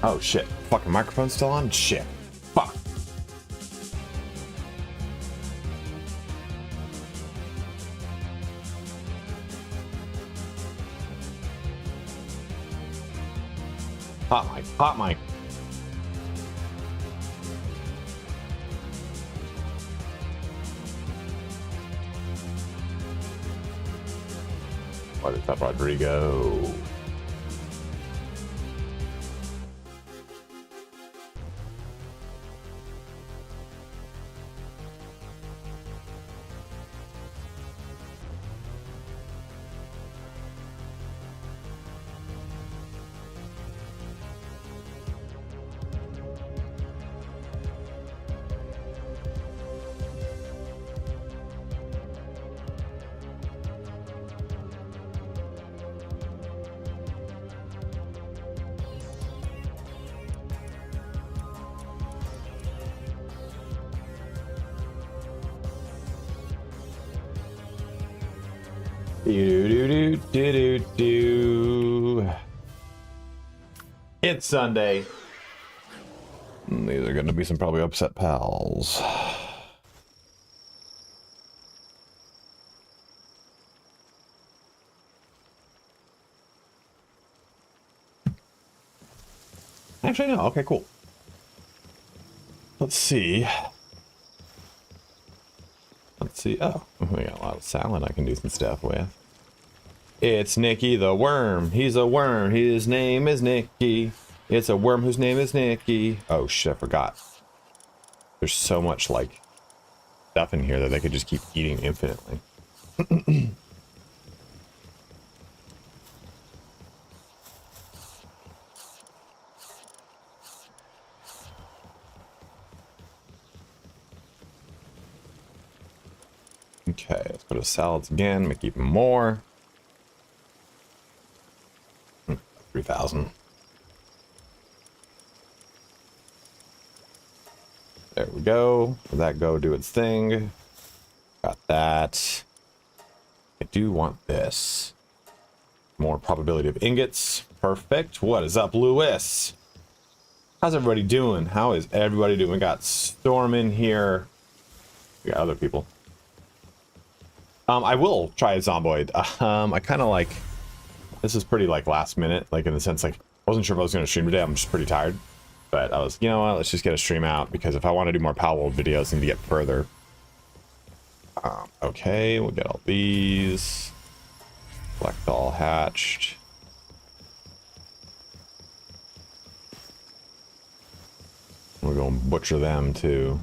Oh shit. Fucking microphone's still on? Shit. Fuck. Hot mic. Hot mic. What is up, Rodrigo? It's Sunday. These are going to be some probably upset pals. Actually, no. Okay, cool. Let's see. Let's see. Oh, we got a lot of salad I can do some stuff with. It's Nicky the worm. He's a worm. His name is Nicky. It's a worm whose name is Nicky. Oh shit, I forgot. There's so much like stuff in here that they could just keep eating infinitely. Okay, let's go to salads again, make even more. 3,000. There we go. Let that go do its thing. Got that. I do want this. More probability of ingots. Perfect. What is up, Lewis? How's everybody doing? How is everybody doing? We got Storm in here. We got other people. I will try a Zomboid. I kind of like... This is pretty like last minute, like in the sense like I wasn't sure if I was going to stream today. I'm just pretty tired, but I was, you know what, let's just get a stream out because if I want to do more Palworld videos, I need to get further. Okay, we'll get all these. Select all hatched. We're going to butcher them too.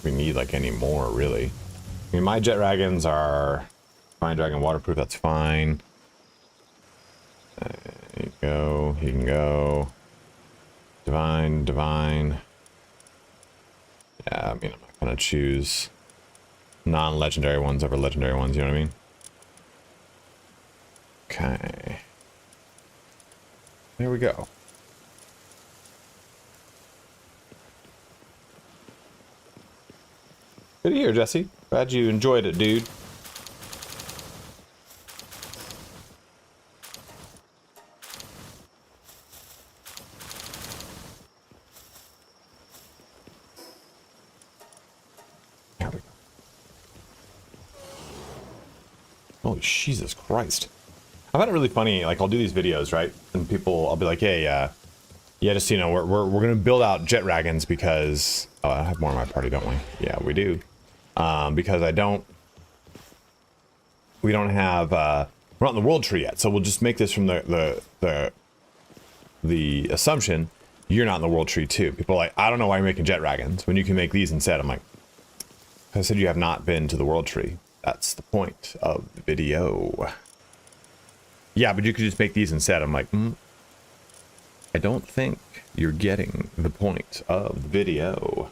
We need like any more really. I mean, my jet dragons are fine, dragon waterproof, that's fine. There you go, he can go. Divine. Yeah, I mean, I'm not gonna choose non-legendary ones over legendary ones, you know what I mean? Okay, there we go. Good to hear, Jesse. Glad you enjoyed it, dude. There we go. Holy Jesus Christ. I've had it really funny, like I'll do these videos, right? And people, I'll be like, hey, yeah, just, you know, we're gonna build out jet dragons because... Oh, I have more in my party, don't we? Yeah, we do. Because we don't have, we're not in the world tree yet, so we'll just make this from the assumption you're not in the world tree too. People are like, I don't know why you're making jet dragons when you can make these instead. I'm like, I said you have not been to the world tree. That's the point of the video. Yeah, but you could just make these instead. I'm like, I don't think you're getting the point of the video.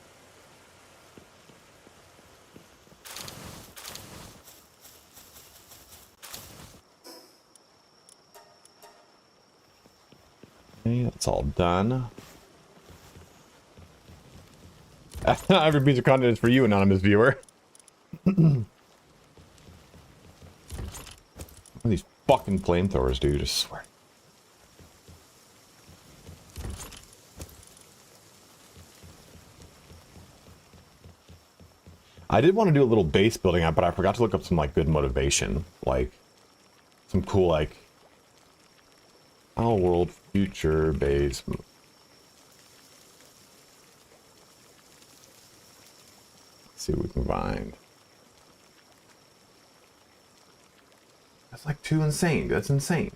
Okay, that's all done. Every piece of content is for you, anonymous viewer. These fucking flamethrowers, dude, I swear. I did want to do a little base building up, but I forgot to look up some like good motivation, like some cool like Palworld future base. Let's see what we can find. That's like too insane. That's insane.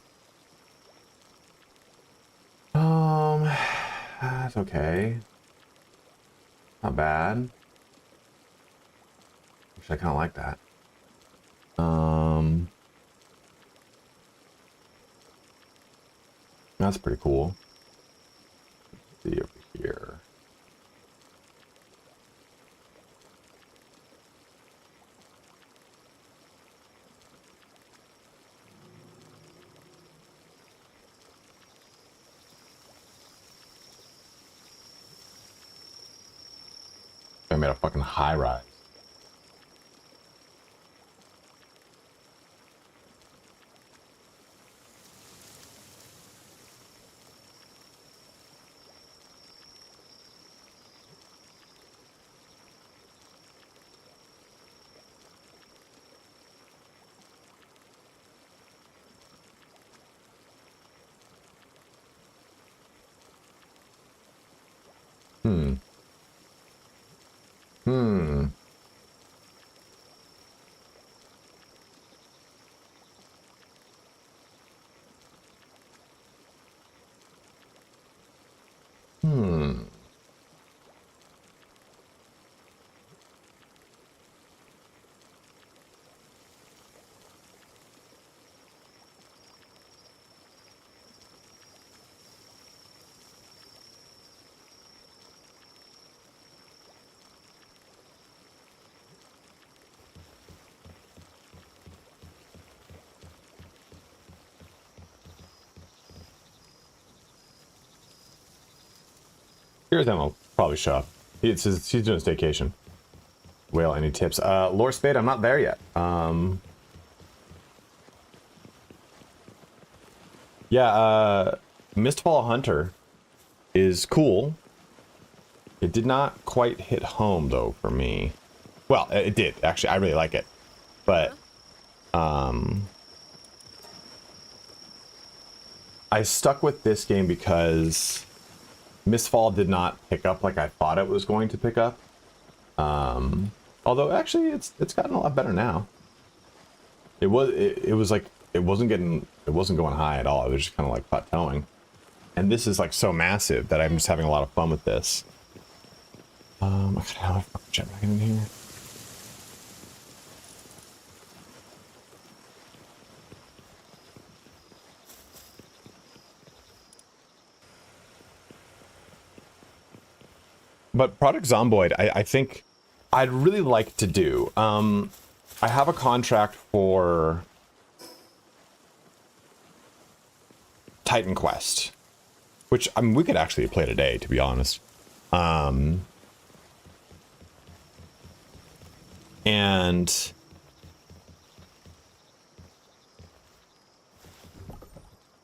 That's okay. Not bad. I kind of like that. That's pretty cool. Let's see over here. I made a fucking high rise. Hmm. Here's him. I'll probably show up. He's doing his vacation. Whale, any tips? Lore Spade, I'm not there yet. Yeah, Mistfall Hunter is cool. It did not quite hit home though for me. Well, it did actually. I really like it, but I stuck with this game because Mistfall did not pick up like I thought it was going to pick up. Although actually it's gotten a lot better now. It was like it wasn't going high at all. It was just kind of like plateauing. And this is like so massive that I'm just having a lot of fun with this. I gotta have a fucking jetpack in here. But Project Zomboid, I think I'd really like to do. I have a contract for Titan Quest, which I mean, we could actually play today, to be honest. And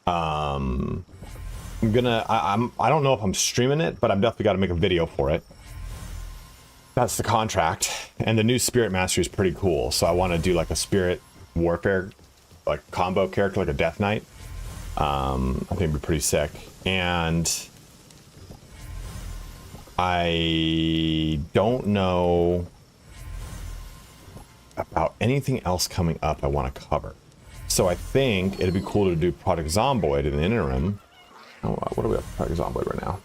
I don't know if I'm streaming it, but I'm definitely got to make a video for it. That's the contract, and the new Spirit Mastery is pretty cool. So I want to do like a Spirit Warfare, like combo character, like a Death Knight. I think it'd be pretty sick. And I don't know about anything else coming up I want to cover. So I think it'd be cool to do Project Zomboid in the interim. Oh, what do we have for Project Zomboid right now?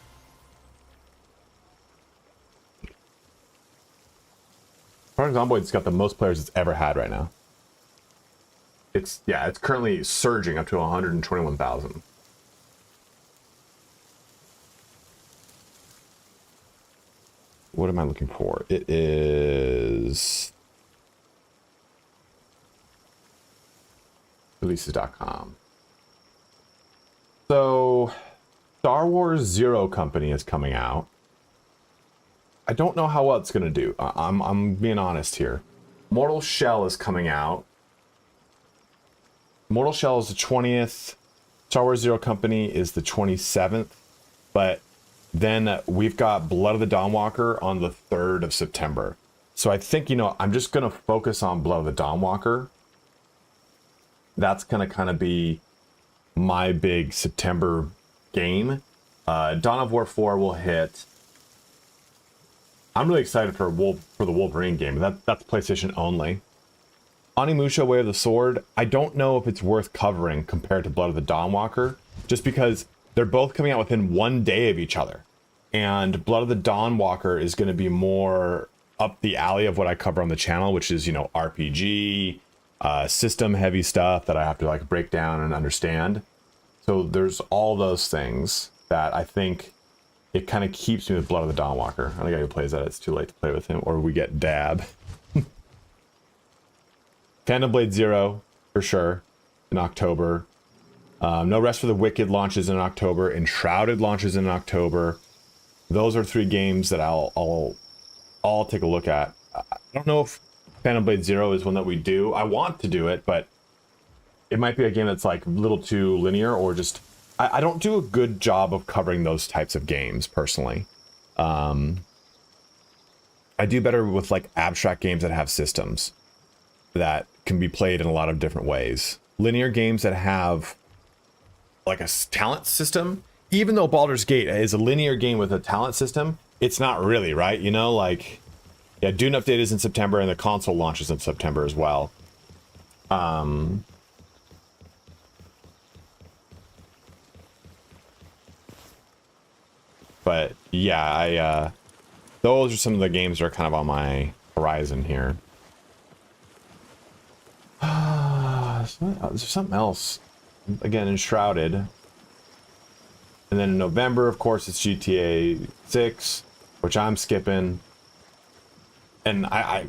Project Zomboid's got the most players it's ever had right now. It's currently surging up to 121,000. What am I looking for? It is releases.com. So Star Wars Zero Company is coming out. I don't know how well it's gonna do. I'm being honest here. Mortal Shell is coming out. Mortal Shell is the 20th. Star Wars Zero Company is the 27th. But then we've got Blood of the Dawnwalker on the 3rd of September. So I think, you know, I'm just gonna focus on Blood of the Dawnwalker. That's gonna kind of be my big September game. Dawn of War 4 will hit. I'm really excited for the Wolverine game. That's PlayStation only. Onimusha Way of the Sword, I don't know if it's worth covering compared to Blood of the Dawnwalker, just because they're both coming out within 1 day of each other. And Blood of the Dawnwalker is going to be more up the alley of what I cover on the channel, which is, you know, RPG, system heavy stuff that I have to like break down and understand. So there's all those things that I think it kind of keeps me with Blood of the Dawnwalker. I think I who plays that, it's too late to play with him, or we get Dab. Phantom Blade Zero, for sure, in October. No Rest for the Wicked launches in October. Enshrouded launches in October. Those are 3 games that I'll take a look at. I don't know if Phantom Blade Zero is one that we do. I want to do it, but it might be a game that's like a little too linear, or just I don't do a good job of covering those types of games personally. I do better with like abstract games that have systems that can be played in a lot of different ways. Linear games that have like a talent system, even though Baldur's Gate is a linear game with a talent system, it's not really, right? You know, like, yeah, Dune Update is in September and the console launches in September as well. But yeah, those are some of the games that are kind of on my horizon here. There's something else. Again, Enshrouded. And then in November, of course, it's GTA 6, which I'm skipping. And I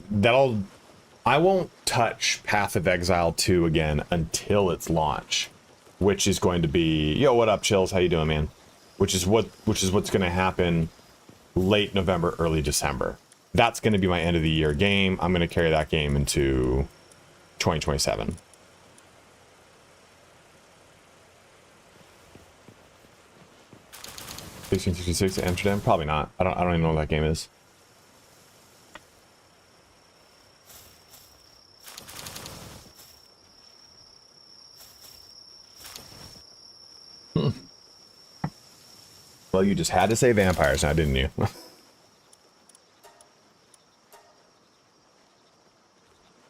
won't touch Path of Exile 2 again until its launch, which is going to be, yo, what up, Chills? How you doing, man? Which is what's going to happen late November, early December. That's going to be my end of the year game. I'm going to carry that game into 2027. $1666 Amsterdam? Probably not. I don't even know what that game is. Well, you just had to say vampires now, didn't you?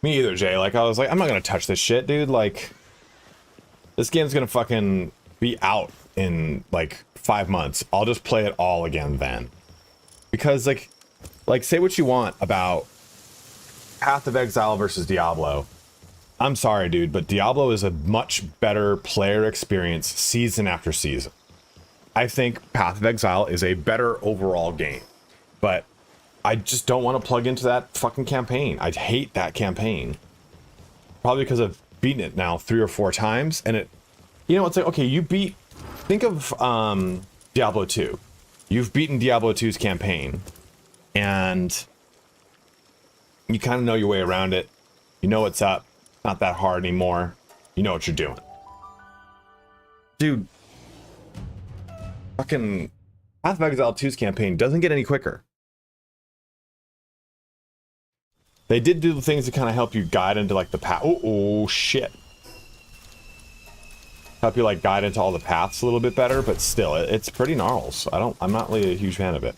Me either, Jay. Like, I was like, I'm not gonna touch this shit, dude. Like, this game's gonna fucking be out in like 5 months. I'll just play it all again then. Because like say what you want about Path of Exile versus Diablo. I'm sorry, dude, but Diablo is a much better player experience season after season. I think Path of Exile is a better overall game, but I just don't want to plug into that fucking campaign. I hate that campaign. Probably because I've beaten it now 3 or 4 times, and it, you know, it's like, okay, think of Diablo 2. You've beaten Diablo 2's campaign, and you kind of know your way around it. You know what's up. Not that hard anymore. You know what you're doing. Dude, fucking Path of Exile 2's campaign doesn't get any quicker. They did do the things to kind of help you guide into like the path. Oh shit. Help you like guide into all the paths a little bit better, but still, it's pretty gnarls. I'm not really a huge fan of it.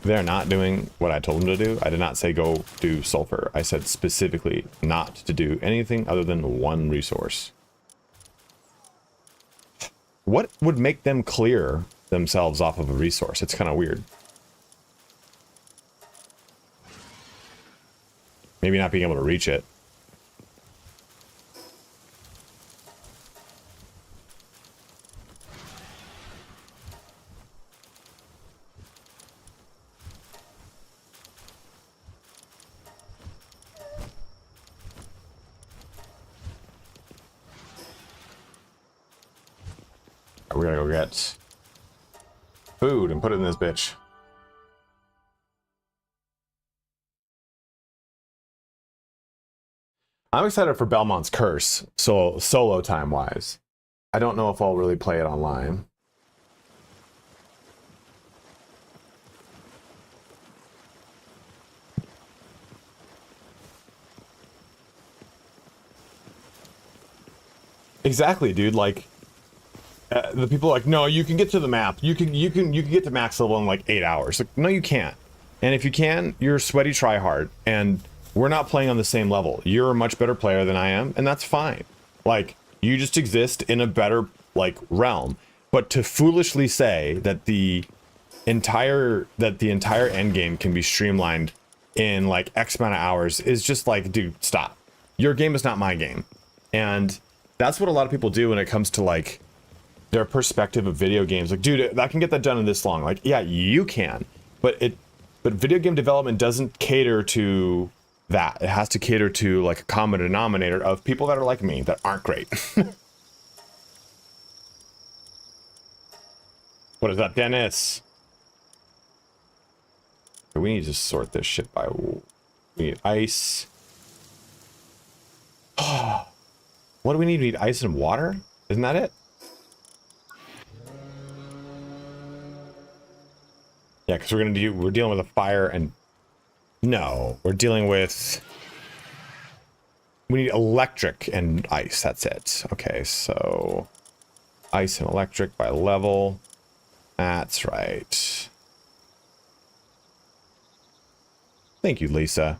They're not doing what I told them to do. I did not say go do sulfur. I said specifically not to do anything other than one resource. What would make them clear themselves off of a resource? It's kind of weird. Maybe not being able to reach it. We're gonna go get food and put it in this bitch. I'm excited for Belmont's Curse, so solo time wise. I don't know if I'll really play it online. Exactly, dude. Like, the people are like, no, you can get to the map. You can get to max level in like 8 hours. Like, no, you can't. And if you can, you're sweaty tryhard, and we're not playing on the same level. You're a much better player than I am, and that's fine. Like, you just exist in a better like realm. But to foolishly say that the entire end game can be streamlined in like X amount of hours is just like, dude, stop. Your game is not my game. And that's what a lot of people do when it comes to like their perspective of video games. Like, dude, I can get that done in this long. Like, yeah, you can, but video game development doesn't cater to that. It has to cater to like a common denominator of people that are like me that aren't great. What is that, Dennis? We need to sort this shit by. We need ice. What do we need? We need ice and water? Isn't that it? Yeah, because we're dealing with a fire and no, we're dealing with. We need electric and ice. That's it. Okay, so ice and electric by level. That's right. Thank you, Lisa.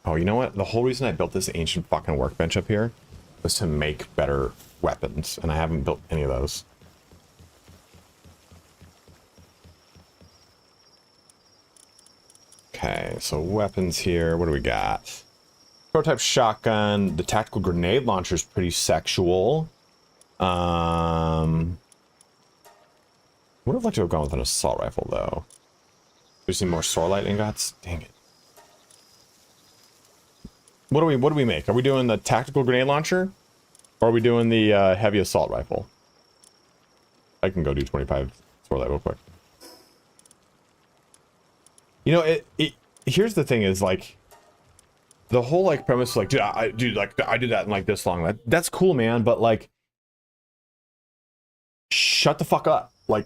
Oh, you know what? The whole reason I built this ancient fucking workbench up here was to make better weapons, and I haven't built any of those. Okay, so weapons here. What do we got? Prototype shotgun. The tactical grenade launcher is pretty sexual. Would have liked to have gone with an assault rifle, though. We see more Sorlight ingots? Dang it. What do we make? Are we doing the tactical grenade launcher? Or are we doing the heavy assault rifle? I can go do 25 Sorlight real quick. You know, here's the thing is, like, the whole, like, premise, like, dude, I did that in, like, this long. That's cool, man, but, like, shut the fuck up. Like,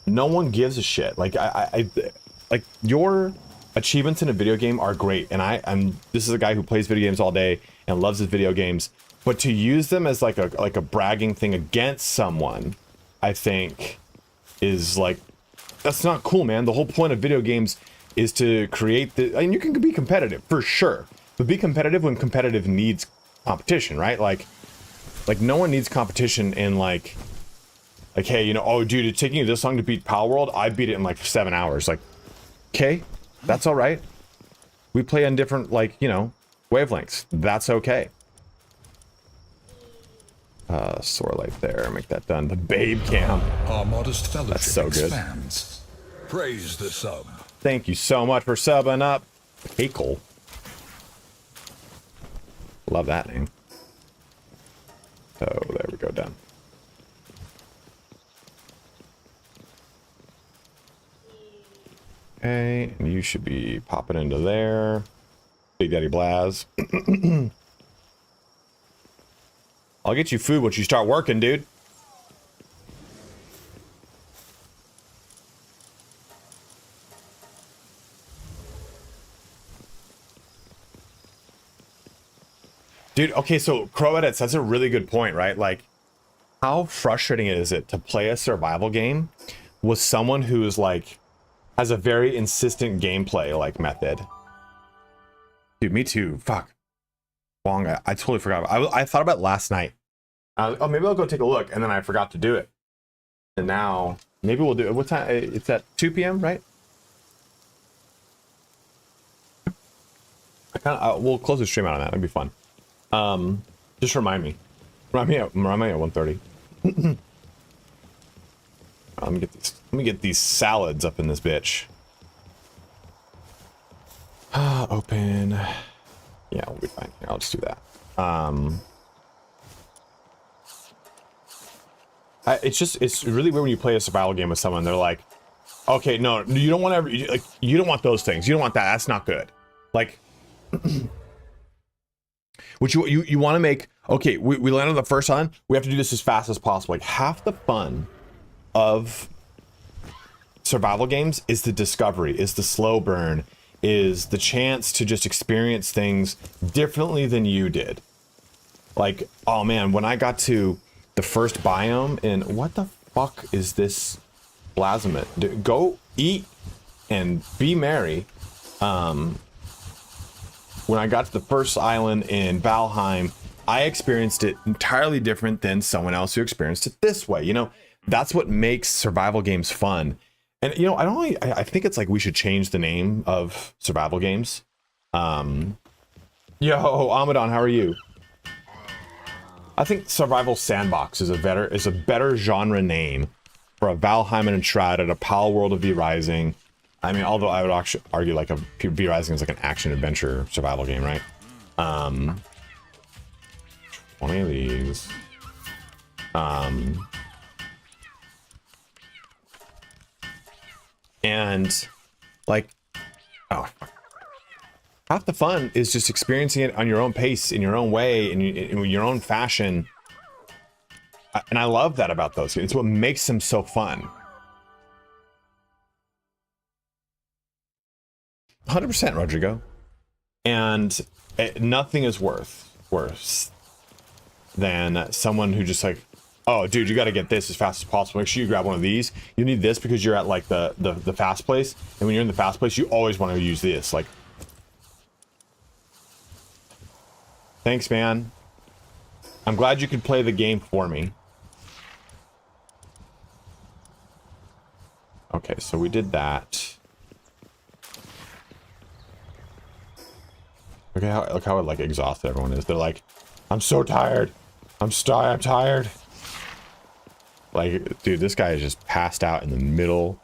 no one gives a shit. Like, like, your achievements in a video game are great, and this is a guy who plays video games all day and loves his video games, but to use them as, like a bragging thing against someone, I think, is, like, that's not cool, man. The whole point of video games is to create the, I mean, you can be competitive for sure, but be competitive when competitive needs competition, right? Like no one needs competition in like, hey, you know, oh dude, it's taking you this long to beat Palworld. I beat it in like 7 hours. Like, okay, that's all right. We play on different, like, you know, wavelengths. That's okay. Sorlight there, make that done. The babe cam. Our modest fellowship that's so good. Expands. Praise the sub. Thank you so much for subbing up. Hakel. Love that name. So there we go, done. Okay, and you should be popping into there. Big Daddy Blaz. I'll get you food once you start working, dude. Dude, okay, so Crow Edits, that's a really good point, right? Like, how frustrating is it to play a survival game with someone who is like, has a very insistent gameplay like method? Dude, me too. Fuck. Long. I totally forgot. I thought about it last night. Oh, maybe I'll go take a look, and then I forgot to do it. And now maybe we'll do it. What time? It's at 2 p.m., right? We'll close the stream out on that. That'd be fun. Just remind me. Remind me at 1:30. Let me get these salads up in this bitch. Open. Yeah, we'll be fine. Here, I'll just do that. It's really weird when you play a survival game with someone. They're like, okay, no, you don't want to, like, you don't want those things. You don't want that. That's not good. Like, which you want to make, okay, we land on the first island. We have to do this as fast as possible. Like, half the fun of survival games is the discovery, is the slow burn, is the chance to just experience things differently than you did. Like, oh man, when I got to the first biome in, what the fuck is this plasmid? Go eat and be merry. When I got to the first island in Valheim, I experienced it entirely different than someone else who experienced it this way. You know, that's what makes survival games fun. And, you know, I think it's like we should change the name of survival games. Yo, Amadon, how are you? I think Survival Sandbox is a better genre name for a Valheim and a Trident, a Palworld of V-Rising. I mean, although I would actually argue like a V-Rising is like an action adventure survival game, right? 20 of these. And like, oh, half the fun is just experiencing it on your own pace, in your own way, in your own fashion. And I love that about those games. It's what makes them so fun. 100%, Rodrigo. And nothing is worse than someone who just like, oh, dude, you got to get this as fast as possible. Make sure you grab one of these. You need this because you're at like the fast place. And when you're in the fast place, you always want to use this. Like, thanks, man. I'm glad you could play the game for me. Okay, so we did that. Okay, look how like exhausted everyone is. They're like, I'm so tired. I'm tired. Like, dude, this guy is just passed out in the middle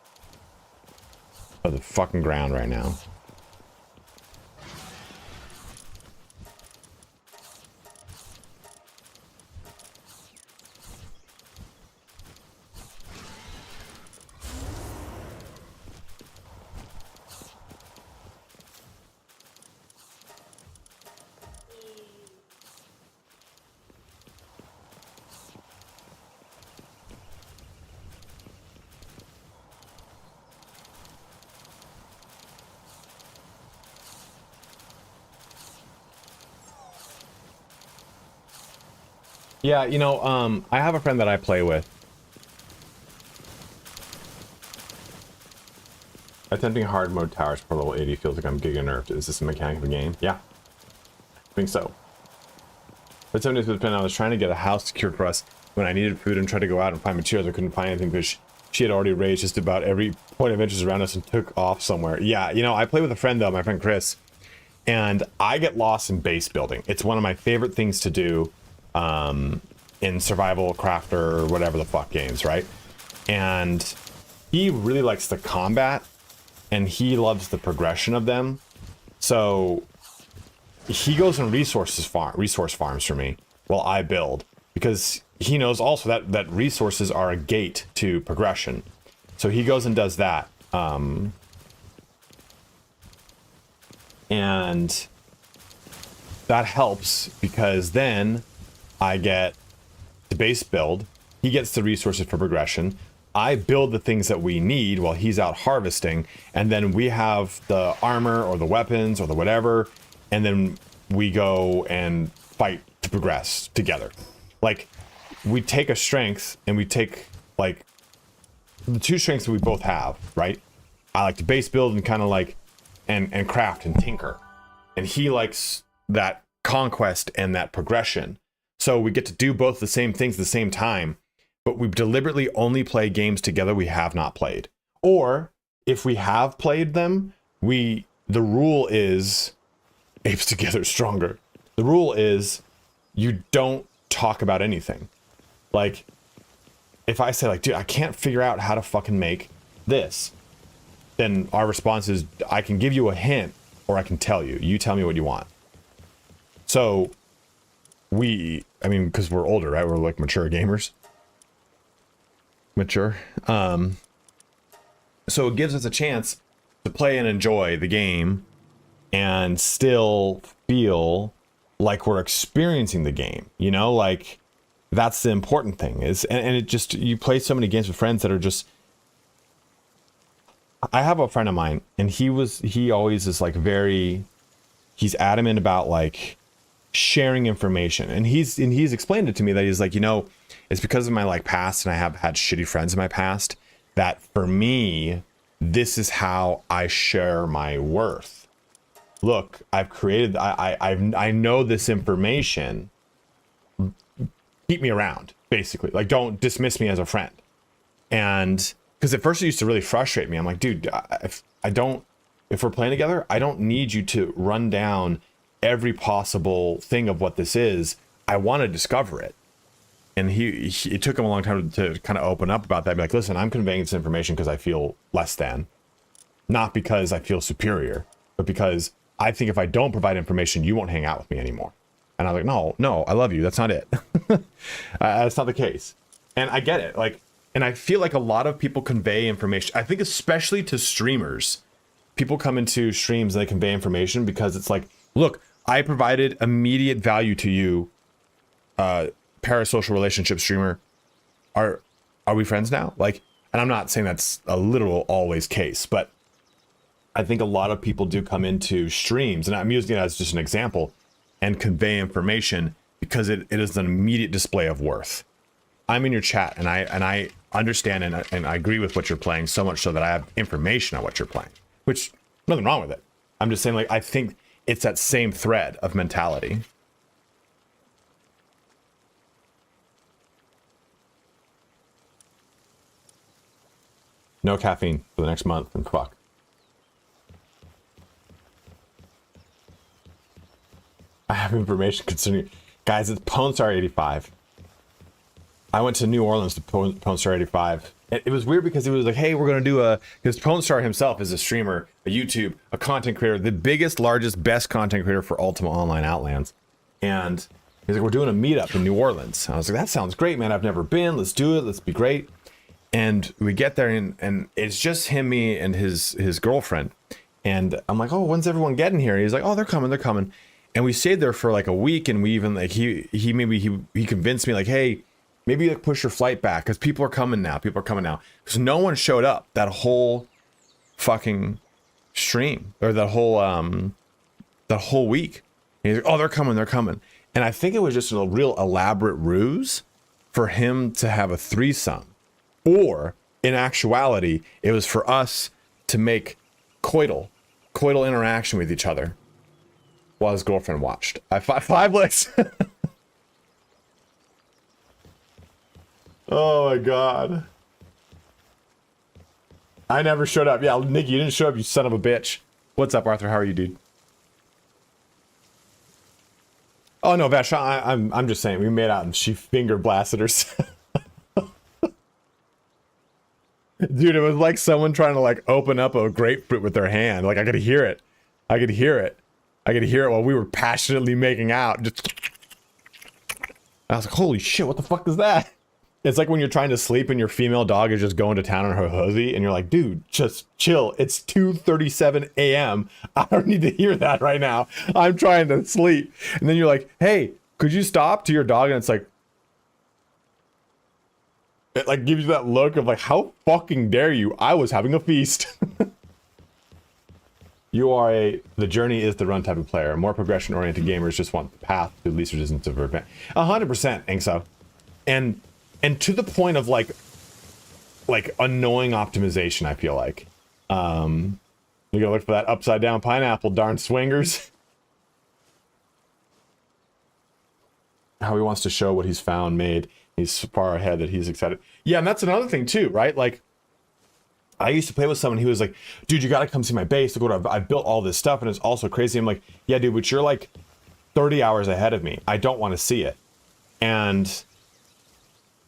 of the fucking ground right now. Yeah, you know, I have a friend that I play with. Attempting hard mode towers for level 80 feels like I'm giga nerfed. Is this a mechanic of the game? Yeah, I think so. But 70 with pen, I was trying to get a house secured for us when I needed food and tried to go out and find materials. I couldn't find anything because she had already raised just about every point of interest around us and took off somewhere. Yeah, you know, I play with a friend though, my friend Chris, and I get lost in base building. It's one of my favorite things to do. In survival crafter or whatever the fuck games, right? And he really likes the combat and he loves the progression of them. So he goes and resource farms for me while I build, because he knows also that resources are a gate to progression. So he goes and does that. And that helps because then I get the base build, he gets the resources for progression, I build the things that we need while he's out harvesting, and then we have the armor or the weapons or the whatever, and then we go and fight to progress together. Like, we take a strength and we take like the two strengths that we both have, right? I like to base build and kind of like and craft and tinker, and he likes that conquest and that progression. So we get to do both the same things at the same time, but we deliberately only play games together we have not played. Or if we have played them, the rule is apes together stronger. The rule is you don't talk about anything. Like, if I say like, dude, I can't figure out how to fucking make this, then our response is, I can give you a hint or I can tell you. You tell me what you want. So I mean, because we're older, right? We're like mature gamers. Mature. So it gives us a chance to play and enjoy the game and still feel like we're experiencing the game, you know, like that's the important thing is, and it just, you play so many games with friends that are just, I have a friend of mine and he always is like he's adamant about like sharing information, and he's explained it to me that he's like, you know, it's because of my like past, and I have had shitty friends in my past, that for me, this is how I share my worth. Look, I've created, I know this information. Keep me around, basically. Like, don't dismiss me as a friend. And because at first it used to really frustrate me. I'm like, dude, if we're playing together, I don't need you to run down every possible thing of what this is. I want to discover it. And it took him a long time to kind of open up about that. Be like, listen, I'm conveying this information because I feel less than, not because I feel superior, but because I think if I don't provide information, you won't hang out with me anymore. And I was like, no, I love you. That's not it. That's not the case. And I get it. Like, and I feel like a lot of people convey information. I think especially to streamers, people come into streams and they convey information because it's like, look, I provided immediate value to you, parasocial relationship streamer. Are we friends now? Like, and I'm not saying that's a literal always case, but I think a lot of people do come into streams, and I'm using it as just an example, and convey information because it is an immediate display of worth. I'm in your chat and I understand and I agree with what you're playing, so much so that I have information on what you're playing, which nothing wrong with it. I'm just saying, like, I think it's that same thread of mentality. No caffeine for the next month, and fuck. I have information concerning, guys, it's Pwnstar 85. I went to New Orleans to Pwnstar 85. It was weird because he was like, hey, we're going to do because Pwnstar himself is a streamer, a YouTube, a content creator, the biggest, largest, best content creator for Ultima Online Outlands. And he's like, we're doing a meetup in New Orleans. I was like, that sounds great, man. I've never been. Let's do it. Let's be great. And we get there and it's just him, me, and his girlfriend. And I'm like, oh, when's everyone getting here? And he's like, oh, they're coming. And we stayed there for like a week, and we even like he convinced me like, hey, maybe like push your flight back because people are coming now. Because no one showed up that whole fucking stream or that whole week. And he's like, oh, they're coming. And I think it was just a real elaborate ruse for him to have a threesome. Or in actuality, it was for us to make coital interaction with each other while his girlfriend watched. Five legs. Oh my god. I never showed up. Yeah, Nick, you didn't show up, you son of a bitch. What's up, Arthur? How are you, dude? Oh no, Vash, I'm just saying, we made out and she finger blasted herself. Dude, it was like someone trying to like open up a grapefruit with their hand. Like I could hear it while we were passionately making out. Just, I was like, holy shit, what the fuck is that? It's like when you're trying to sleep and your female dog is just going to town on her huzzy and you're like, dude, just chill. It's 2:37 a.m. I don't need to hear that right now. I'm trying to sleep. And then you're like, hey, could you stop, to your dog? And it's like, it like gives you that look of like, how fucking dare you? I was having a feast. You are the journey is the run type of player. More progression oriented gamers just want the path to least resistance of event. 100% think so. And to the point of like annoying optimization, I feel like. You gotta look for that upside down pineapple, darn swingers. How he wants to show what he's found made. He's far ahead that he's excited. Yeah, and that's another thing too, right? Like, I used to play with someone, he was like, dude, you gotta come see my base. I built all this stuff and it's also crazy. I'm like, yeah, dude, but you're like 30 hours ahead of me. I don't want to see it. And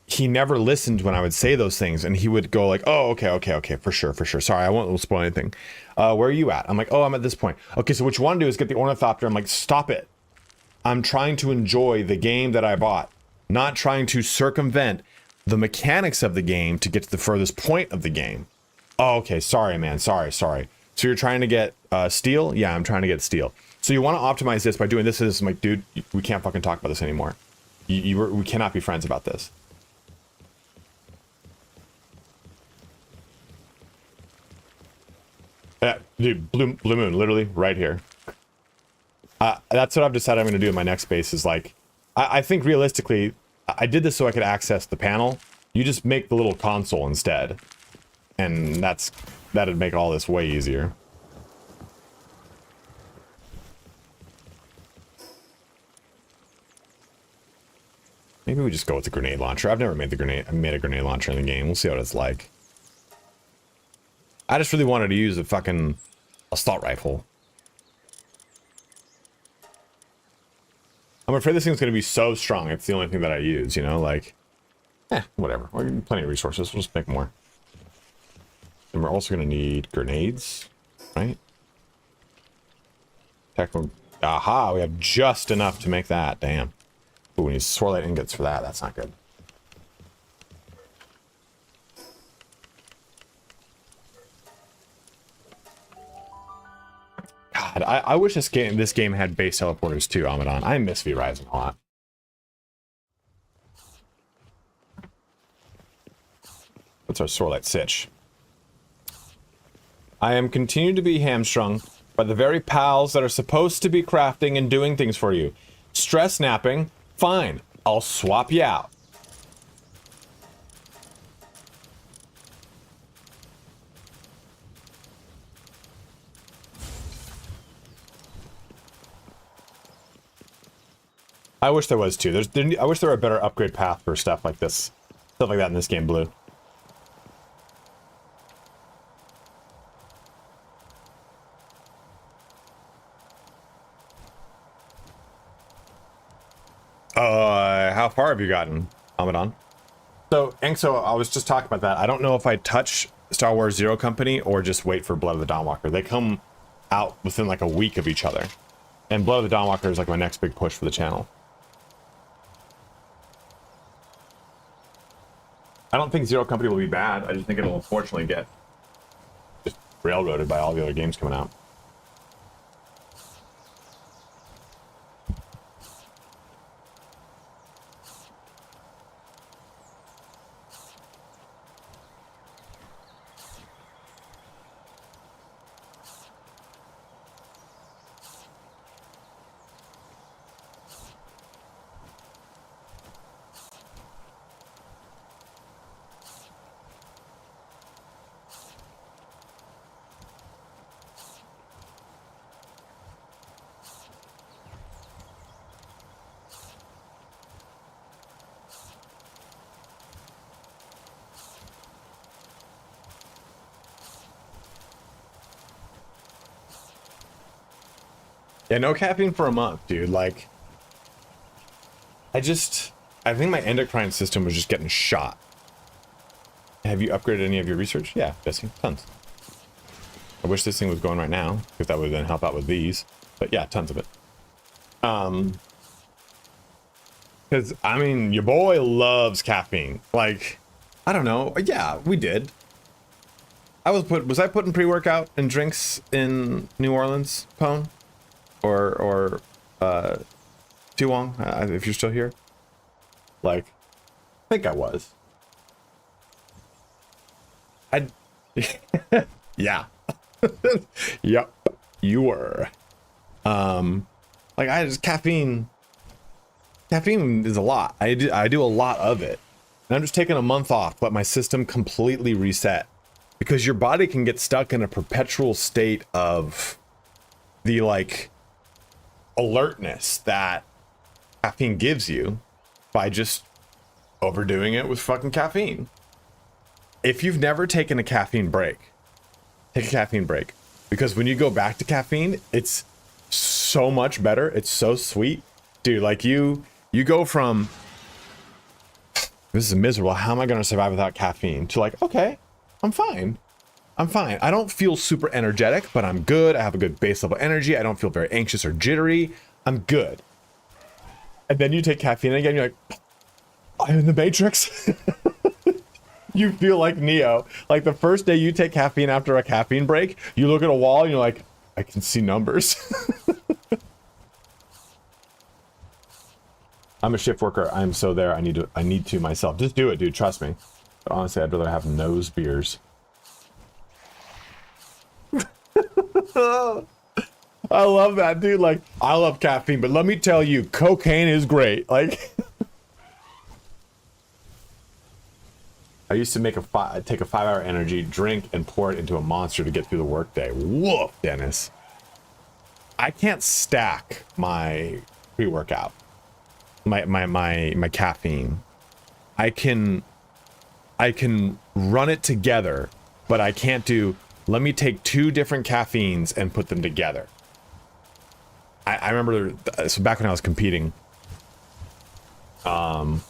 he never listened when I would say those things, and he would go like, oh, okay, for sure. Sorry, I won't spoil anything. Where are you at? I'm like, oh, I'm at this point. Okay, so what you want to do is get the ornithopter. I'm like, stop it. I'm trying to enjoy the game that I bought, not trying to circumvent the mechanics of the game to get to the furthest point of the game. Oh, okay. Sorry, man. Sorry. So you're trying to get steel? Yeah, I'm trying to get steel. So you want to optimize this by doing this. I'm like, dude, we can't fucking talk about this anymore. We cannot be friends about this. Yeah, dude, blue moon, literally right here. That's what I've decided I'm going to do in my next base is like, I think realistically, I did this so I could access the panel. You just make the little console instead. And that'd make all this way easier. Maybe we just go with the grenade launcher. I've never made a grenade launcher in the game. We'll see what it's like. I just really wanted to use a fucking assault rifle. I'm afraid this thing's going to be so strong. It's the only thing that I use, you know, like, whatever. We're getting plenty of resources. We'll just make more. And we're also going to need grenades, right? Technical. Aha, we have just enough to make that. Damn. Ooh, we need swirlite ingots for that. That's not good. God, I wish this game had base teleporters too, Amadon. I miss V Rising a lot. What's our swirlite sitch? I am continuing to be hamstrung by the very pals that are supposed to be crafting and doing things for you. Stress napping, fine. I'll swap you out. I wish there was too. I wish there were a better upgrade path for stuff like this. Stuff like that in this game, Blue. How far have you gotten, Amadon? So, Angso, I was just talking about that. I don't know if I touch Star Wars Zero Company or just wait for Blood of the Dawnwalker. They come out within like a week of each other. And Blood of the Dawnwalker is like my next big push for the channel. I don't think Zero Company will be bad. I just think it'll unfortunately get just railroaded by all the other games coming out. Yeah, no caffeine for a month, dude. Like, I think my endocrine system was just getting shot. Have you upgraded any of your research? Yeah, Bessie, tons. I wish this thing was going right now, because that would then help out with these. But yeah, tons of it. Because, I mean, your boy loves caffeine. Like, I don't know. Yeah, we did. Was I putting pre-workout and drinks in New Orleans, Pone? Or Tuwong, if you're still here. Like, I think I was. Yeah. Yep, you were. Like, caffeine is a lot. I do a lot of it. And I'm just taking a month off, let my system completely reset. Because your body can get stuck in a perpetual state of the, like, alertness that caffeine gives you by just overdoing it with fucking caffeine. If you've never taken a caffeine break, take a caffeine break. Because when you go back to caffeine, it's so much better. It's so sweet. Dude, like you go from, this is miserable, how am I going to survive without caffeine? To like, okay, I'm fine. I'm fine. I don't feel super energetic, but I'm good. I have a good base level energy. I don't feel very anxious or jittery. I'm good. And then you take caffeine again, you're like, I'm in the Matrix. You feel like Neo. Like the first day you take caffeine after a caffeine break, you look at a wall and you're like, I can see numbers. I'm a shift worker. I'm so there. I need to myself. Just do it, dude. Trust me. But honestly, I'd rather have nose beers. I love that, dude. Like, I love caffeine, but let me tell you, cocaine is great. Like, I used to take a 5-hour energy drink and pour it into a monster to get through the workday. Woof, Dennis. I can't stack my pre-workout, my caffeine. I can run it together, but I can't do. Let me take 2 different caffeines and put them together. I remember, so back when I was competing. So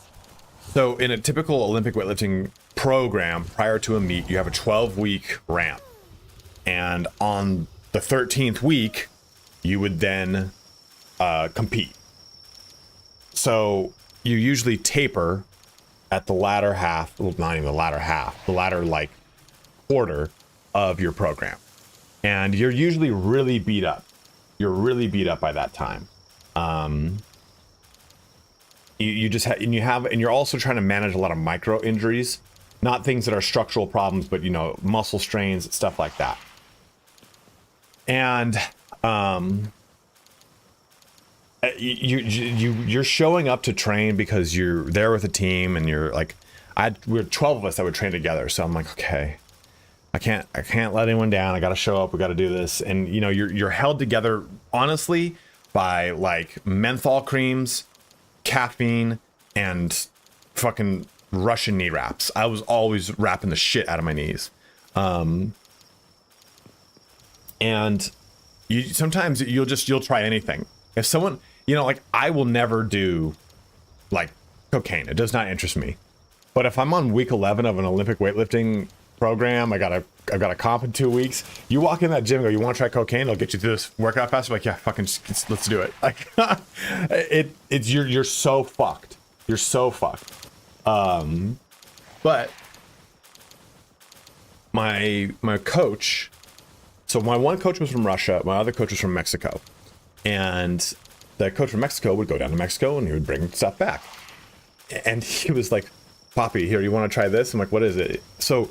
in a typical Olympic weightlifting program, prior to a meet, you have a 12-week ramp. And on the 13th week, you would then compete. So you usually taper at the latter half, well, not even the latter half, the latter like quarter of your program. And you're usually really beat up. You're really beat up by that time. You just and you're also trying to manage a lot of micro injuries, not things that are structural problems, but you know, muscle strains, stuff like that. And you're showing up to train because you're there with a team, and you're like, we're 12 of us that would train together. So I'm like, okay, I can't let anyone down. I got to show up. We got to do this. And you know, you're held together honestly by like menthol creams, caffeine, and fucking Russian knee wraps. I was always wrapping the shit out of my knees. And sometimes you'll try anything. If someone, you know, like I will never do like cocaine. It does not interest me. But if I'm on week 11 of an Olympic weightlifting program, I've got a comp in 2 weeks. You walk in that gym and go, you want to try cocaine? It'll get you through this workout faster. Like, yeah, fucking let's do it. Like, you're so fucked. You're so fucked. But my coach, so my one coach was from Russia, my other coach was from Mexico. And the coach from Mexico would go down to Mexico and he would bring stuff back. And he was like, Poppy, here, you want to try this? I'm like, what is it? So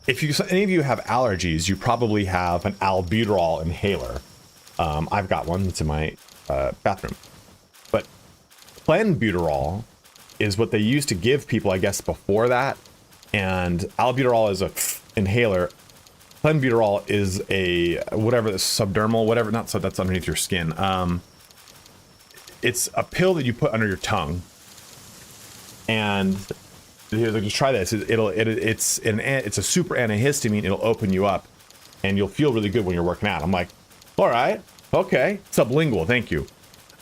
if any of you have allergies, you probably have an albuterol inhaler. I've got one that's in my bathroom. But clenbuterol is what they used to give people, I guess, before that. And albuterol is a inhaler. Clenbuterol is a whatever, the subdermal, whatever, not so that's underneath your skin. It's a pill that you put under your tongue. And here, just try this. It's a super antihistamine. It'll open you up, and you'll feel really good when you're working out. I'm like, all right, okay, sublingual, thank you.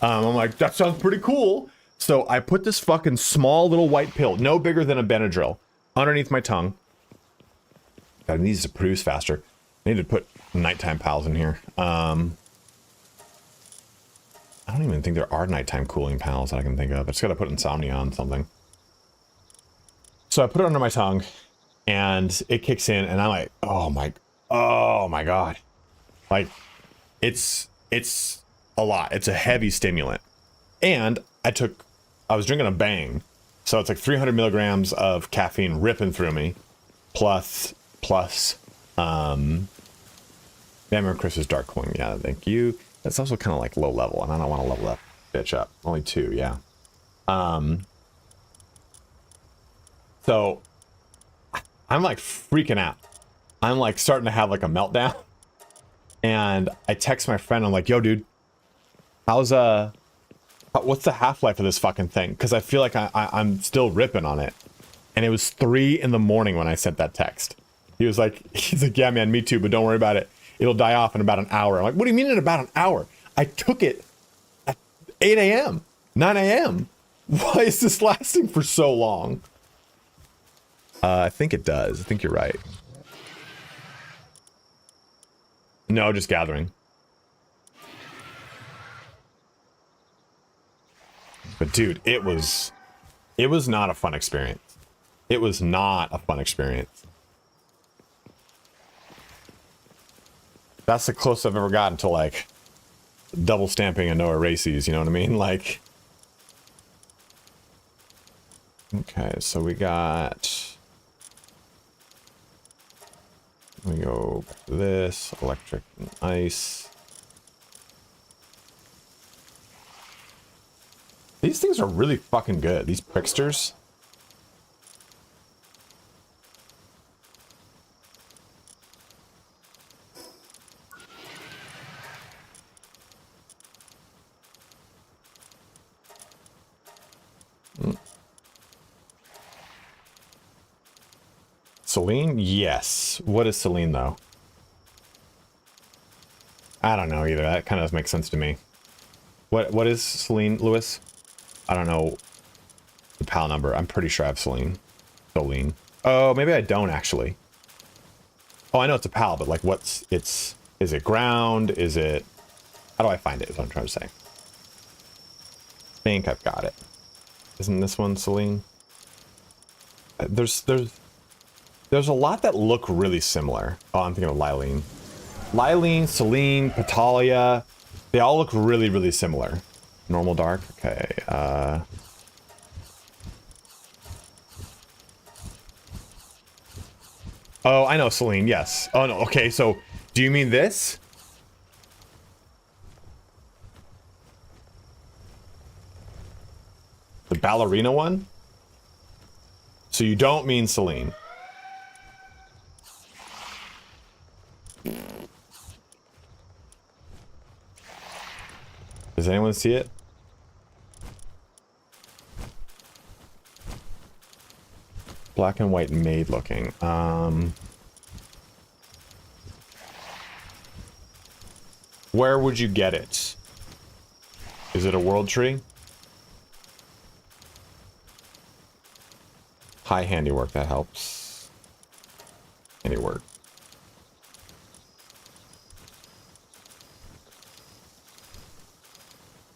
I'm like, that sounds pretty cool. So I put this fucking small little white pill, no bigger than a Benadryl, underneath my tongue. God, it needs to produce faster. I need to put nighttime pals in here. I don't even think there are nighttime cooling pals that I can think of. I just got to put insomnia on something. So I put it under my tongue, and it kicks in, and I'm like, oh my God. Like, it's a lot. It's a heavy stimulant. And I was drinking a Bang. So it's like 300 milligrams of caffeine ripping through me, plus Bammer Chris's Dark Coin. Yeah, thank you. That's also kind of like low level, and I don't want to level that bitch up. Only 2, yeah. So I'm like freaking out. I'm like starting to have like a meltdown. And I text my friend, I'm like, yo, dude, what's the half-life of this fucking thing? Because I feel like I'm still ripping on it. And it was 3 in the morning when I sent that text. He's like, yeah, man, me too, but don't worry about it. It'll die off in about an hour. I'm like, what do you mean in about an hour? I took it at 8 a.m., 9 a.m. Why is this lasting for so long? I think it does. I think you're right. No, just gathering. But dude, it was not a fun experience. It was not a fun experience. That's the closest I've ever gotten to like double stamping a no erases, you know what I mean? Like, okay, so we go back to this, electric and ice. These things are really fucking good, these Pricksters. Selene? Yes. What is Selene, though? I don't know either. That kind of makes sense to me. What is Selene, Lewis? I don't know the PAL number. I'm pretty sure I have Selene. Selene. Oh, maybe I don't, actually. Oh, I know it's a PAL, but, like, is it ground? Is it... How do I find it, is what I'm trying to say. I think I've got it. Isn't this one Selene? There's a lot that look really similar. Oh, I'm thinking of Lylene. Lylene, Selene, Patalia, they all look really, really similar. Normal dark, okay. Oh, I know Selene, yes. Oh, no, okay, so do you mean this? The ballerina one? So you don't mean Selene. Does anyone see it? Black and white maid looking. Where would you get it? Is it a world tree? High handiwork, that helps. Handiwork.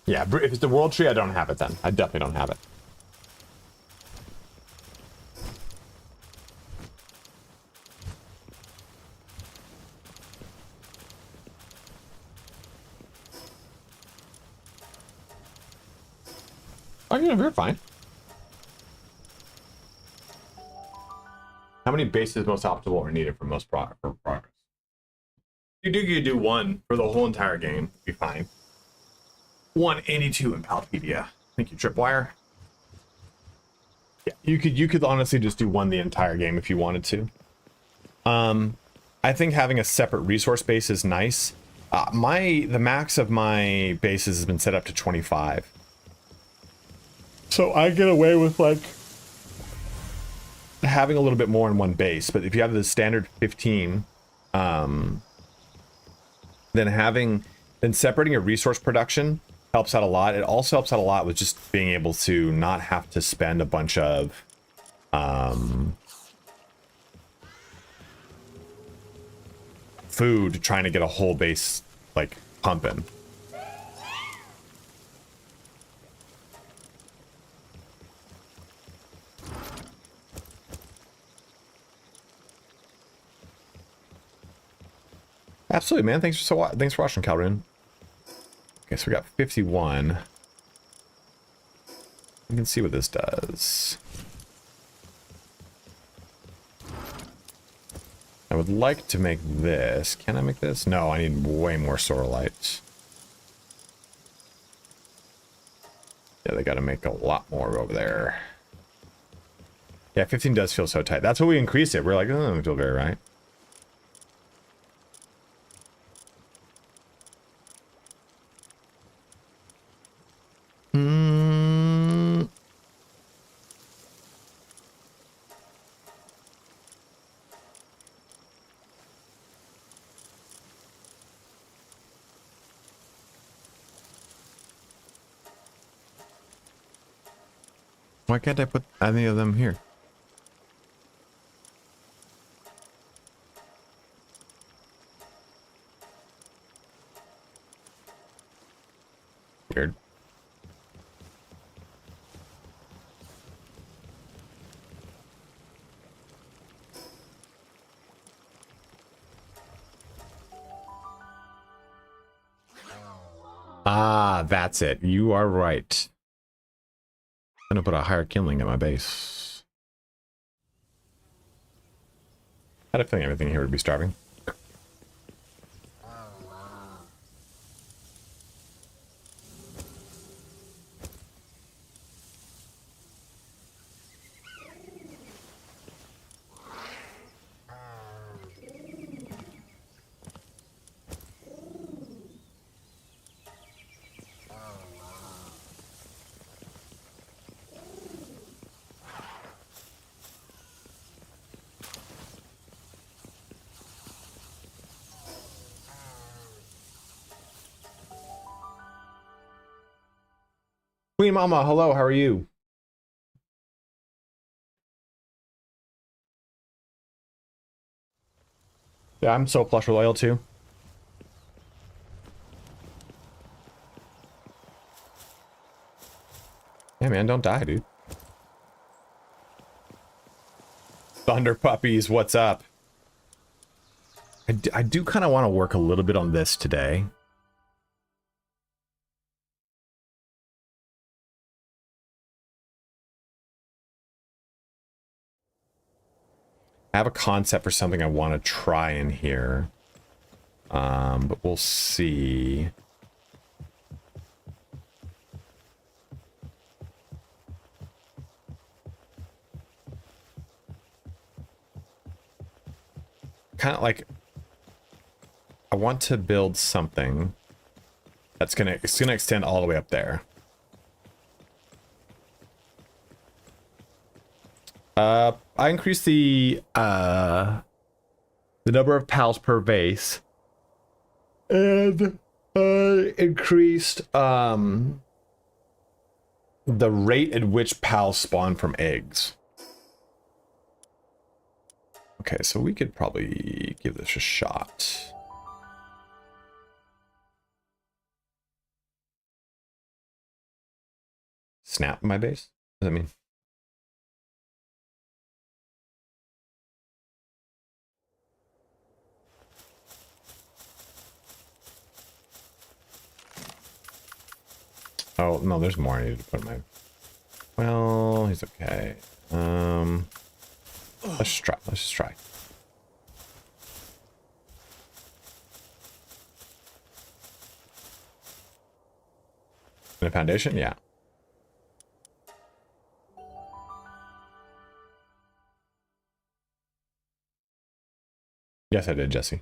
Yeah, if it's the world tree, I don't have it then. I definitely don't have it. Oh, you're fine. How many bases most optimal are needed for most for progress? You do one for the whole entire game. Be fine. 182 in Palpedia. Thank you, Tripwire. Yeah, you could honestly just do one the entire game if you wanted to. I think having a separate resource base is nice. The max of my bases has been set up to 25. So I get away with like having a little bit more in one base, but if you have the standard 15, then separating your resource production helps out a lot. It also helps out a lot with just being able to not have to spend a bunch of food trying to get a whole base like pumping. Absolutely, man. Thanks for watching, Calhoun. Okay, so we got 51. You can see what this does. I would like to make this. Can I make this? No, I need way more Sorolites. Yeah, they got to make a lot more over there. Yeah, 15 does feel so tight. That's what we increased it. We're like, oh, it doesn't feel very right. Why can't I put any of them here? Weird. That's it. You are right. I'm gonna put a higher kindling at my base. I had a feeling everything here would be starving. Queen Mama, hello, how are you? Yeah, I'm so flush with oil too. Yeah, man, don't die, dude. Thunder puppies, what's up? I do kind of want to work a little bit on this today. I have a concept for something I want to try in here. But we'll see. Kind of like, I want to build something that's it's gonna extend all the way up there. I increased the number of pals per vase, and increased the rate at which pals spawn from eggs. Okay, so we could probably give this a shot. Snap my base? What does that mean? Oh, no, there's more I need to put in my... Well, he's okay. Let's just try. Let's just try. In a foundation? Yeah. Yes, I did, Jesse.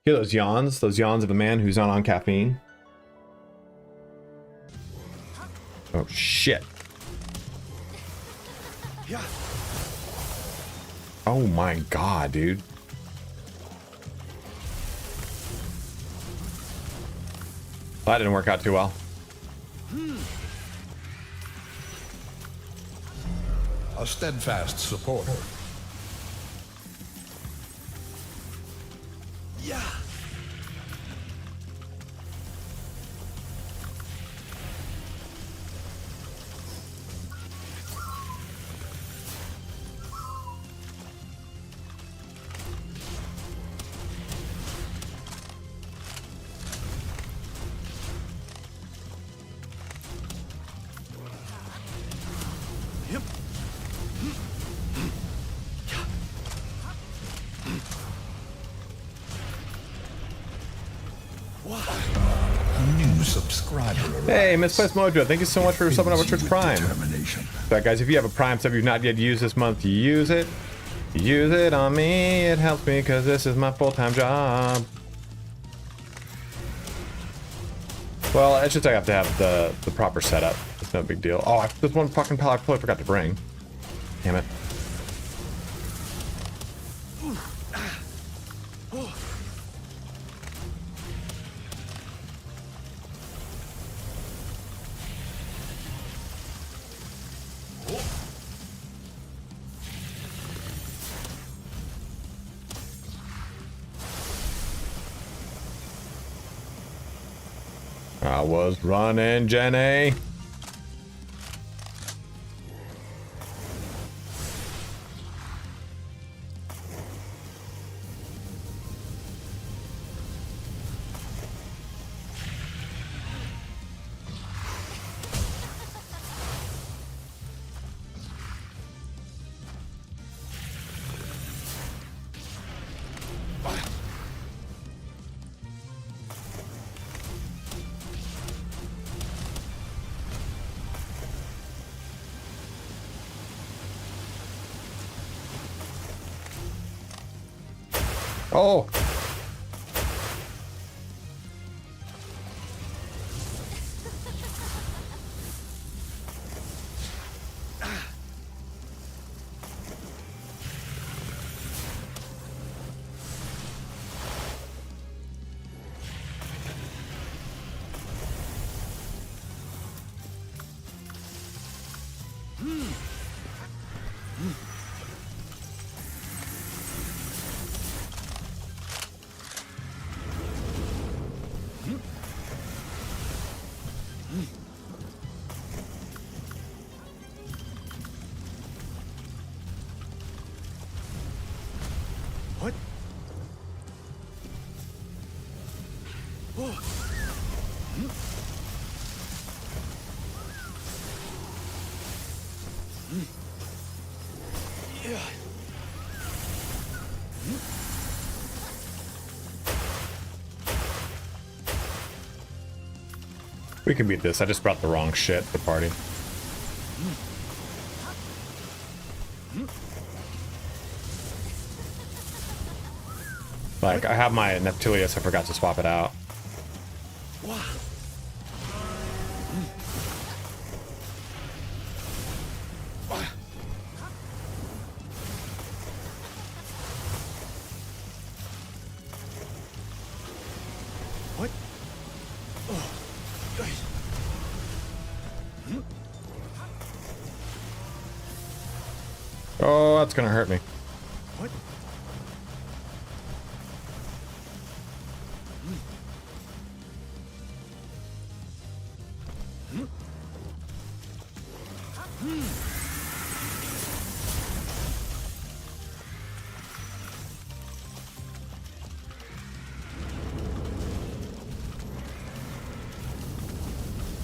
Hear those yawns of a man who's not on caffeine. Oh shit. Oh my god, dude. That didn't work out too well. A steadfast supporter. Yeah. Hey, Misplaced Mojo, thank you so much for subbing over Twitch Prime. But guys, if you have a Prime sub you've not yet used this month, use it. Use it on me. It helps me because this is my full-time job. Well, it's just I have to have the proper setup. It's no big deal. Oh, there's one fucking pallet I totally forgot to bring. Damn it. I was running, Jenny. Oh. What? Oh. Yeah. We can beat this. I just brought the wrong shit to the party. Like, I have my Neptilius, I forgot to swap it out. Wow. What? Oh. Oh, that's gonna hurt me. What?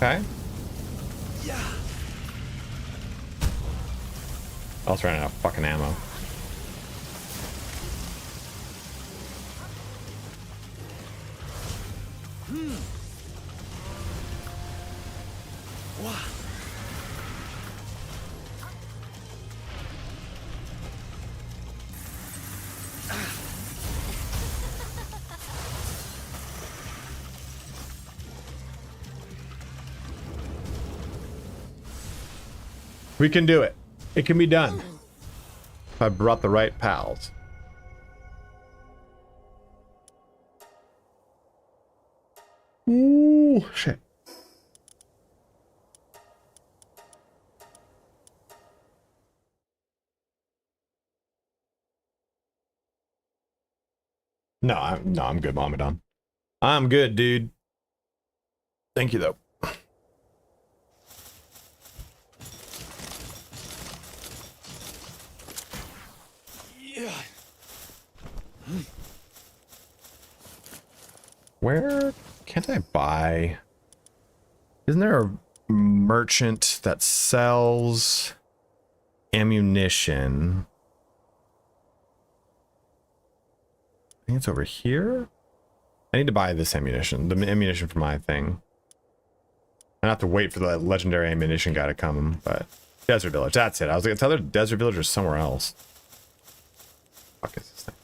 Okay. Yeah. I was running out of fucking ammo. Wow. We can do it. It can be done. If I brought the right pals. Ooh, shit. I'm good, Mamadan. I'm good, dude. Thank you, though. Yeah. Where can't I buy? Isn't there a merchant that sells ammunition? I think it's over here. I need to buy this ammunition, the ammunition for my thing. I have to wait for the legendary ammunition guy to come, but Desert Village, that's it. I was like, it's either Desert Village or somewhere else. Fuck is this thing?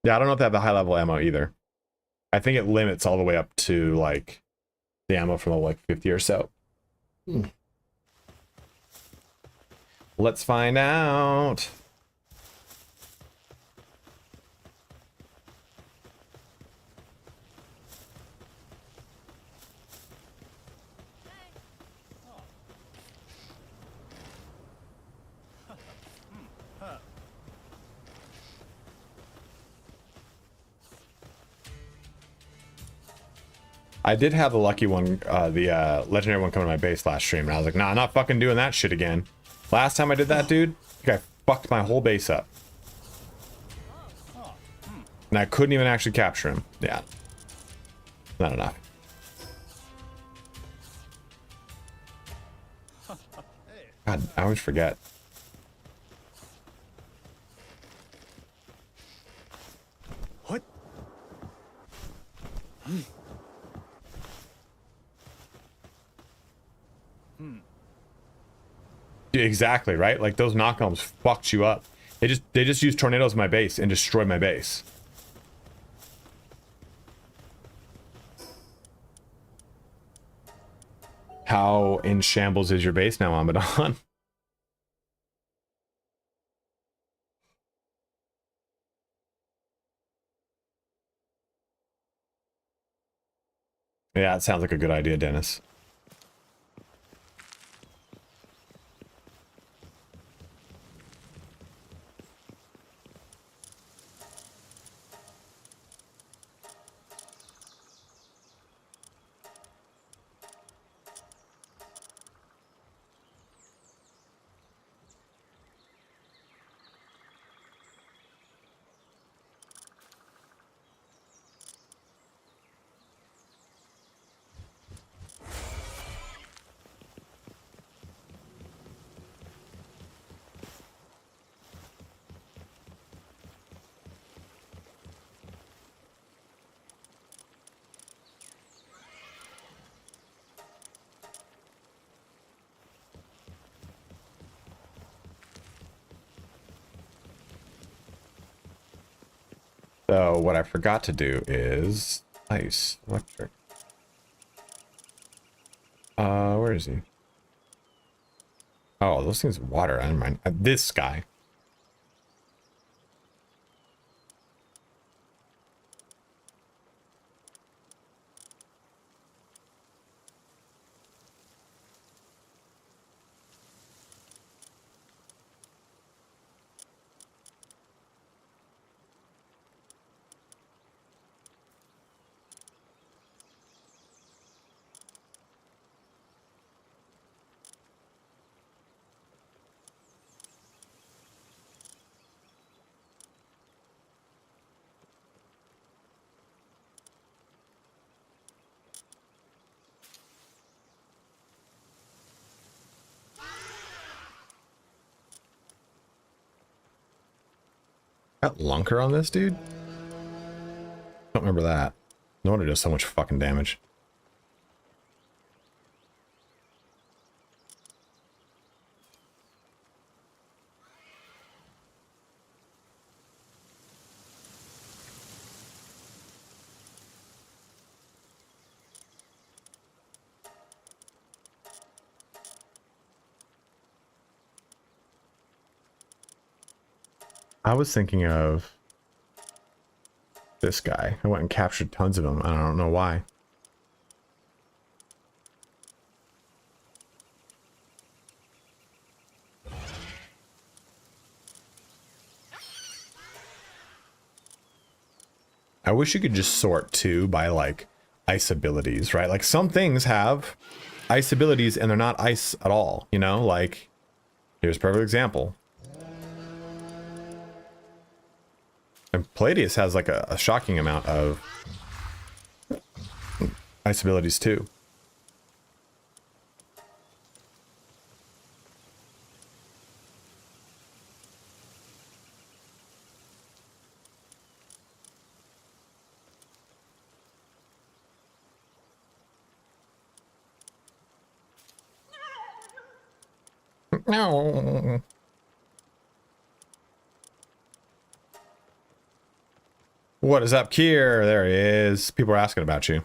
Yeah, I don't know if they have the high level ammo either. I think it limits all the way up to like the ammo from like 50 or so. Let's find out. I did have the lucky one, the legendary one come to my base last stream, and I was like, nah, I'm not fucking doing that shit again. Last time I did that, dude, I think I fucked my whole base up. And I couldn't even actually capture him. Yeah. Not enough. God, I always forget. What? Exactly, right? Like those knockoffs fucked you up. They just used tornadoes in my base and destroyed my base. How in shambles is your base now, Amadon? Yeah, it sounds like a good idea, Dennis. So what I forgot to do is ice, electric. Where is he? Oh, those things water. I don't mind. This guy. Got Lunker on this dude? Don't remember that. No wonder it does so much fucking damage. I was thinking of this guy. I went and captured tons of them. I don't know why. I wish you could just sort too by like ice abilities, right? Like some things have ice abilities and they're not ice at all, you know? Like here's a perfect example. And Palladius has like a shocking amount of ice abilities too. No. What is up, Kier? There he is. People are asking about you.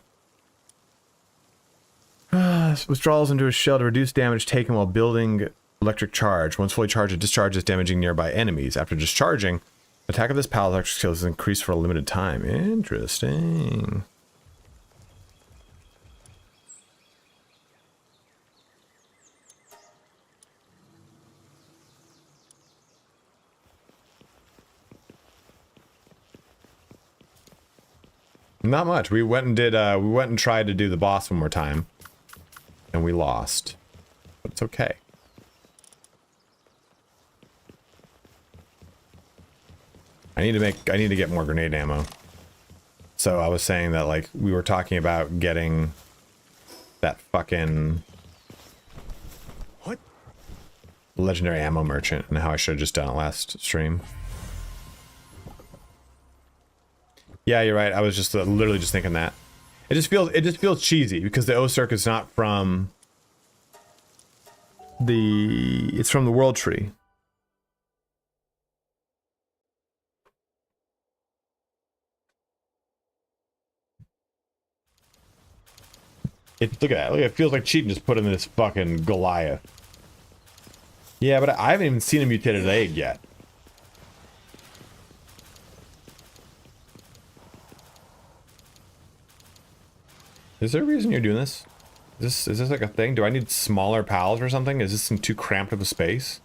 Withdrawals into a shell to reduce damage taken while building electric charge. Once fully charged, it discharges, damaging nearby enemies. After discharging, attack of this pal electric skills is increased for a limited time. Interesting. Not much. We went and tried to do the boss one more time. And we lost. But it's okay. I need to get more grenade ammo. So I was saying that, like, we were talking about getting that fucking What? legendary ammo merchant and how I should have just done it last stream. Yeah, you're right. I was just literally just thinking that. It just feels cheesy because the O circuit's not from it's from the world tree. Look at that. Look, it feels like cheating just put in this fucking Goliath. Yeah, but I haven't even seen a mutated egg yet. Is there a reason you're doing this? Is this like a thing? Do I need smaller pals or something? Is this too cramped of a space?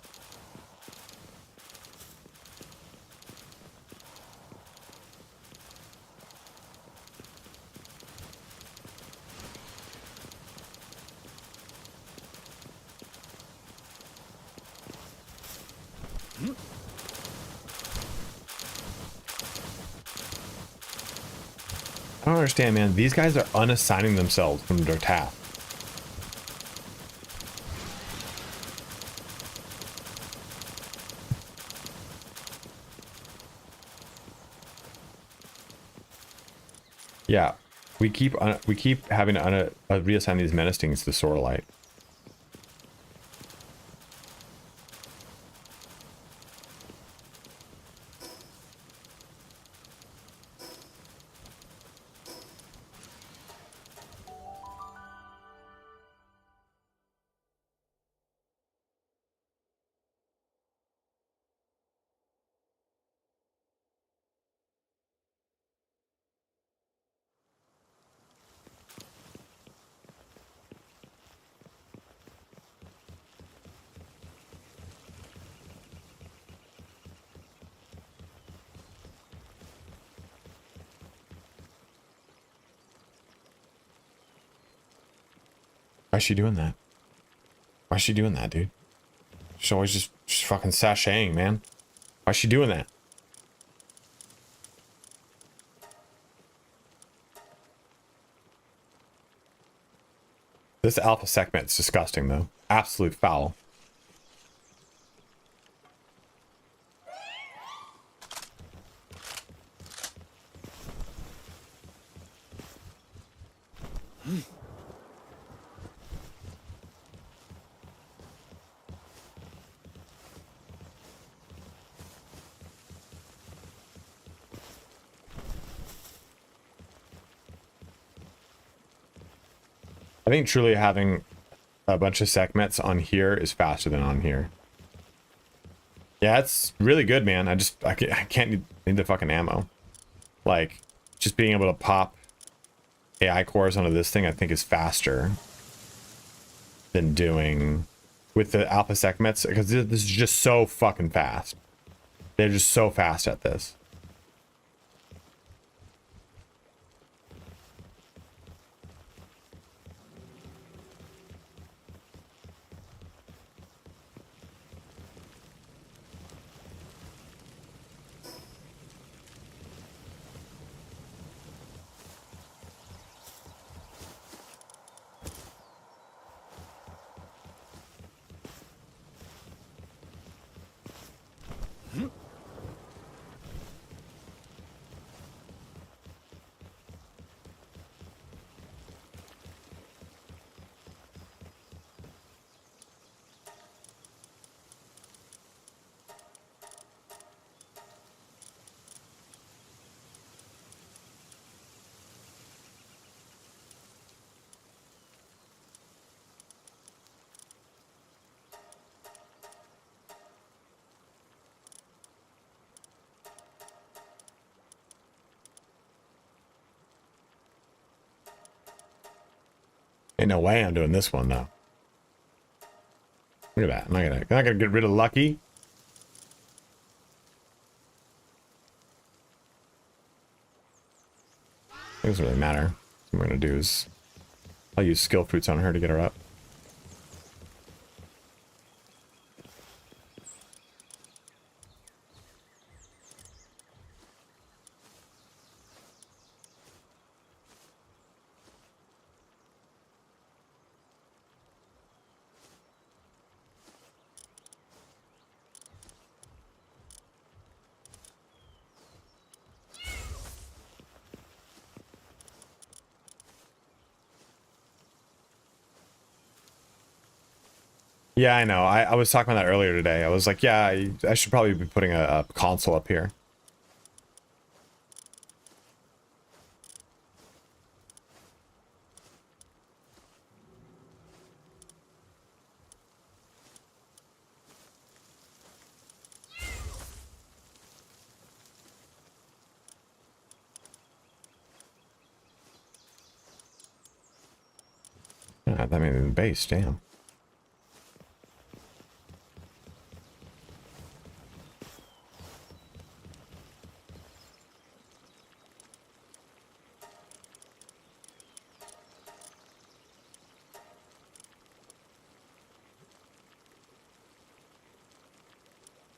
I don't understand, man. These guys are unassigning themselves from their task. Yeah, we keep having to reassign these menace things to the Sorelight. Why is she doing that? Why is she doing that, dude? She's always just fucking sashaying, man. Why is she doing that? This alpha segment's disgusting, though. Absolute foul. I think truly having a bunch of segments on here is faster than on here. Yeah, it's really good, man. I can't need the fucking ammo. Like, just being able to pop AI cores onto this thing, I think is faster than doing with the alpha segments, because this is just so fucking fast. They're just so fast at this. Ain't no way I'm doing this one, though. Look at that. I'm not gonna get rid of Lucky. It doesn't really matter. What we're gonna do is I'll use skill fruits on her to get her up. Yeah, I know. I was talking about that earlier today. I was like, yeah, I should probably be putting a console up here. Ah, that made me the base, damn.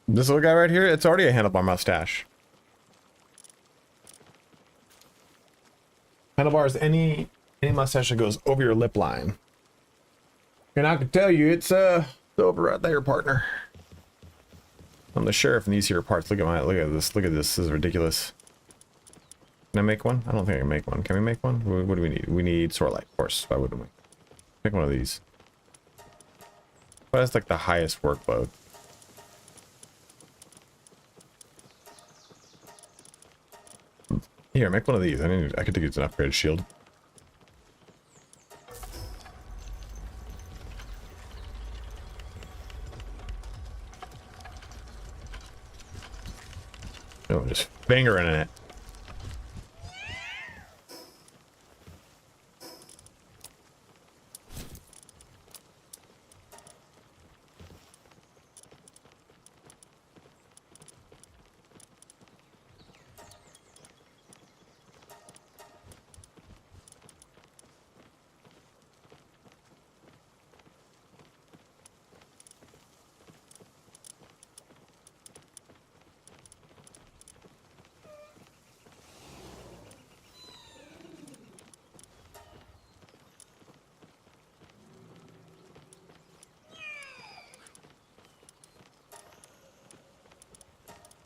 This little guy right here, it's already a handlebar mustache. Handlebar is any mustache that goes over your lip line. And I can tell you, it's over right there, partner. I'm the sheriff in these here parts. Look at this. This is ridiculous. Can I make one? I don't think I can make one. Can we make one? What do we need? We need sword light, of course. Why wouldn't we? Make one of these. But that's like the highest workload. Here, make one of these. I could think it's an upgraded shield. Oh, just fingering it.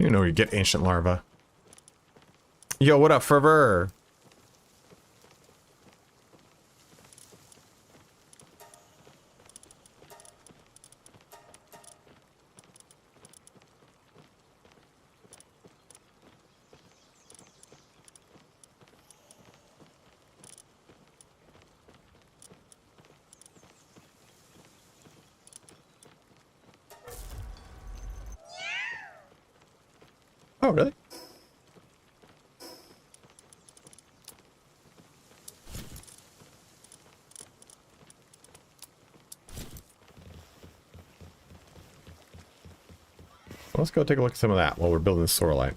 You know where you get ancient larva. Yo, what up, Fervor? Oh, really? Let's go take a look at some of that while we're building this Sorlight.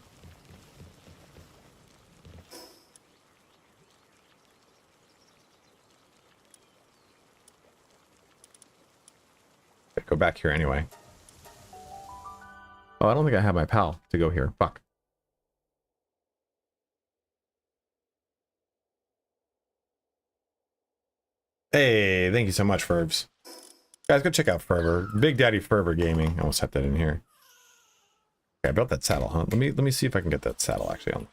Go back here anyway. Oh, I don't think I have my pal to go here. Fuck. Hey, thank you so much, Fervs. Guys, go check out Fervor. Big Daddy Fervor Gaming. I almost set that in here. Okay, I built that saddle, huh? Let me see if I can get that saddle actually on.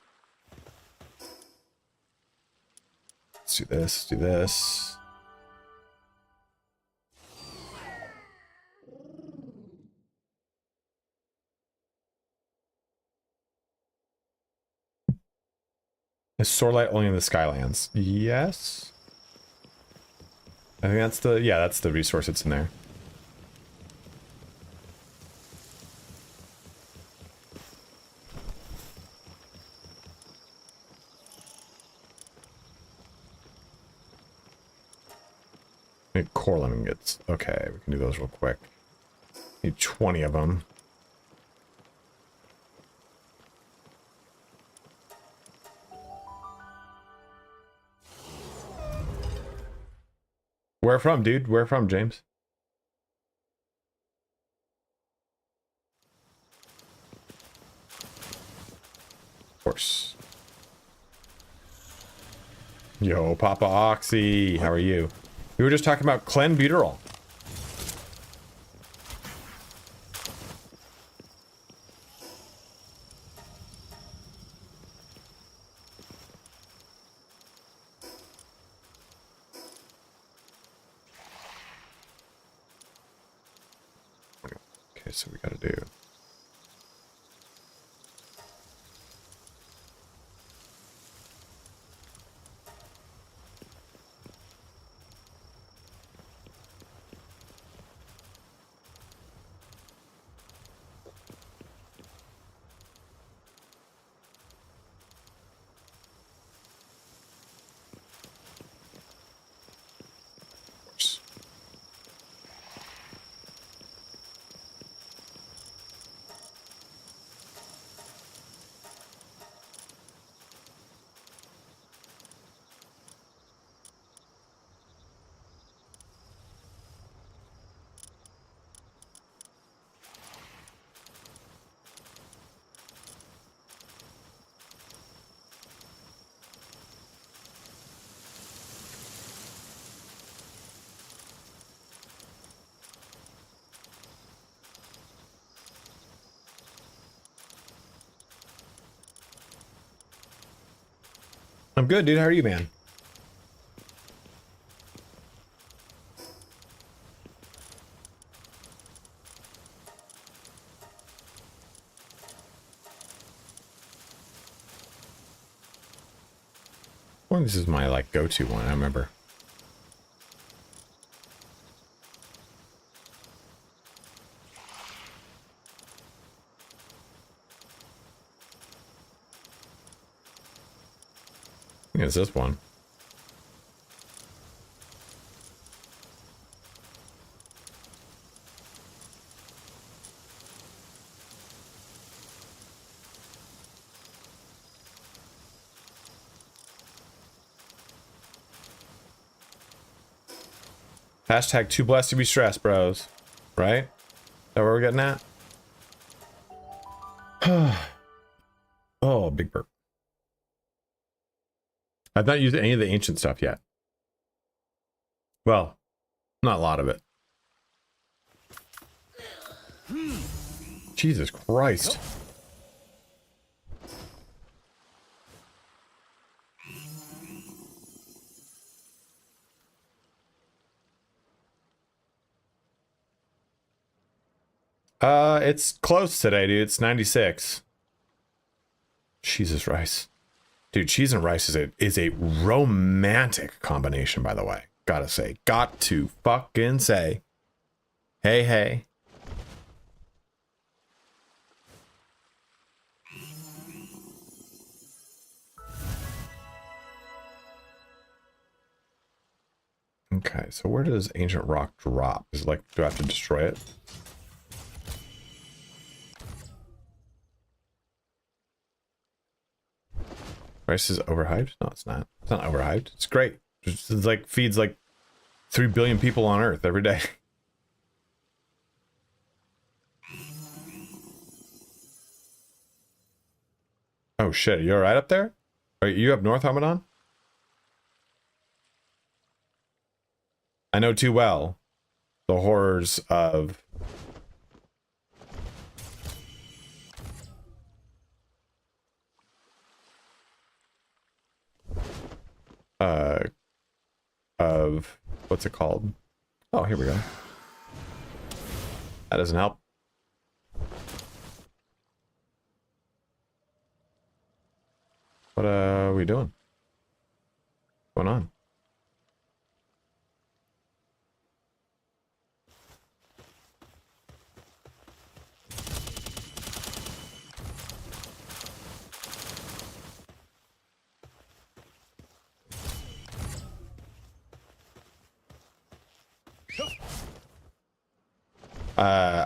Let's do this, do this. Is Sorlight only in the Skylands? Yes. I think that's the, yeah, that's the resource that's in there. Need core ingots. Okay, we can do those real quick. Need 20 of them. Where from, dude? Where from, James? Of course. Yo, Papa Oxy, how are you? We were just talking about clenbuterol. Okay, so we gotta do. I'm good, dude. How are you, man? Well, this is my like go-to one. I remember. I think it's this one. Hashtag too blessed to be stressed, bros. Right? Is that where we're getting at? Oh, big burp. I've not used any of the ancient stuff yet. Well, not a lot of it. Jesus Christ. It's close today, dude. It's 96. Jesus rice. Dude, cheese and rice is a romantic combination, by the way. Gotta say. Got to fucking say. Hey, hey. Okay, so where does ancient rock drop? Is it like, do I have to destroy it? Rice is overhyped? No, it's not. It's not overhyped. It's great. It's like feeds like 3 billion people on Earth every day. Oh shit, are you alright up there? Are you up north, Hamadan? I know too well the horrors of what's it called? Oh, here we go. That doesn't help. What are we doing? What's going on?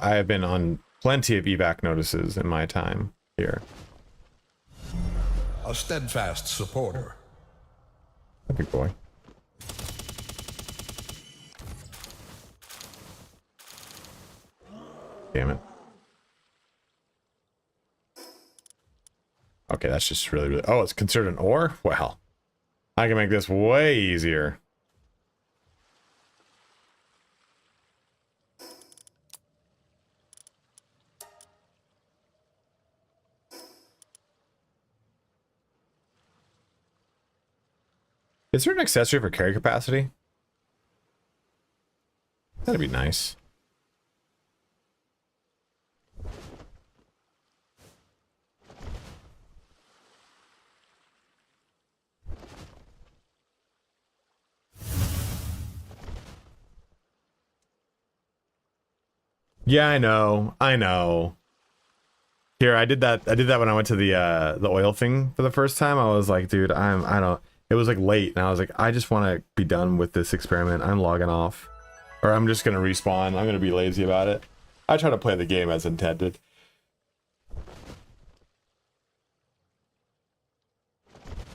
I have been on plenty of evac notices in my time here. A steadfast supporter. A big boy. Damn it. Okay, that's just really, really... Oh, it's considered an ore? Well, I can make this way easier. Is there an accessory for carry capacity? That'd be nice. Yeah, I know. I know. Here, I did that when I went to the oil thing for the first time. I was like, dude, I don't... It was like late, and I was like, I just want to be done with this experiment. I'm logging off. Or I'm just going to respawn. I'm going to be lazy about it. I try to play the game as intended.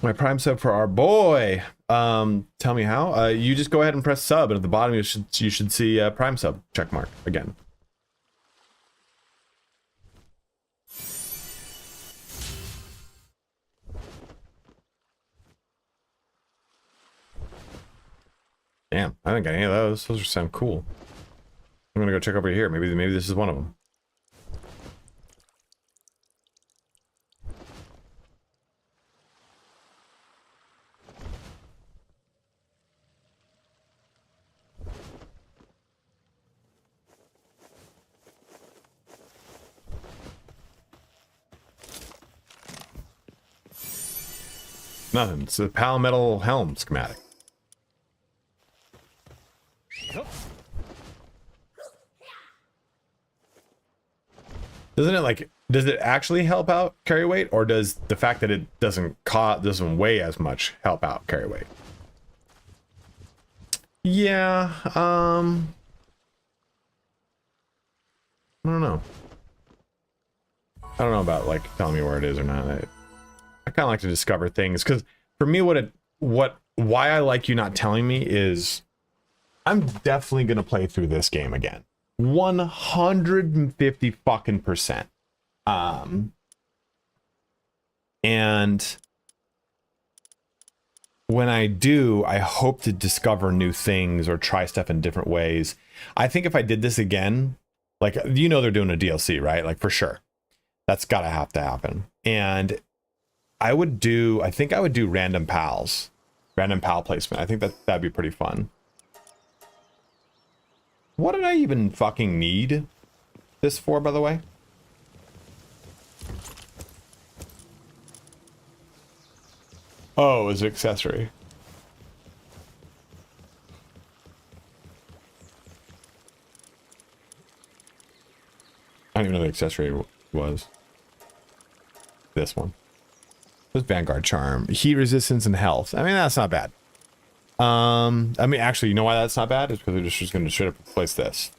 My prime sub for our boy. Tell me how. You just go ahead and press sub, and at the bottom you should see prime sub check mark again. Damn, I didn't get any of those. Those sound cool. I'm gonna go check over here. Maybe this is one of them. Nothing. It's a Palmetal helm schematic. Doesn't it like, does it actually help out carry weight, or does the fact that it doesn't weigh as much help out carry weight? Yeah, I don't know. I don't know about like telling me where it is or not. I kind of like to discover things, because for me, why I like you not telling me is I'm definitely gonna play through this game again. 150 fucking percent. And when I do, I hope to discover new things or try stuff in different ways. I think if I did this again, like, you know, they're doing a DLC, right? Like, for sure. That's gotta have to happen. And I think I would do random pal placement. I think that'd be pretty fun. What did I even fucking need this for, by the way? Oh, it's an accessory. I don't even know the accessory was. This one. This Vanguard Charm. Heat resistance and health. I mean, that's not bad. I mean, actually, you know why that's not bad? It's because they're just going to straight up replace this.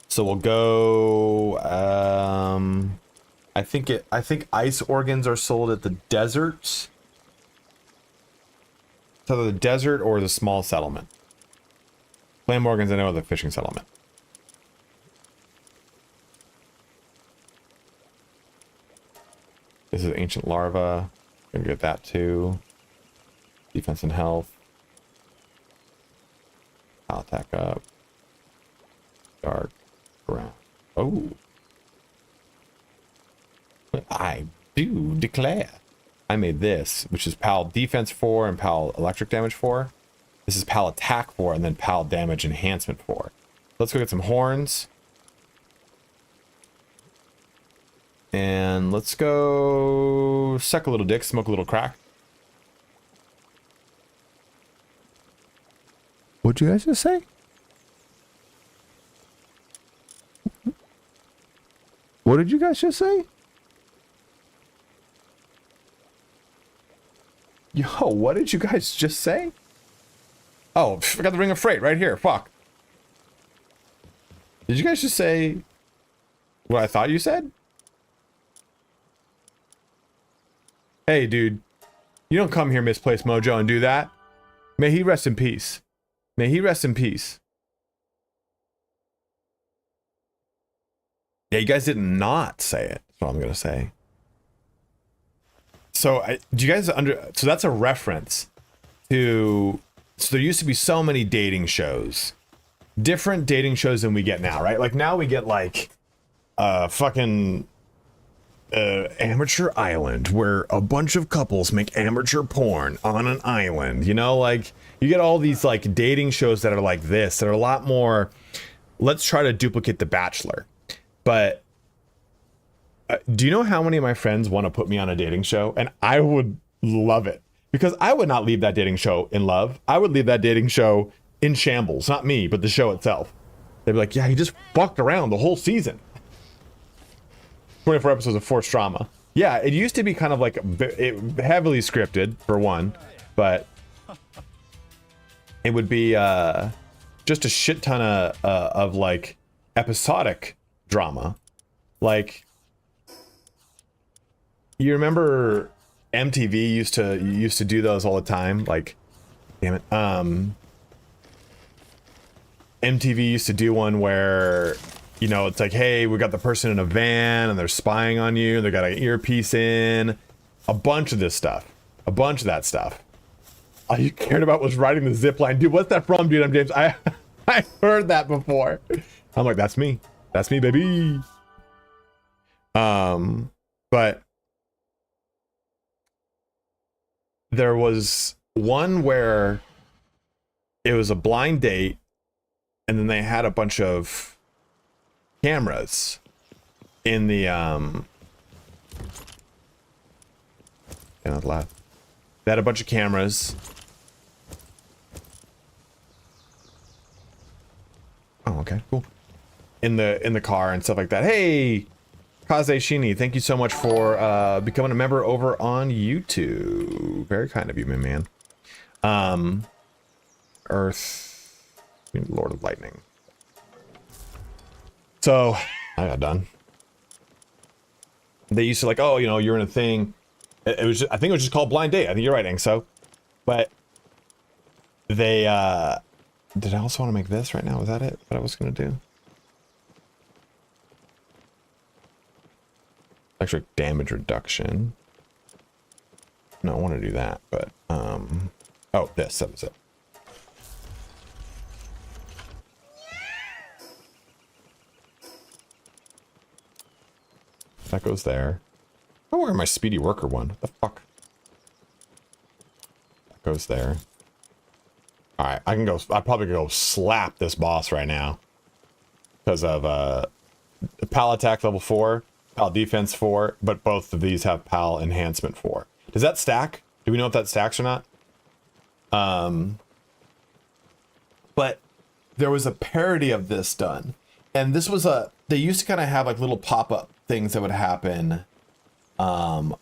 So we'll go, I think ice organs are sold at the desert. It's either the desert or the small settlement. Flame organs, I know, are the fishing settlement. This is ancient larva. Gonna get that too. Defense and health. I'll attack up. Dark. Brown. Oh. I do declare. I made this, which is PAL defense 4 and PAL electric damage 4. This is PAL attack 4 and then PAL damage enhancement 4. Let's go get some horns. And let's go suck a little dick, smoke a little crack. What'd you guys just say? What did you guys just say? Yo, what did you guys just say? Oh, I got the Ring of Freight right here. Fuck. Did you guys just say what I thought you said? Hey, dude. You don't come here, Misplaced Mojo, and do that. May he rest in peace. May he rest in peace. Yeah, you guys did not say it. That's what I'm gonna say. So do you guys so that's a reference to, so there used to be so many dating shows, different dating shows than we get now, right? Like now we get like fucking amateur island where a bunch of couples make amateur porn on an island, you know, like you get all these like dating shows that are like this, that are a lot more, let's try to duplicate The Bachelor. But do you know how many of my friends want to put me on a dating show? And I would love it, because I would not leave that dating show in love. I would leave that dating show in shambles. Not me, but the show itself. They'd be like, yeah, he just fucked around the whole season. 24 episodes of forced drama. Yeah, it used to be kind of like heavily scripted, for one, but it would be just a shit ton of like episodic drama. Like, you remember MTV used to do those all the time? Like, damn it. MTV used to do one where, you know, it's like, hey, we got the person in a van and they're spying on you. They got an earpiece in. A bunch of this stuff. A bunch of that stuff. All you cared about was riding the zip line. Dude, what's that from, dude? I'm James. I heard that before. I'm like, that's me. That's me, baby. But there was one where it was a blind date, and then they had a bunch of cameras in the they had a bunch of cameras. Oh, okay, cool. In the car and stuff like that. Hey, Kaze Shini, thank you so much for becoming a member over on YouTube. Very kind of you, my man. Earth, Lord of Lightning. So I got done. They used to like, oh, you know, you're in a thing. It was just, I think it was just called Blind Date. I think you're right, Angso. But they did I also want to make this right now? Was that it? What I was gonna do? Extra damage reduction. No, I want to do that, but oh, this, that was it. That goes there. I'm wearing my speedy worker one. What the fuck? That goes there. Alright, I can go, I probably go slap this boss right now. Because of PAL attack level 4, PAL defense 4, but both of these have PAL enhancement 4. Does that stack? Do we know if that stacks or not? But there was a parody of this done. And this was they used to kind of have like little pop-up things that would happen for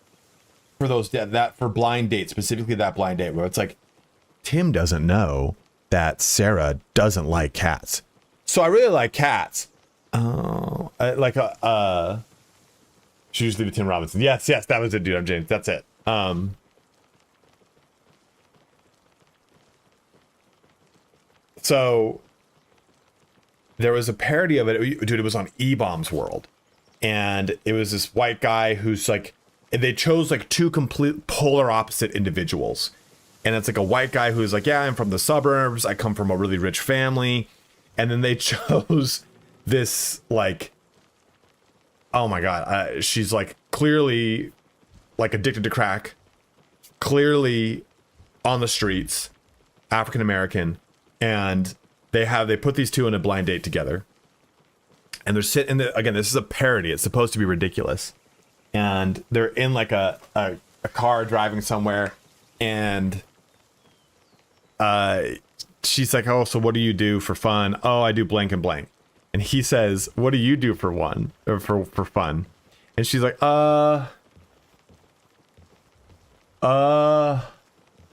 those that for blind date, specifically that blind date where it's like, Tim doesn't know that Sarah doesn't like cats. So I really like cats. Oh, like she used to leave it Tim Robinson. Yes, that was it, dude. I'm James. That's it. So there was a parody of it, dude. It was on E-Bomb's World, and it was this white guy who's like, they chose like two complete polar opposite individuals, and it's like a white guy who's like, yeah, I'm from the suburbs, I come from a really rich family, and then they chose this like, oh my god, she's like clearly like addicted to crack, clearly on the streets, African American, and they put these two in a blind date together, and they're sitting in again, this is a parody, it's supposed to be ridiculous, and they're in like a car driving somewhere, and she's like, oh, so what do you do for fun? Oh, I do blank and blank. And he says, what do you do for fun? And she's like, like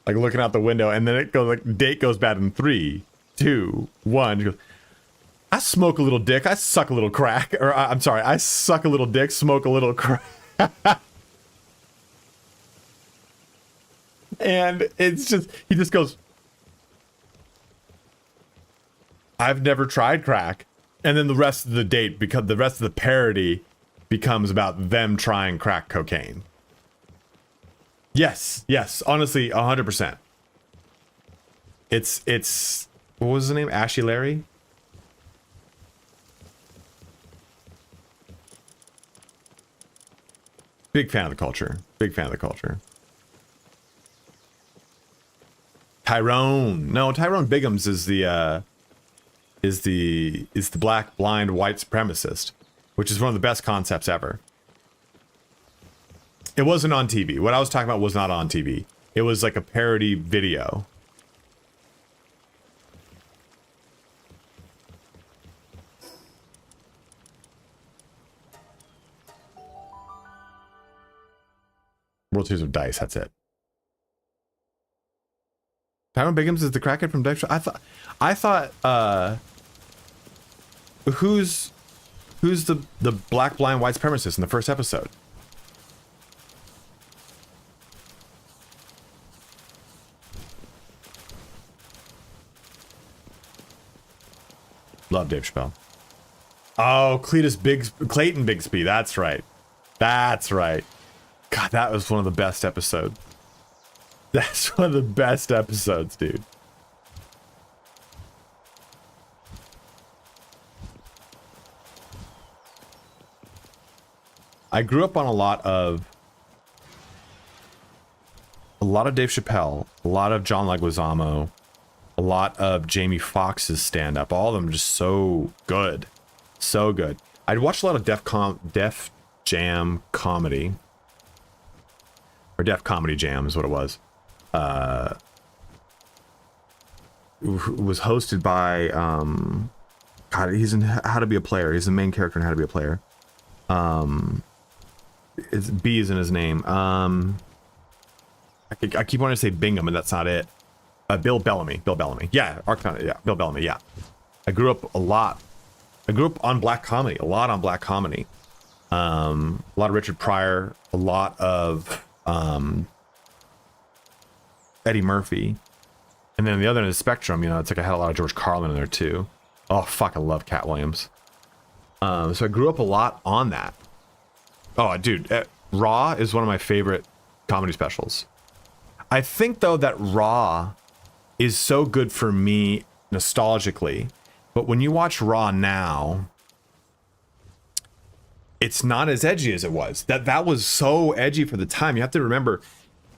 looking out the window, and then it goes like, date goes bad in 3, 2, 1. She goes, I smoke a little dick, I suck a little crack, or I'm sorry, I suck a little dick, smoke a little crack. And it's just, he just goes, I've never tried crack, And then the rest of the date, because the rest of the parody becomes about them trying crack cocaine. Yes, honestly, 100%. It's what was the name? Ashy Larry? Big fan of the culture. Big fan of the culture. Tyrone. No, Tyrone Biggums is the black blind white supremacist, which is one of the best concepts ever. It wasn't on TV. What I was talking about was not on TV. It was like a parody video. World Series of Dice, that's it. Tyrone Biggums is the crackhead from Dice. I thought who's the black blind white supremacist in the first episode? Love Dave Chappelle. Oh, Clayton Bigsby. That's right. That's right. God, that was one of the best episodes. That's one of the best episodes, dude. I grew up on a lot of Dave Chappelle, a lot of John Leguizamo, a lot of Jamie Foxx's stand-up. All of them just so good. So good. I'd watched a lot of Def Jam comedy. Or Def Comedy Jam is what it was. It was hosted by God, he's in How to Be a Player. He's the main character in How to Be a Player. It's B is in his name. I keep wanting to say Bingham, and that's not it. Bill Bellamy. Yeah, Arcana. Yeah, Bill Bellamy. Yeah. I grew up on black comedy. A lot on black comedy. A lot of Richard Pryor. A lot of Eddie Murphy. And then the other end of the spectrum, you know, it's like I had a lot of George Carlin in there too. Oh, fuck, I love Cat Williams. So I grew up a lot on that. Oh, dude, Raw is one of my favorite comedy specials. I think, though, that Raw is so good for me nostalgically, but when you watch Raw now, it's not as edgy as it was. That was so edgy for the time. You have to remember,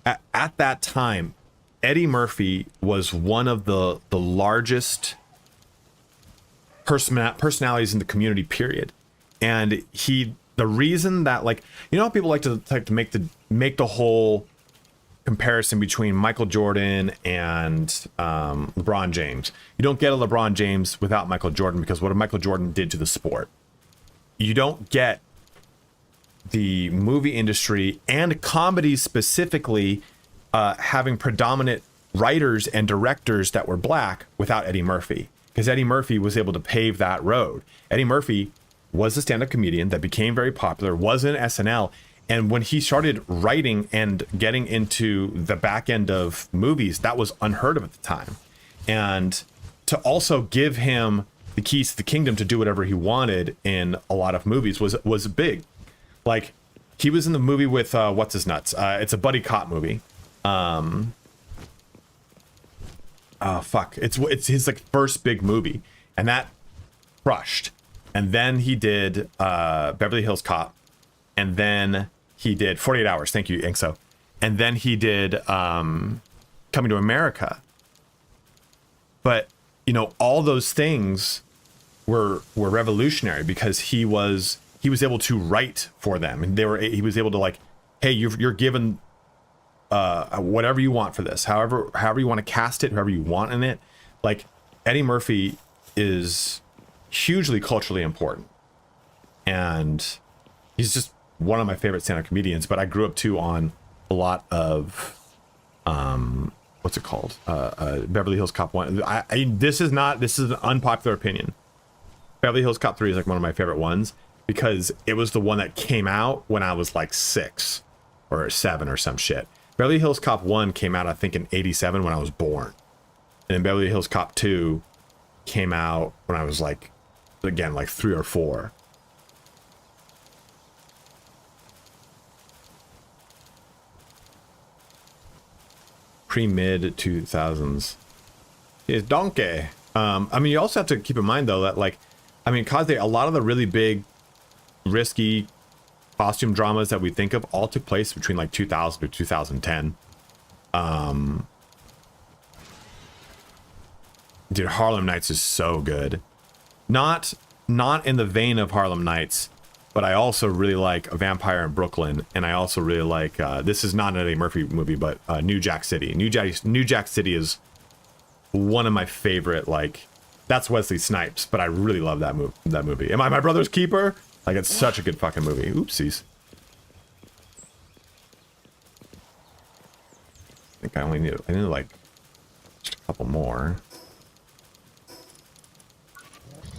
at that time, Eddie Murphy was one of the largest personalities in the community, period. And the reason that, like, you know how people like to make the whole comparison between Michael Jordan and LeBron James. You don't get a LeBron James without Michael Jordan, because what Michael Jordan did to the sport. You don't get the movie industry and comedy specifically having predominant writers and directors that were black without Eddie Murphy, because Eddie Murphy was able to pave that road. Eddie Murphy was a stand-up comedian that became very popular, was in SNL, and when he started writing and getting into the back end of movies, that was unheard of at the time. And to also give him the keys to the kingdom to do whatever he wanted in a lot of movies was big. Like, he was in the movie with what's his nuts? It's a buddy cop movie. Oh fuck! It's his like first big movie, and that crushed. And then he did Beverly Hills Cop, and then he did 48 Hours. Thank you, Inkso. And then he did Coming to America. But you know, all those things were revolutionary because he was able to write for them, and he was able to, like, hey, you're given whatever you want for this, however you want to cast it, whoever you want in it. Like, Eddie Murphy is hugely culturally important, and he's just one of my favorite stand-up comedians. But I grew up too on a lot of what's it called, Beverly Hills Cop 1. This is an unpopular opinion. Beverly Hills Cop 3 is like one of my favorite ones, because it was the one that came out when I was like 6 or 7 or some shit. Beverly Hills Cop 1 came out, I think, in 87 when I was born. And then Beverly Hills Cop 2 came out when I was like again, like 3 or 4. Pre-mid 2000s. Is donkey. I mean, you also have to keep in mind though that like, I mean, Kaze, a lot of the really big, risky costume dramas that we think of all took place between like 2000 to 2010. Dude, Harlem Nights is so good. Not in the vein of Harlem Nights, but I also really like A Vampire in Brooklyn, and I also really like this is not an Eddie Murphy movie, but New Jack City. New Jack City is one of my favorite. Like, that's Wesley Snipes, but I really love that movie. Am I my brother's keeper? Like, it's such a good fucking movie. Oopsies. I think I need like just a couple more.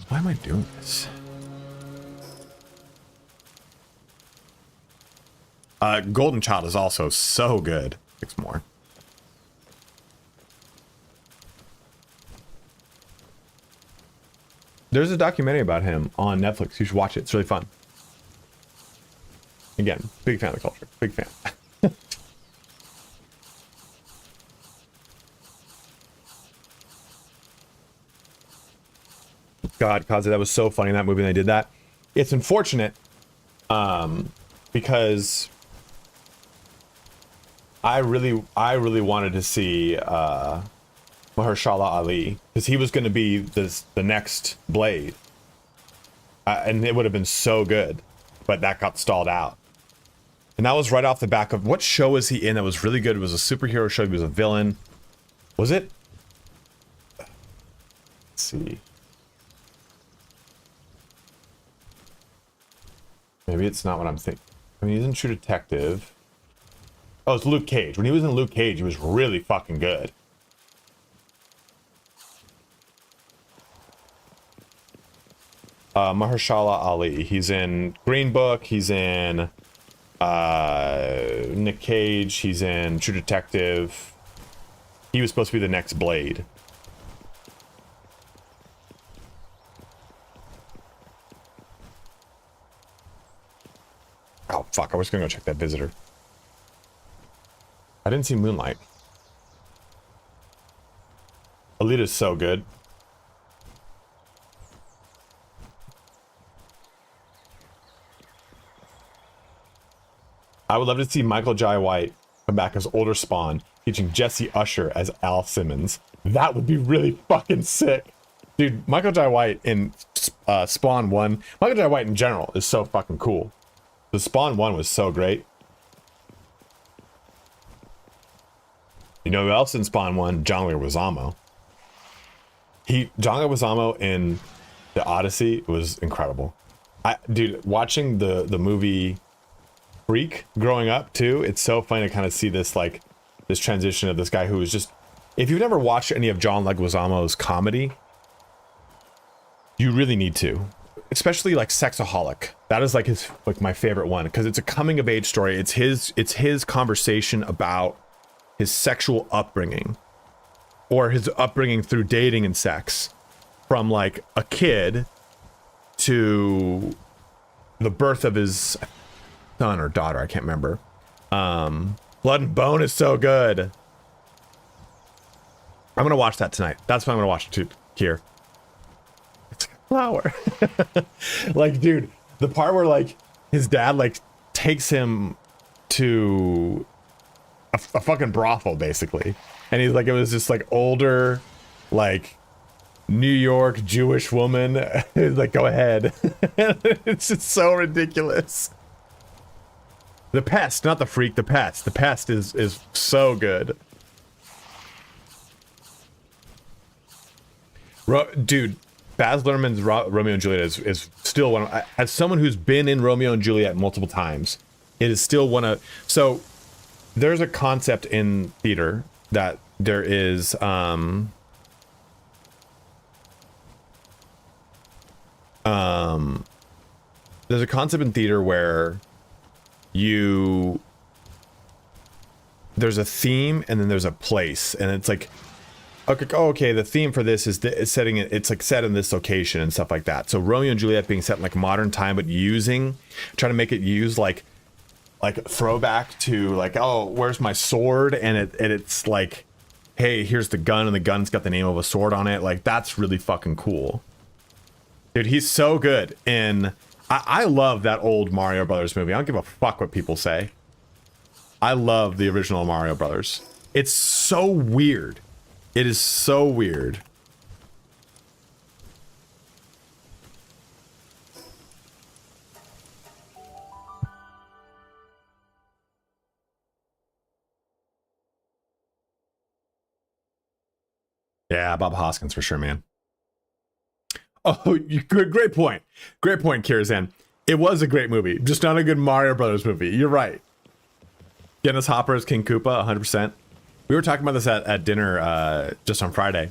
Why am I doing this? Golden Child is also so good. 6 more. There's a documentary about him on Netflix. You should watch it. It's really fun. Again, big fan of the culture. Big fan. God, Kaze, that was so funny in that movie when they did that. It's unfortunate because I really wanted to see Mahershala Ali, because he was going to be the next Blade, and it would have been so good, but that got stalled out. And that was right off the back of, what show was he in that was really good? It was a superhero show. He was a villain. Was it? Let's see. Maybe it's not what I'm thinking. I mean, he's in True Detective. Oh, it's Luke Cage. When he was in Luke Cage, he was really fucking good. Mahershala Ali. He's in Green Book. He's in Nick Cage. He's in True Detective. He was supposed to be the next Blade. Oh, fuck. I was gonna go check that Visitor. I didn't see Moonlight. Alita's so good. I would love to see Michael Jai White come back as older Spawn, teaching Jesse Usher as Al Simmons. That would be really fucking sick. Dude, Michael Jai White in Spawn 1, Michael Jai White in general is so fucking cool. The Spawn 1 was so great. You know who else in Spawn 1? John Leguizamo. John Leguizamo in the Odyssey was incredible. Dude, watching the movie Freak growing up too, it's so funny to kind of see this this transition of this guy who was just, if you've never watched any of John Leguizamo's comedy, you really need to, especially like Sexaholic. That is like my favorite one, because it's a coming of age story. It's his conversation about his sexual upbringing, or his upbringing through dating and sex, from like a kid to the birth of his son or daughter, I can't remember. Blood and Bone is so good. I'm gonna watch that tonight. That's what I'm gonna watch too, here. It's like a flower. Like, dude, the part where like his dad like takes him to a fucking brothel basically, and he's like, it was just like older, like New York Jewish woman. He's like, go ahead. It's just so ridiculous. The Pest, not The Freak, The Pest. The Pest is so good. Dude, Baz Luhrmann's Romeo and Juliet is still one of, as someone who's been in Romeo and Juliet multiple times, it is still one of, so there's a concept in theater that there is there's a concept in theater where there's a theme and then there's a place, and it's like Okay, okay, the theme for this is setting it, it's like set in this location and stuff like that. So Romeo and Juliet being set in like modern time, but trying to make it use like throwback to like, oh, where's my sword? And it's like, hey, here's the gun, and the gun's got the name of a sword on it. Like, that's really fucking cool. Dude, he's so good. I love that old Mario Brothers movie. I don't give a fuck what people say. I love the original Mario Brothers. It's so weird. It is so weird. Yeah, Bob Hoskins for sure, man. Oh, great point. Great point, Kirazan. It was a great movie, just not a good Mario Brothers movie. You're right. Dennis Hopper as King Koopa, 100%. We were talking about this at dinner just on Friday.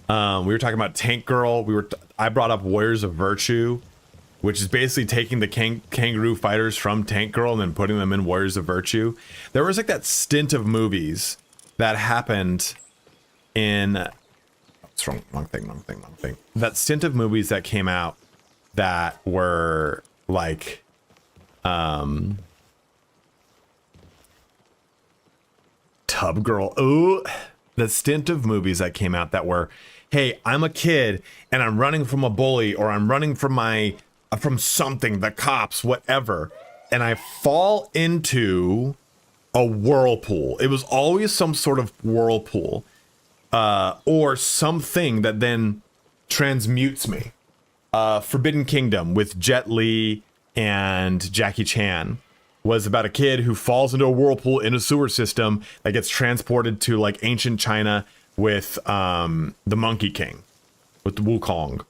We were talking about Tank Girl. I brought up Warriors of Virtue, which is basically taking the kangaroo fighters from Tank Girl and then putting them in Warriors of Virtue. There was like that stint of movies that happened in... What's wrong? Wrong thing. That stint of movies that came out that were like... Tub Girl. Ooh, the stint of movies that came out that were, hey, I'm a kid and I'm running from a bully, or I'm running from from something, the cops, whatever, and I fall into a whirlpool. It was always some sort of whirlpool, or something that then transmutes me. Forbidden Kingdom with Jet Li and Jackie Chan was about a kid who falls into a whirlpool in a sewer system that gets transported to like ancient China with the Monkey King, with the Wukong.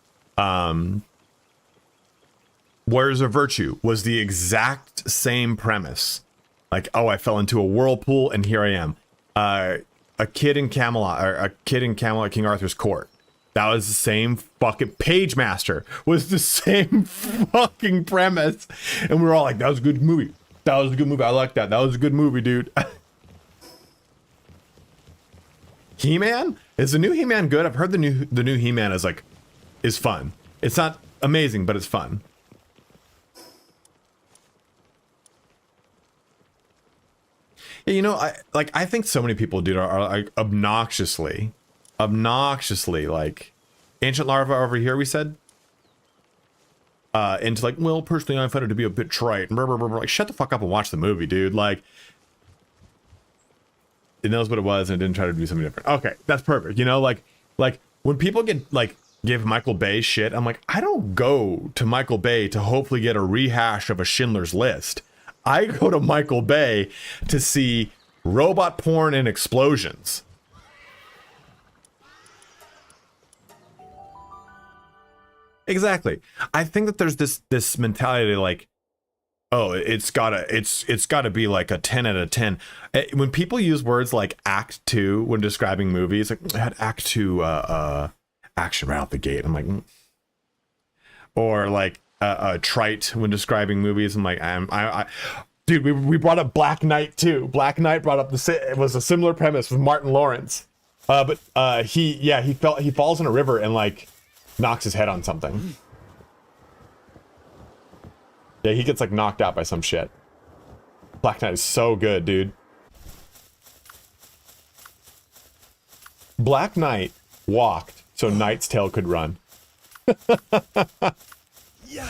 Warriors of Virtue was the exact same premise. Like, oh, I fell into a whirlpool and here I am. A kid in Camelot, King Arthur's court. That was the same fucking... Page Master was the same fucking premise. And we were all like, that was a good movie. That was a good movie. I like that. That was a good movie, dude. He-Man? Is the new He-Man good? I've heard the new He-Man is fun. It's not amazing, but it's fun. Yeah, you know, I think so many people, dude, are like obnoxiously like Ancient Larva over here, we said. Into like, well, personally, I find it to be a bit trite. And blah, blah, blah, blah. Like, shut the fuck up and watch the movie, dude. Like, it knows what it was and it didn't try to do something different. Okay, that's perfect. You know, like when people give Michael Bay shit, I'm like, I don't go to Michael Bay to hopefully get a rehash of a Schindler's List. I go to Michael Bay to see robot porn and explosions. Exactly. I think that there's this mentality like, oh, it's gotta be like a 10 out of 10. When people use words like Act 2 when describing movies, like I had Act 2 action right out the gate. I'm like, or like trite when describing movies. I'm like, dude, we brought up Black Knight too. Black Knight brought up it was a similar premise with Martin Lawrence, but he falls in a river and like knocks his head on something. Yeah, he gets like knocked out by some shit. Black Knight is so good, dude. Black Knight walked so Knight's Tale could run. Yeah.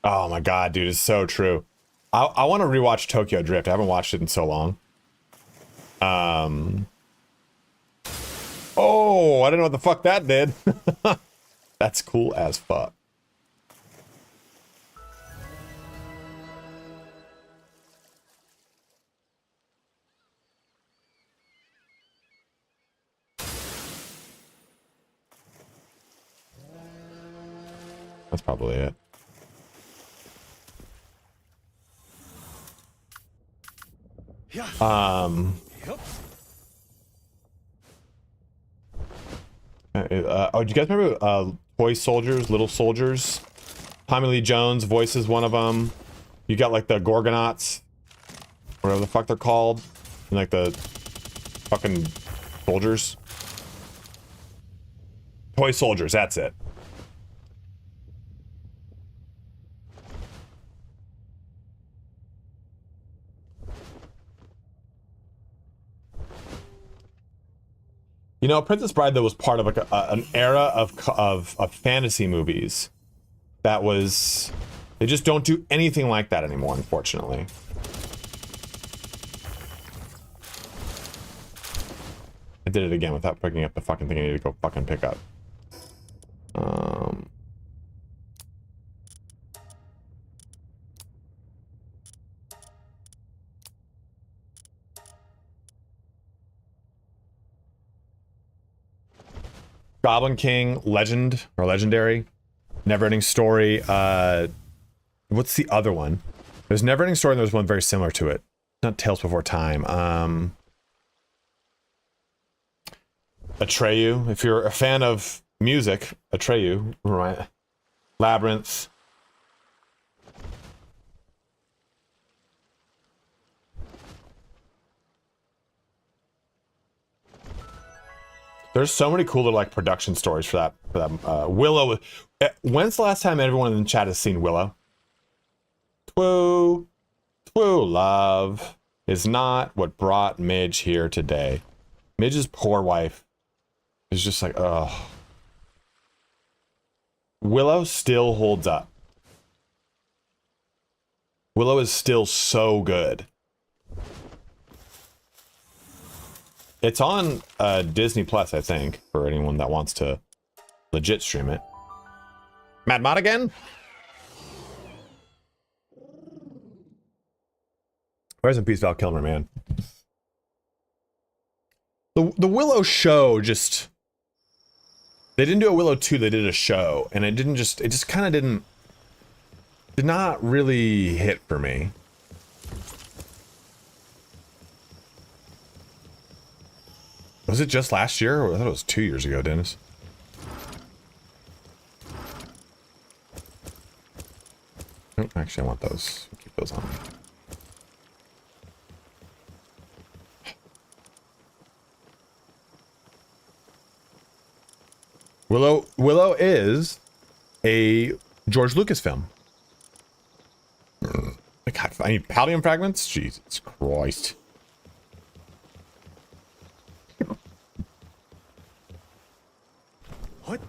Oh my god, dude, it's so true. I want to rewatch Tokyo Drift. I haven't watched it in so long. Oh, I don't know what the fuck that did. That's cool as fuck. That's probably it. Oh, do you guys remember Toy Soldiers, Little Soldiers? Tommy Lee Jones voices one of them. You got like the Gorgonauts, whatever the fuck they're called, and like the fucking soldiers. Toy Soldiers, that's it. You know, Princess Bride though was part of like an era of fantasy movies that was, they just don't do anything like that anymore, unfortunately. I did it again without picking up the fucking thing I need to go fucking pick up. Goblin King, Legend, or Legendary, Neverending Story. What's the other one? There's Neverending Story and there's one very similar to it. Not Tales Before Time. Atreyu. If you're a fan of music, Atreyu, right? Labyrinth. There's so many cool little like production stories for that. Willow. When's the last time everyone in the chat has seen Willow? True love is not what brought Midge here today. Midge's poor wife is just like, ugh. Willow still holds up. Willow is still so good. It's on Disney Plus, I think, for anyone that wants to legit stream it. Mad Mod again? Rest in peace, Val Kilmer, man. The Willow show just... They didn't do a Willow 2, they did a show. And it just kind of did not really hit for me. Was it just last year? Or I thought it was 2 years ago, Dennis. Oh, actually, I want those. Keep those on. Willow is a George Lucas film. God, I need Pallium fragments? Jesus Christ. What?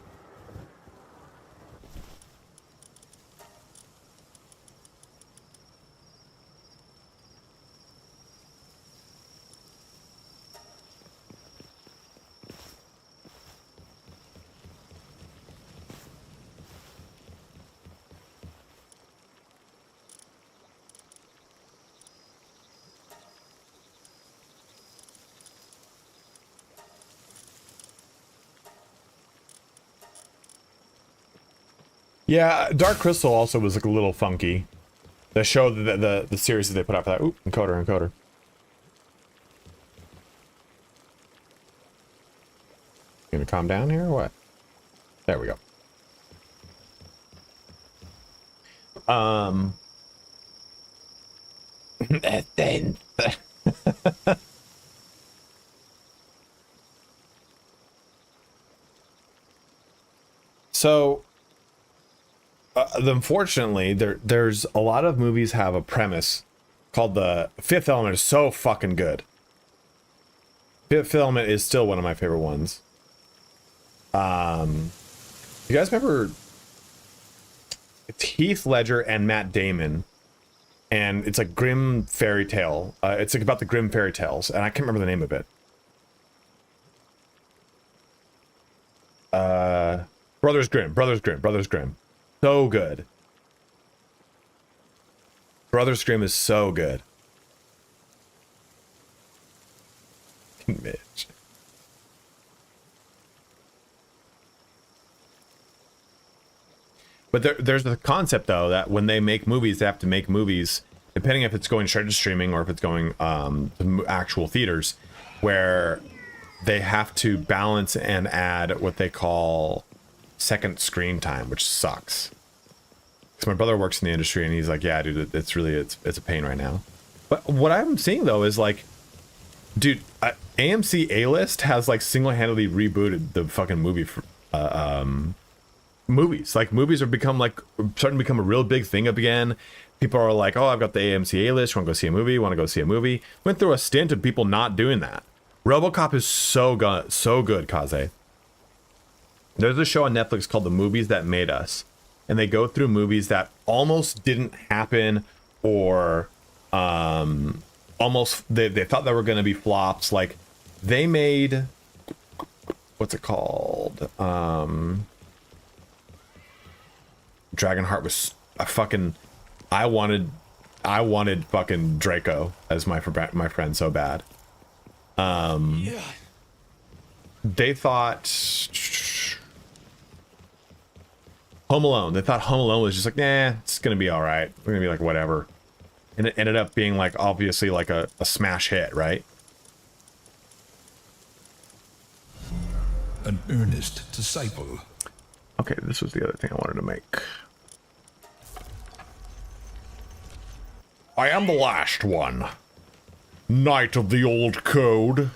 Yeah, Dark Crystal also was like a little funky. The show, the series that they put out for that. Oop, encoder. You gonna calm down here or what? There we go. Then. So, unfortunately, there's a lot of movies have a premise called The Fifth Element is so fucking good. Fifth Element is still one of my favorite ones. You guys remember it's Heath Ledger and Matt Damon, and it's like Grimm fairy tale. It's like about the Grimm fairy tales, and I can't remember the name of it. Brothers Grimm. So good. Brothers Grimm is so good. Mitch. But there's the concept though that when they make movies, they have to make movies depending if it's going straight to streaming or if it's going to actual theaters, where they have to balance and add what they call second screen time, which sucks. Because my brother works in the industry and he's like, yeah, dude, it's really, it's a pain right now. But what I'm seeing though is like, dude, AMC A-List has like single-handedly rebooted the fucking movie for, movies. Like movies are starting to become a real big thing again. People are like, oh, I've got the AMC A-List, want to go see a movie, want to go see a movie. Went through a stint of people not doing that. RoboCop is so good, Kaze. There's a show on Netflix called The Movies That Made Us, and they go through movies that almost didn't happen, or almost they thought they were going to be flops. Like they made, what's it called? Dragonheart was a fucking. I wanted fucking Draco as my friend so bad. They thought Home Alone. They thought Home Alone was just like, nah, it's gonna be all right. We're gonna be like whatever, and it ended up being like obviously like a smash hit, right? An earnest disciple. Okay, this was the other thing I wanted to make. I am the last one. Knight of the old code.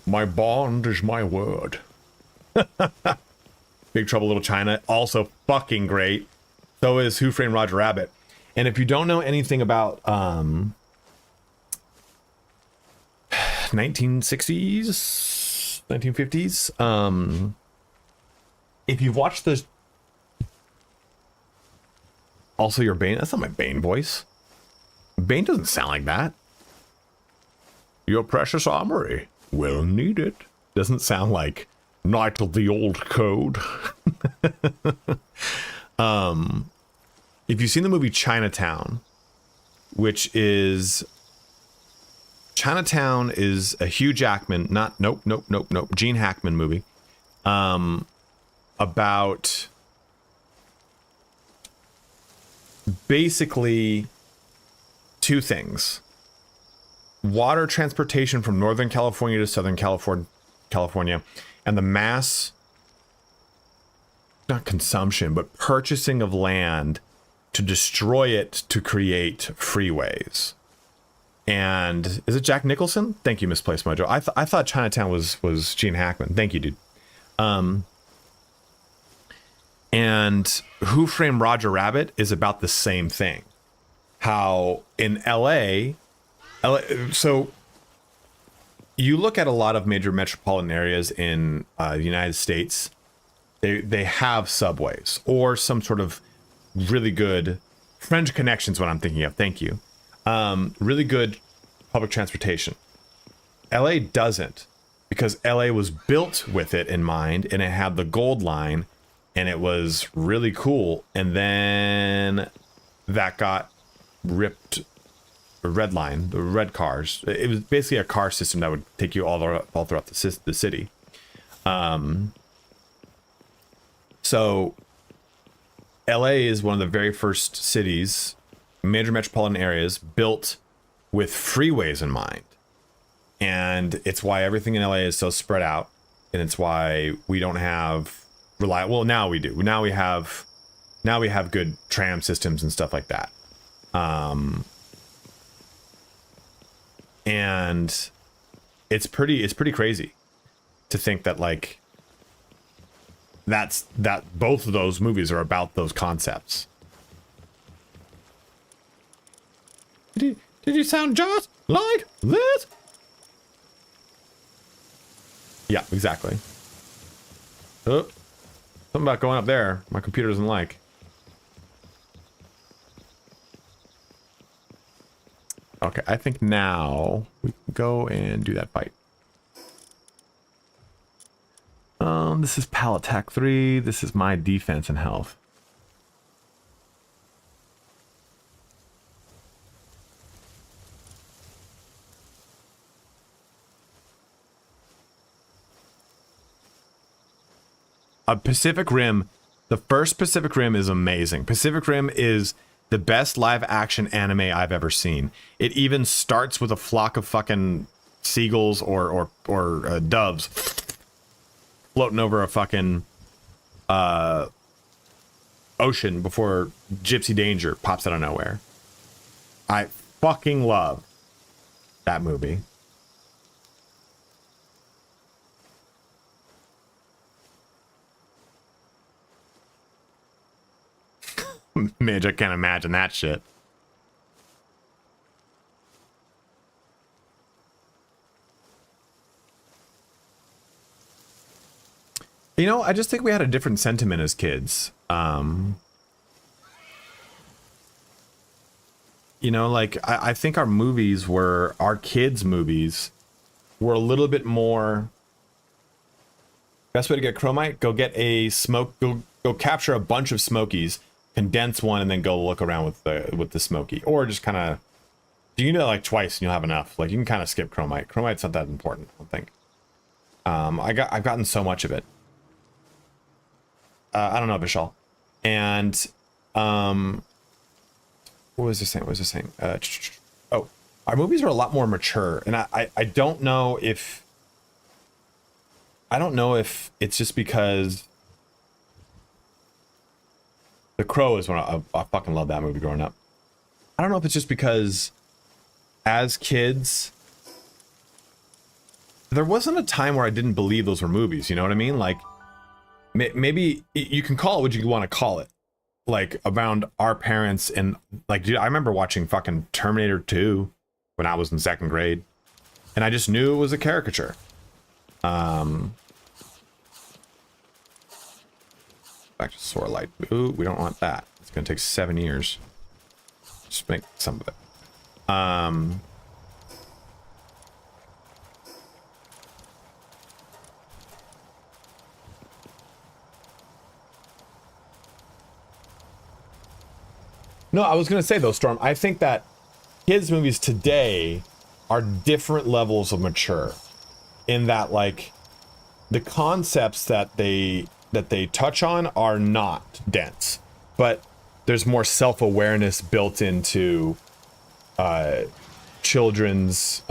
My bond is my word. Big Trouble Little China, also fucking great. So is Who Framed Roger Rabbit. And if you don't know anything about 1960s, 1950s, if you've watched the Also your Bane, that's not my Bane voice. Bane doesn't sound like that. Your precious armory will need it. Doesn't sound like Knight of the Old Code. If you've seen the movie Chinatown, which is Chinatown is a Hugh Jackman, Gene Hackman movie, about basically two things: water transportation from Northern California to Southern California, and the mass, not consumption, but purchasing of land to destroy it to create freeways. And is it Jack Nicholson? Thank you, Misplaced Mojo. I thought Chinatown was Gene Hackman. Thank you, dude. And Who Framed Roger Rabbit is about the same thing. How in LA, so you look at a lot of major metropolitan areas in the United States, they have subways or some sort of really good French connections, what I'm thinking of. Thank you. Really good public transportation. LA doesn't, because LA was built with it in mind, and it had the Gold Line, and it was really cool. And then that got ripped. The Red Line, the red cars. It was basically a car system that would take you all throughout the city. So LA is one of the very first cities, major metropolitan areas, built with freeways in mind. And it's why everything in LA is so spread out. And it's why we don't have reliable, well, now we do. Now we have good tram systems and stuff like that. And it's pretty crazy to think that like that both of those movies are about those concepts. Did you sound just like this? Yeah, exactly. Oh, something about going up there. My computer doesn't like. Okay, I think now we can go and do that fight. This is Pal Attack 3. This is my defense and health. Pacific Rim, the first Pacific Rim is amazing. Pacific Rim is the best live action anime I've ever seen. It even starts with a flock of fucking seagulls or doves floating over a fucking ocean before Gypsy Danger pops out of nowhere. I fucking love that movie. Midge, I can't imagine that shit. You know, I just think we had a different sentiment as kids. You know, like, I think our movies were, our kids' movies were a little bit more... Best way to get chromite? Go get a smoke, go capture a bunch of smokies, condense one, and then go look around with the smoky. Or just kind of... You can do it like twice and you'll have enough. Like, you can kind of skip chromite. Chromite's not that important, I don't think. I've gotten so much of it. I don't know, Vishal. And, what was I saying? Oh, our movies are a lot more mature. And I don't know if it's just because The Crow is one I fucking love that movie growing up. I don't know if it's just because as kids, there wasn't a time where I didn't believe those were movies. You know what I mean? Like, maybe you can call it what you want to call it. Like, around our parents, and like, dude, I remember watching fucking Terminator 2 when I was in 2nd grade, and I just knew it was a caricature. Back to Soar Light. Ooh, we don't want that. It's gonna take 7 years. Just make some of it. No, I was going to say though, Storm, I think that kids' movies today are different levels of mature in that, like, the concepts that they touch on are not dense, but there's more self-awareness built into children's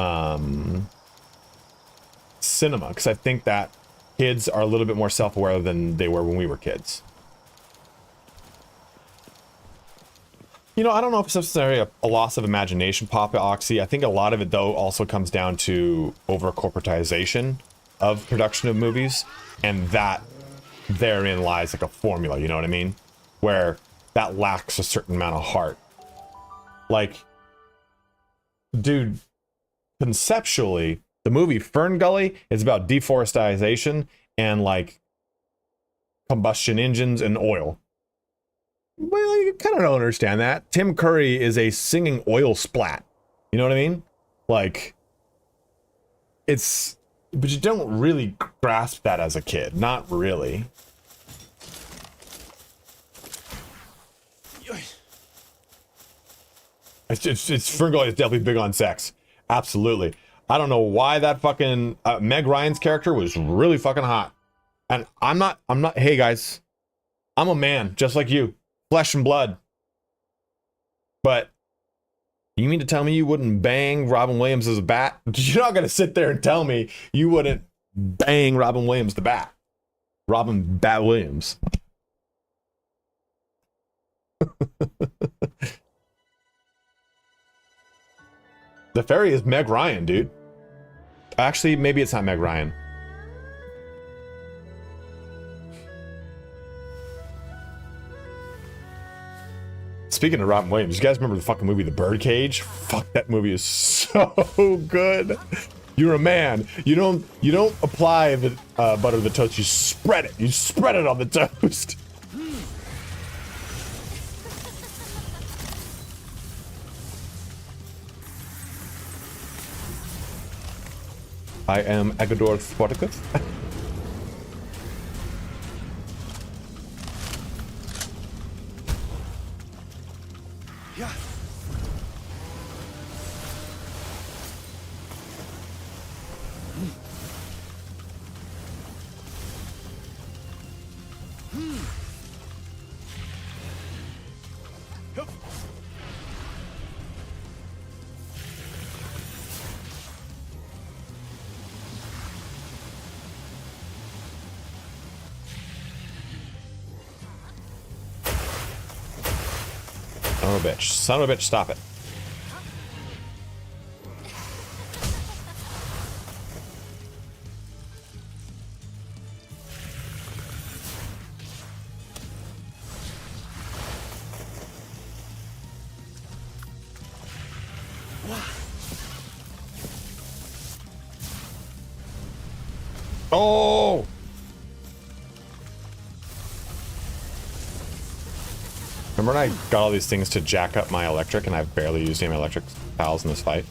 cinema, because I think that kids are a little bit more self-aware than they were when we were kids. You know, I don't know if it's necessarily a loss of imagination, Papa Oxy. I think a lot of it, though, also comes down to over-corporatization of production of movies, and that therein lies like a formula, you know what I mean? Where that lacks a certain amount of heart. Like, dude, conceptually, the movie Fern Gully is about deforestation and, like, combustion engines and oil. Well, you kind of don't understand that. Tim Curry is a singing oil splat. You know what I mean? Like, it's... But you don't really grasp that as a kid. Not really. It's Fern Gully is definitely big on sex. Absolutely. I don't know why that fucking... Meg Ryan's character was really fucking hot. And I'm not... Hey, guys. I'm a man, just like you. Flesh and blood. But you mean to tell me you wouldn't bang Robin Williams as a bat? You're not going to sit there and tell me you wouldn't bang Robin Williams the bat. Robin Bat Williams. The fairy is Meg Ryan, dude. Actually, maybe it's not Meg Ryan. Speaking of Robin Williams, you guys remember the fucking movie The Birdcage? Fuck, that movie is so good. You're a man. You don't apply the butter to the toast. You spread it. You spread it on the toast. I am Agador Spartacus. Yeah. Son of a bitch. Son of a bitch, stop it. Oh! Remember when I got all these things to jack up my electric and I've barely used any of my electric pals in this fight?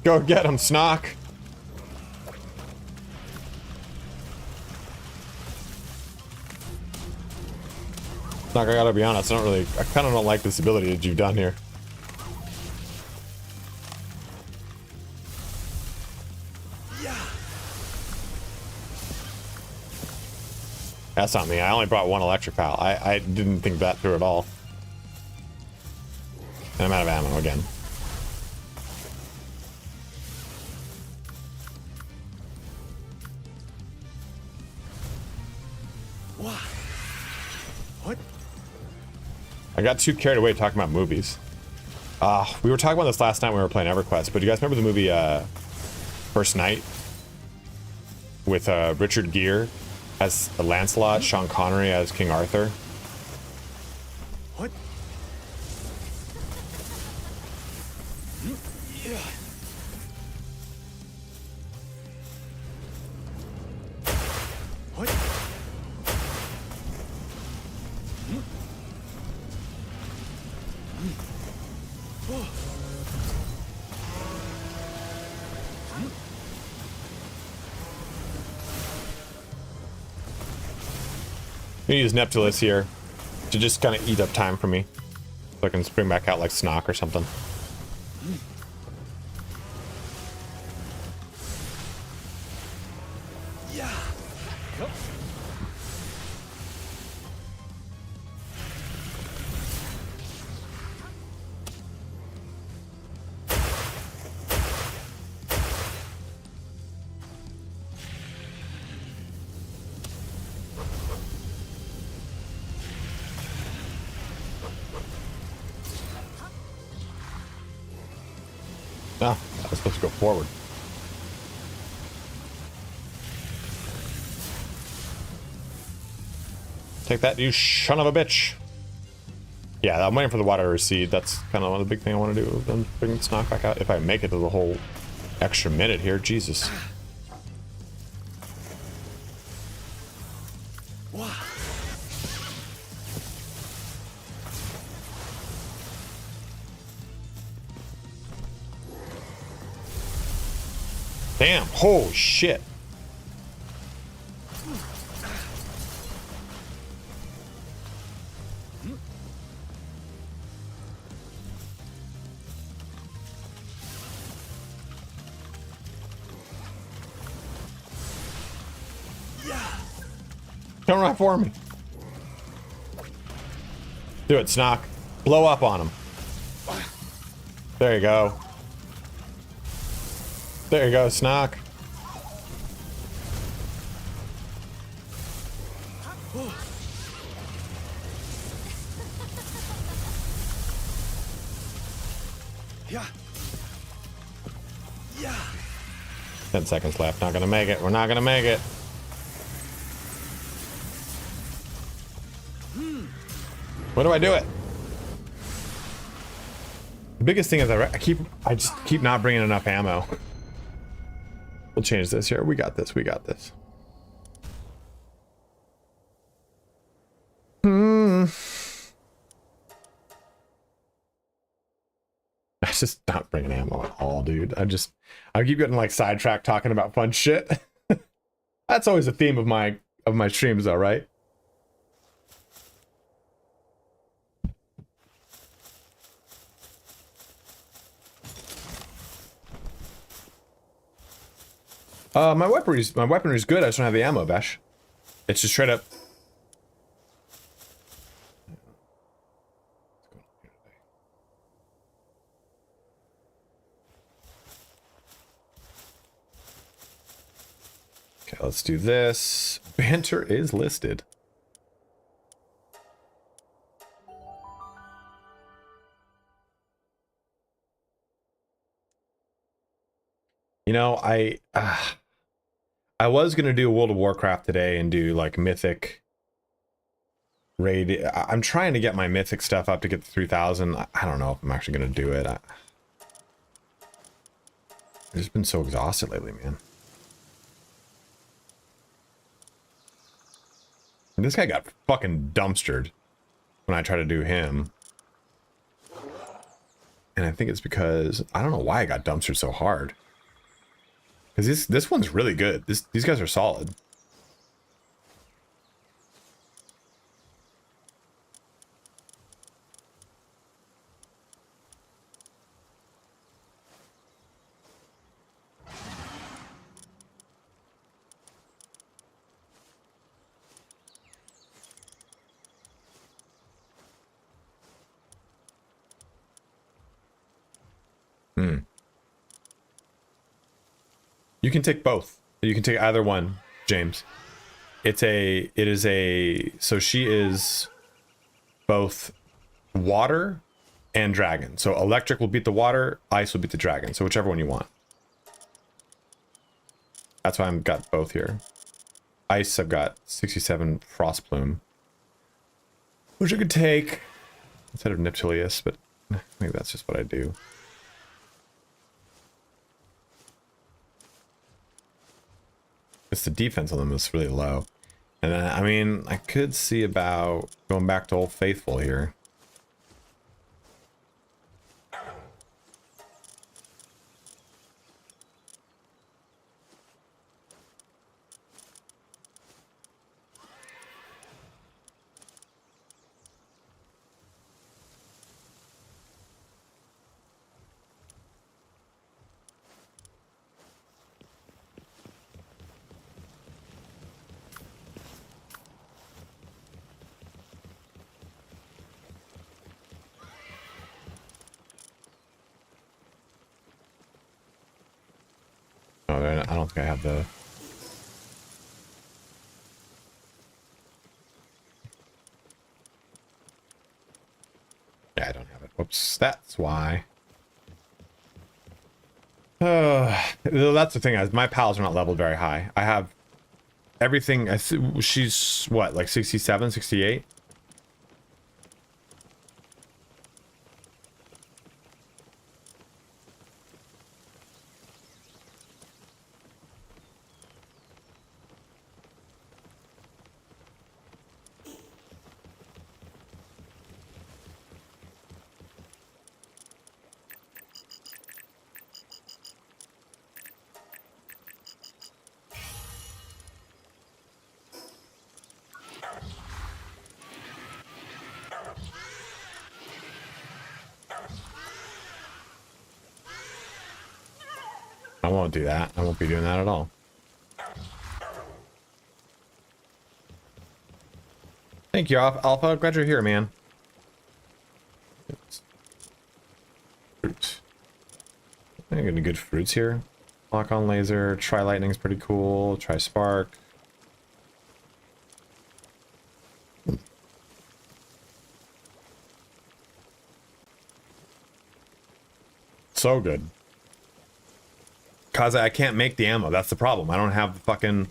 Go get him, Snock! Snock, I gotta be honest, I kinda don't like this ability that you've done here. That's not me. I only brought one electric pal. I didn't think that through at all. And I'm out of ammo again. What? I got too carried away talking about movies. We were talking about this last night when we were playing EverQuest, but do you guys remember the movie First Night? With Richard Gere as Lancelot, Sean Connery as King Arthur. What? Yeah. What? I'm gonna use Neptulus here to just kind of eat up time for me, so I can spring back out like Snock or something. Yeah. Yup. Ah, I was supposed to go forward. Take that, you son of a bitch. Yeah, I'm waiting for the water to recede. That's kind of one of the big things I want to do. Then bring Snock back out. If I make it to the whole extra minute here, Jesus. Damn, holy shit. Come right for me. Do it, Snock. Blow up on him. There you go. There you go, Snock. Yeah. Yeah. 10 seconds left. Not gonna make it. We're not gonna make it. What do I do it? The biggest thing is I just keep not bringing enough ammo. We'll change this here. We got this. We got this. I'm just not bringing ammo at all, dude. I keep getting like sidetracked talking about fun shit. That's always a theme of my streams, though, right? My weaponry's good. I just don't have the ammo, Besh. It's just straight up. Okay, let's do this. Banter is listed. You know, I was gonna do World of Warcraft today and do like Mythic raid. I'm trying to get my Mythic stuff up to get to 3,000. I don't know if I'm actually gonna do it. I've just been so exhausted lately, man. And this guy got fucking dumpstered when I try to do him. And I think it's because I don't know why I got dumpstered so hard. Because this one's really good. These guys are solid. You can take both. You can take either one, James. It is a, so she is both water and dragon. So electric will beat the water, ice will beat the dragon. So whichever one you want. That's why I've got both here. Ice, I've got 67 Frost Plume, which I could take instead of Niptilius, but maybe that's just what I do. It's the defense on them is really low. And then, I mean, I could see about going back to Old Faithful here. Oh, I don't think I have the... Yeah, I don't have it. Whoops, that's why. That's the thing, is my pals are not leveled very high. I have everything. She's what, like 67, 68? I won't do that. I won't be doing that at all. Thank you, Alpha. Glad you're here, man. Fruit. I got any good fruits here. Lock on laser. Try lightning's pretty cool. Try spark. So good. Cause I can't make the ammo. That's the problem. I don't have the fucking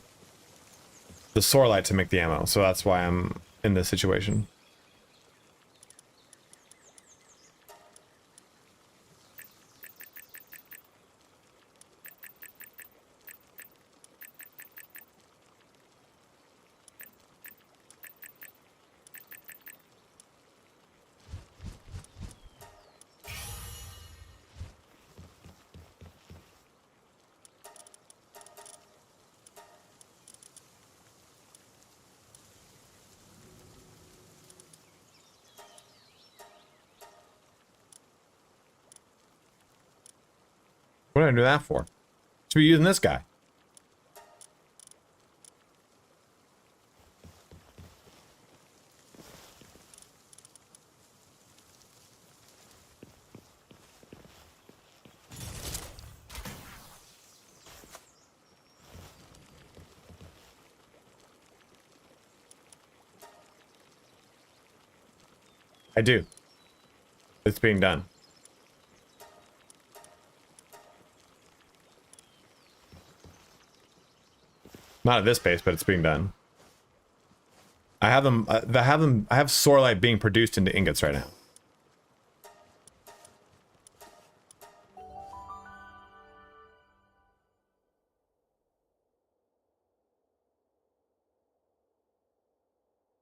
the Sorlight to make the ammo, so that's why I'm in this situation. What did I do that for? Should be using this guy. I do. It's being done. Not at this pace, but it's being done. I have them. I have Sorlite being produced into ingots right now.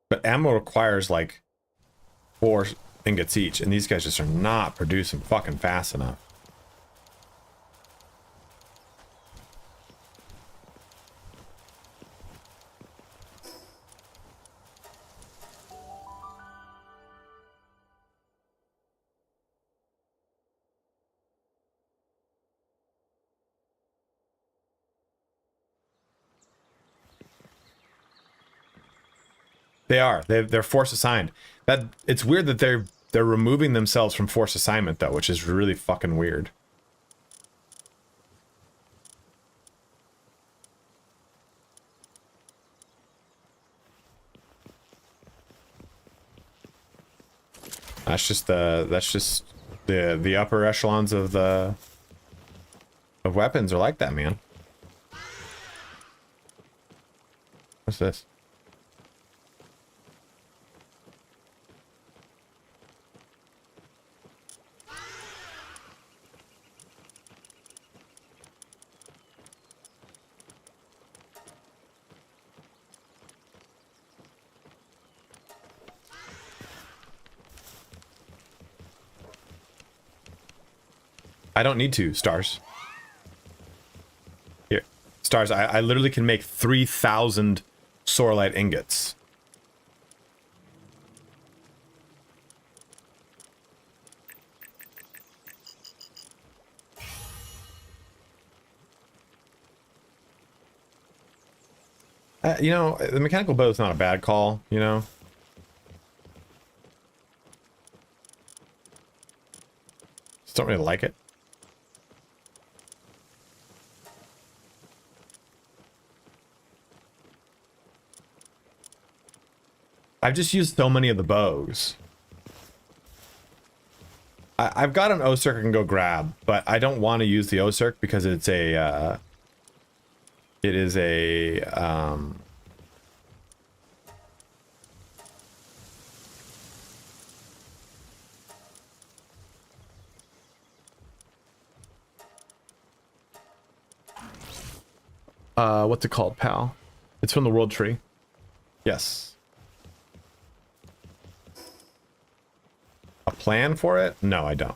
But ammo requires like 4 ingots each, and these guys just are not producing fucking fast enough. They are. They're force assigned. That it's weird that they're removing themselves from force assignment though, which is really fucking weird. That's just the upper echelons of weapons are like that, man. What's this? I don't need to, Stars. Here. Stars, I literally can make 3,000 Sorlite ingots. You know, the mechanical bow is not a bad call, you know? Just don't really like it. I've just used so many of the bows. I've got an O-Circ I can go grab, but I don't want to use the O-Circ because it's a, it is a, what's it called, pal? It's from the World Tree. Yes. A plan for it? No, I don't.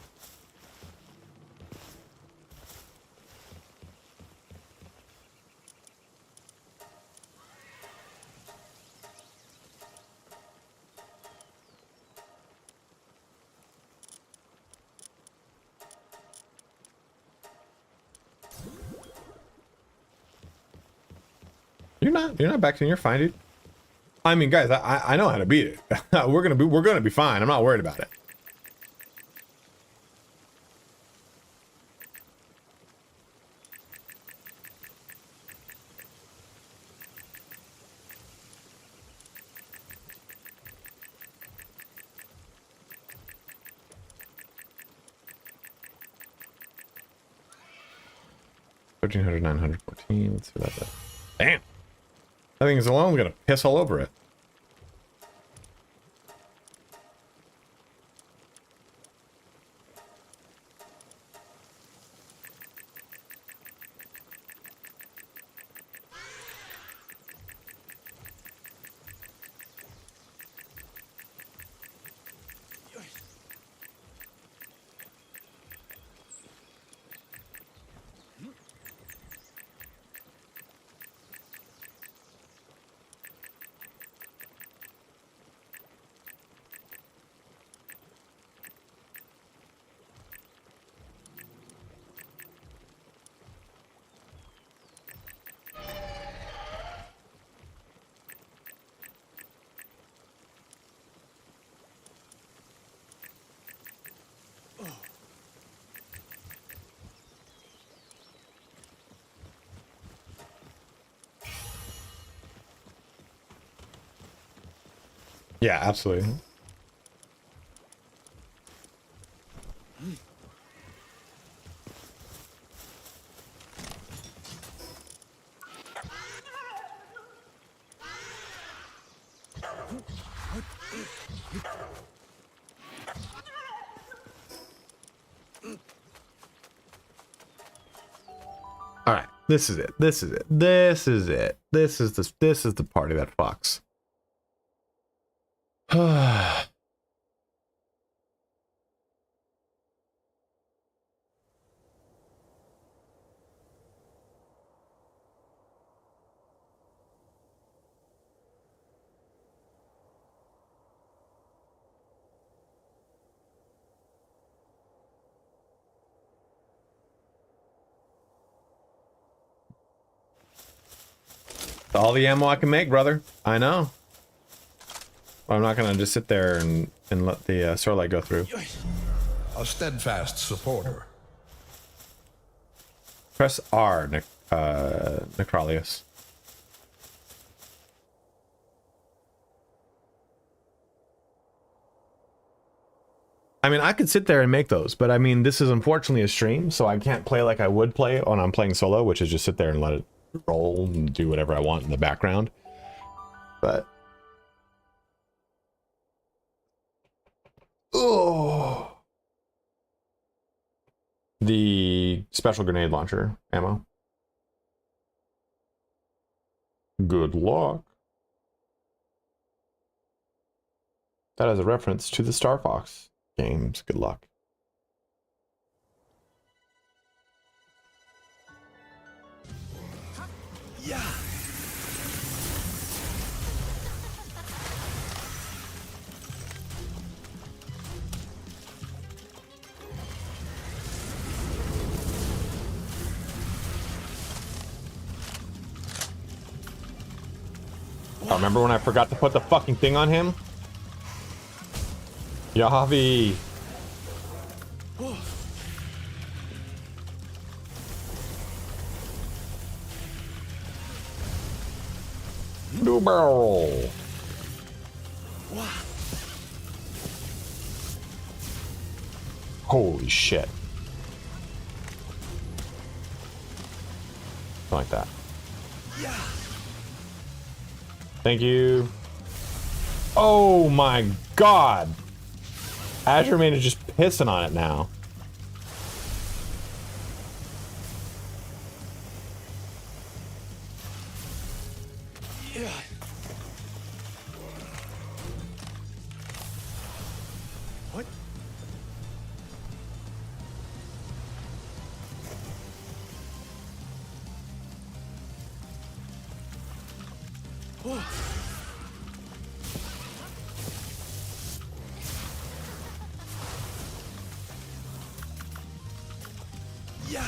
You're not back in. You're fine, dude. I mean, guys, I know how to beat it. we're gonna be fine. I'm not worried about it. $1,300, $914. Let's see what that does. Damn. That thing is alone gonna piss all over it. Yeah, absolutely. All right, this is it. This is it. This is it. This is the party that fucks. All the ammo I can make, brother. I know. I'm not gonna just sit there and let the Starlight go through. A steadfast supporter. Press R, Necrolius. I mean, I could sit there and make those, but I mean, this is unfortunately a stream, so I can't play like I would play when I'm playing solo, which is just sit there and let it roll and do whatever I want in the background. But oh, the special grenade launcher ammo. Good luck. That is a reference to the Star Fox games. Good luck. Yeah. Oh, remember when I forgot to put the fucking thing on him? Yavi. New barrel. Holy shit. Like that. Yeah. Thank you. Oh my god. Azure Man is just pissing on it now. Yeah. What? Whoa. Yeah.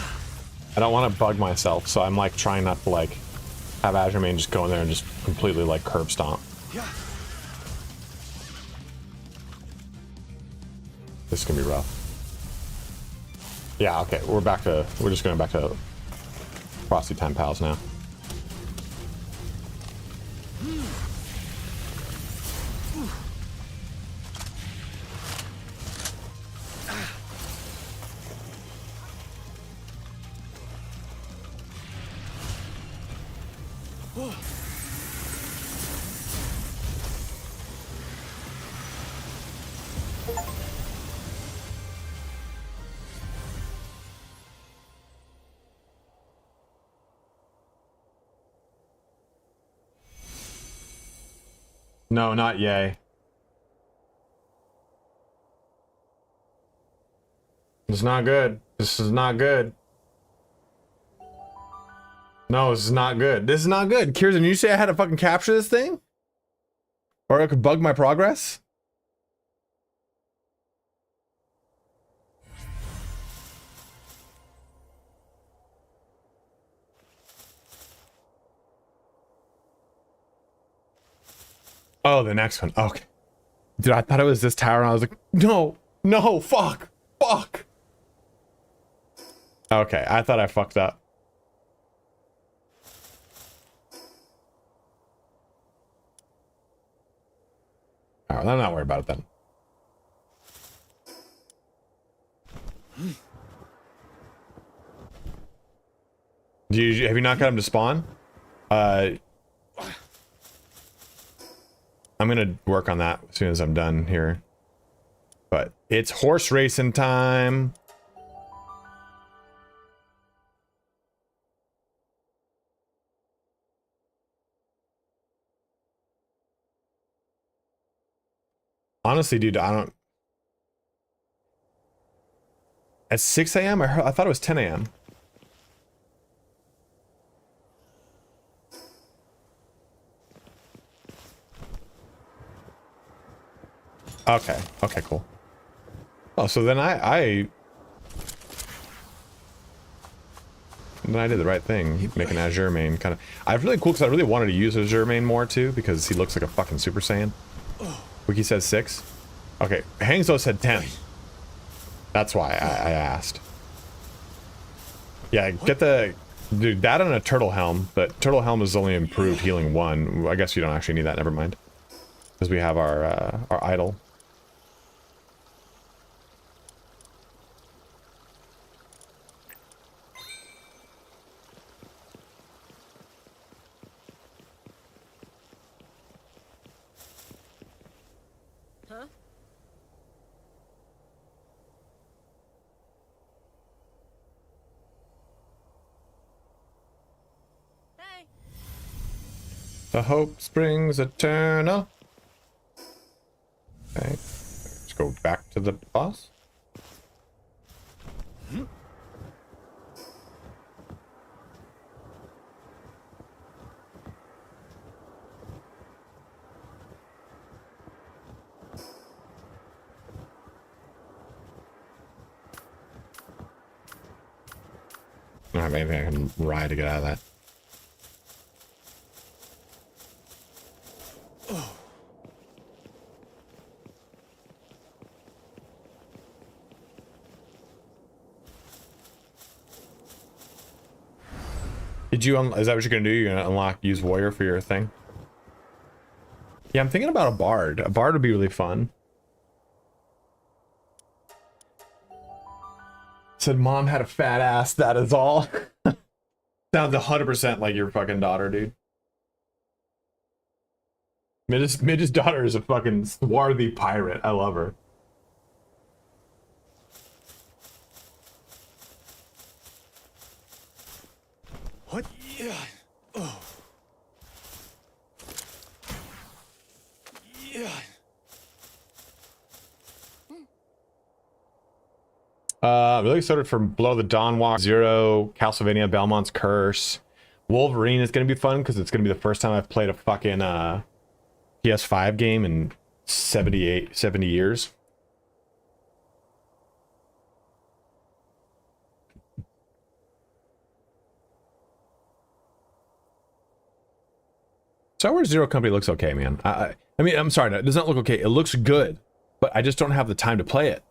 I don't want to bug myself, so I'm like trying not to like have Azure Man just go in there and just completely like curb stomp. Yeah. This is gonna be rough. Yeah, okay, we're just going back to Frosty 10 Pals now. No, not yay. It's not good. This is not good. No, this is not good. This is not good. Kirsten, you say I had to fucking capture this thing? Or I could bug my progress? Oh, the next one. Okay. Dude, I thought it was this tower and I was like, no, no, fuck, fuck. Okay, I thought I fucked up. All right, I'm not worried about it then. Have you not got him to spawn? I'm gonna work on that as soon as I'm done here. But it's horse racing time. Honestly, dude, I don't. At 6 a.m. I thought it was 10 a.m. Okay. Okay, cool. Oh, so then I did the right thing, making Azure main kind of. I really cool because I really wanted to use Azure main more too because he looks like a fucking Super Saiyan. Wiki says 6. Okay, Hangzo said 10. That's why I asked. Yeah, get the dude that on a turtle helm, but turtle helm is only improved healing 1. I guess you don't actually need that. Never mind, because we have our idol. The hope springs eternal. Okay, let's go back to the boss. I don't have anything I can ride to get out of that. Did you, is that what you're gonna do? You're gonna unlock, use warrior for your thing? Yeah, I'm thinking about a bard. A bard would be really fun. Said mom had a fat ass, that is all. Sounds 100% like your fucking daughter, dude. Midge's daughter is a fucking swarthy pirate. I love her. What? Yeah. Oh. Yeah. Really excited for Below the Dawn Walk, Zero, Castlevania, Belmont's Curse. Wolverine is going to be fun because it's going to be the first time I've played a fucking PS5 game in 70 years. Star Wars Zero Company looks okay, man. I mean, I'm sorry, it does not look okay. It looks good, but I just don't have the time to play it.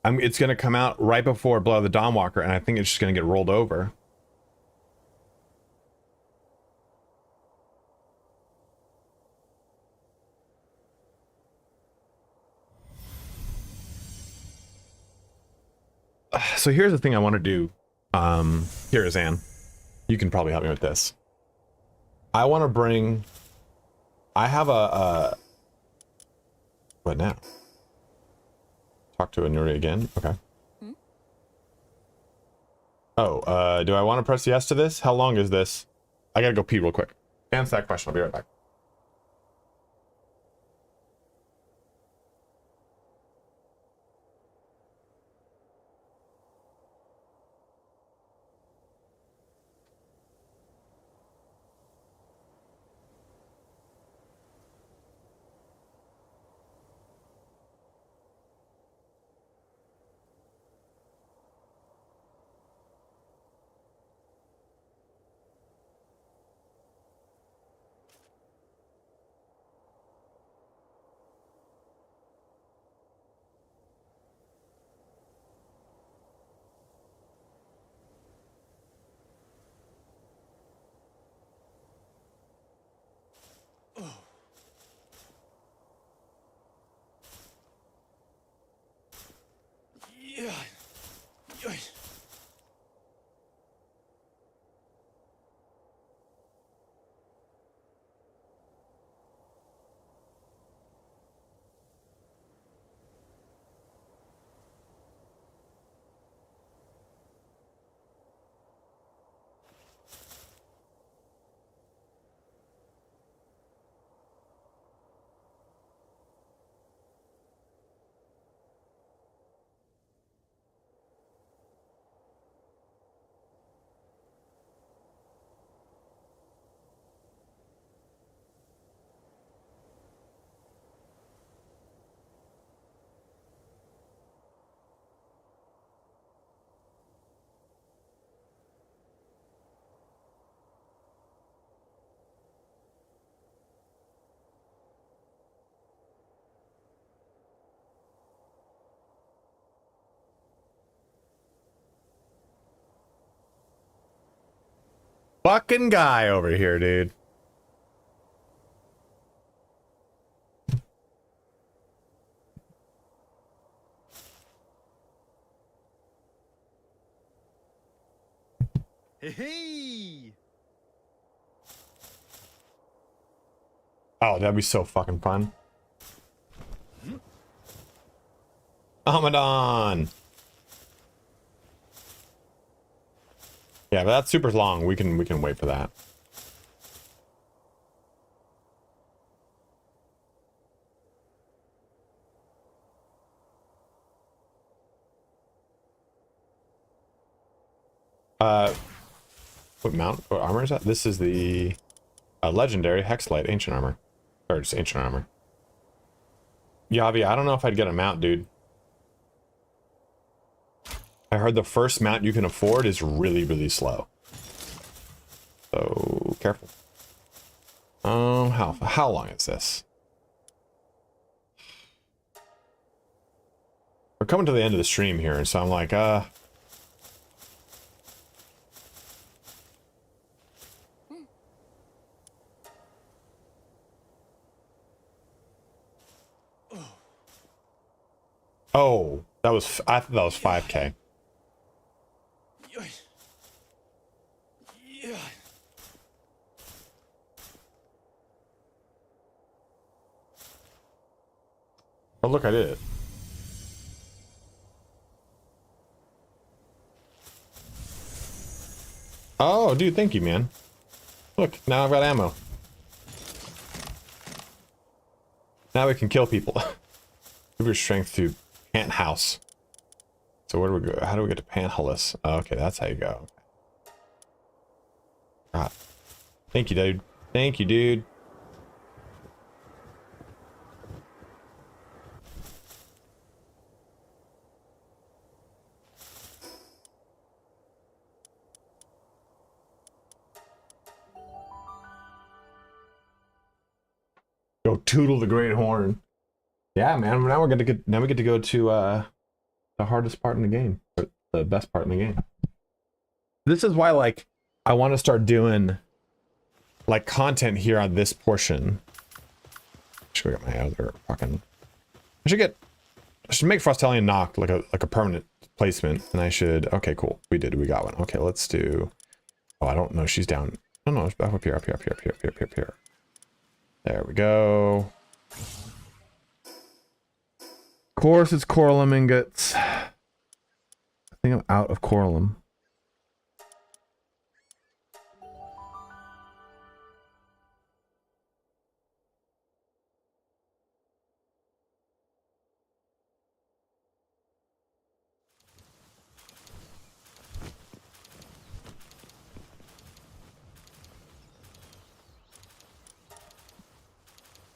It's going to come out right before Blood of the Dawnwalker, and I think it's just going to get rolled over. So here's the thing I want to do. Here, Zan. You can probably help me with this. I want to bring... I have a... What now? Talk to Anuri again? Okay. Oh, do I want to press yes to this? How long is this? I gotta go pee real quick. Answer that question. I'll be right back. fucking guy over here, dude. Hey! Oh, that'd be so fucking fun. Ramadan. Yeah, but that's super long. We can wait for that. What mount? What armor is that? This is the legendary Hexlight ancient armor, or just ancient armor. Yavi, I don't know if I'd get a mount, dude. I heard the first mount you can afford is really, really slow. So careful. How long is this? We're coming to the end of the stream here, so I'm like, oh, I thought that was 5K. Yeah. Oh, look, I did it. Oh, dude, thank you, man. Look, now I've got ammo. Now we can kill people. Give your strength to Pant House. So where do we go? How do we get to Panthulus? Oh, okay, that's how you go. God. Thank you, dude. Thank you, dude. Go Toodle the Great Horn. Yeah, man. Now we get to go to the hardest part in the game, or the best part in the game. This is why, like, I want to start doing like content here on this portion. Should get my other fucking. I should make Frostalion Knocked like a permanent placement, and I should. Okay, cool. We got one. Okay, let's do. Oh, I don't know. She's down. Oh no, it's back up here, up here, up here, up here, up here, up here, up here. There we go. Of course, it's Coralum ingots. I think I'm out of Coralum.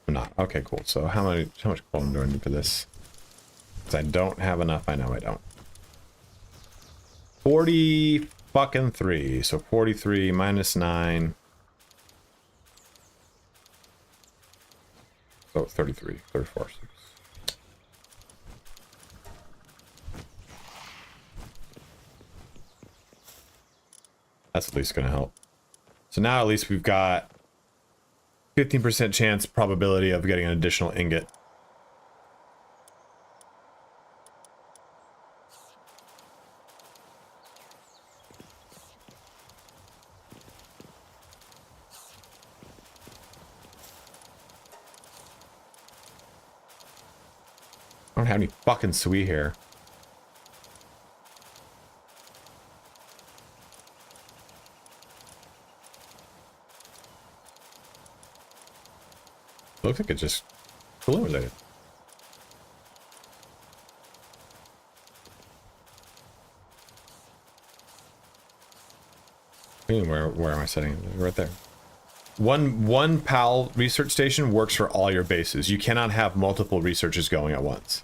I'm not. Okay, cool. So how much Coralum do I need for this? Because I don't have enough. I know I don't. 40 fucking 3. So 43 minus 9. So 33, 34, 6. That's at least going to help. So now at least we've got 15% chance probability of getting an additional ingot. I don't have any fucking sweet here. Looks like it just illuminated. Where am I setting it? Right there. One PAL research station works for all your bases. You cannot have multiple researches going at once.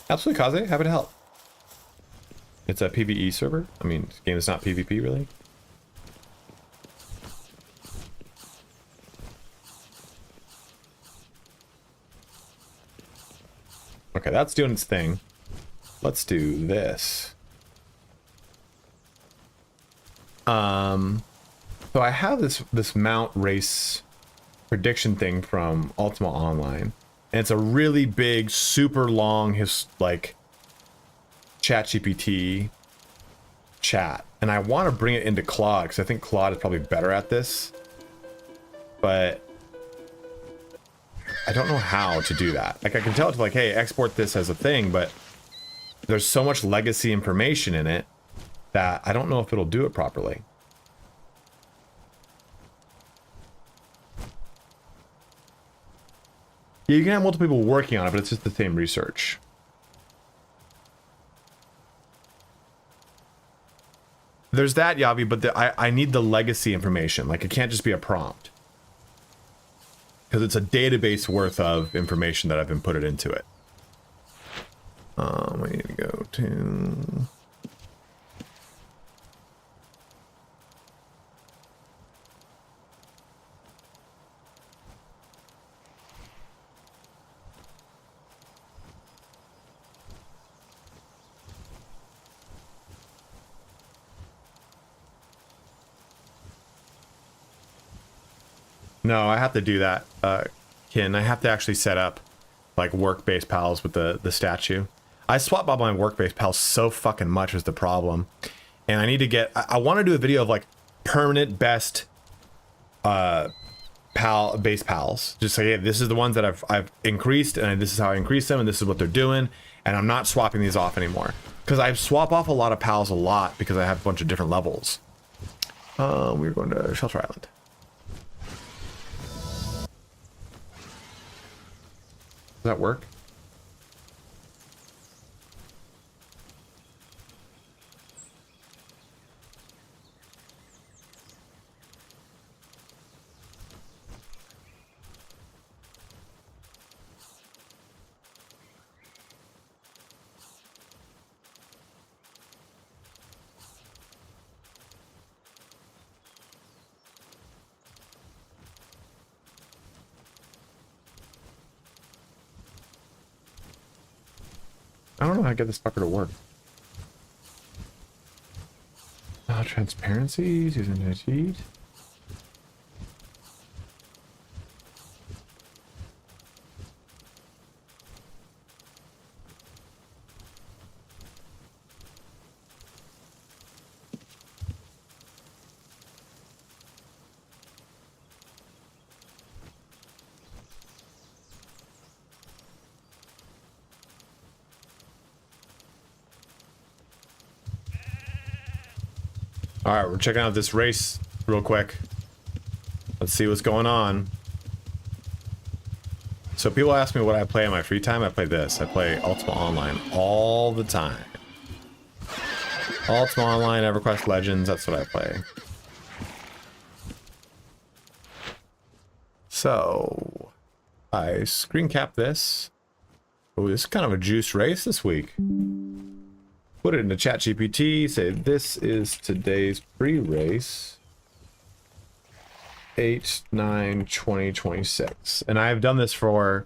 Absolutely, Kaze. Happy to help. It's a PvE server. I mean, this game is not PvP, really. Okay, that's doing its thing. Let's do this. So I have this mount race prediction thing from Ultima Online, and it's a really big, super long like ChatGPT chat, and I want to bring it into Claude because I think Claude is probably better at this, but I don't know how to do that. Like I can tell it to like, hey, export this as a thing, but there's so much legacy information in it that I don't know if it'll do it properly. Yeah, you can have multiple people working on it, but it's just the same research. There's that, Yavi, but I need the legacy information. Like, it can't just be a prompt. Because it's a database worth of information that I've inputted into it. We need to go to... No, I have to do that, Kin. I have to actually set up like work-based pals with the statue. I swap out my work-based pals so fucking much is the problem. And I need to get, I want to do a video of like permanent best base pals. Just say, hey, this is the ones that I've increased, and this is how I increase them, and this is what they're doing, and I'm not swapping these off anymore. Because I swap off a lot of pals a lot because I have a bunch of different levels. We're going to Shelter Island. Does that work? I don't know how to get this fucker to work. Transparency, using the cheat. All right, we're checking out this race real quick. Let's see what's going on. So people ask me what I play in my free time. I play this. I play Ultima Online all the time. Ultima Online, EverQuest Legends, that's what I play. So, I screen cap this. Oh, this is kind of a juice race this week. Put it into ChatGPT, say this is today's pre-race. 8/9/2026. And I've done this for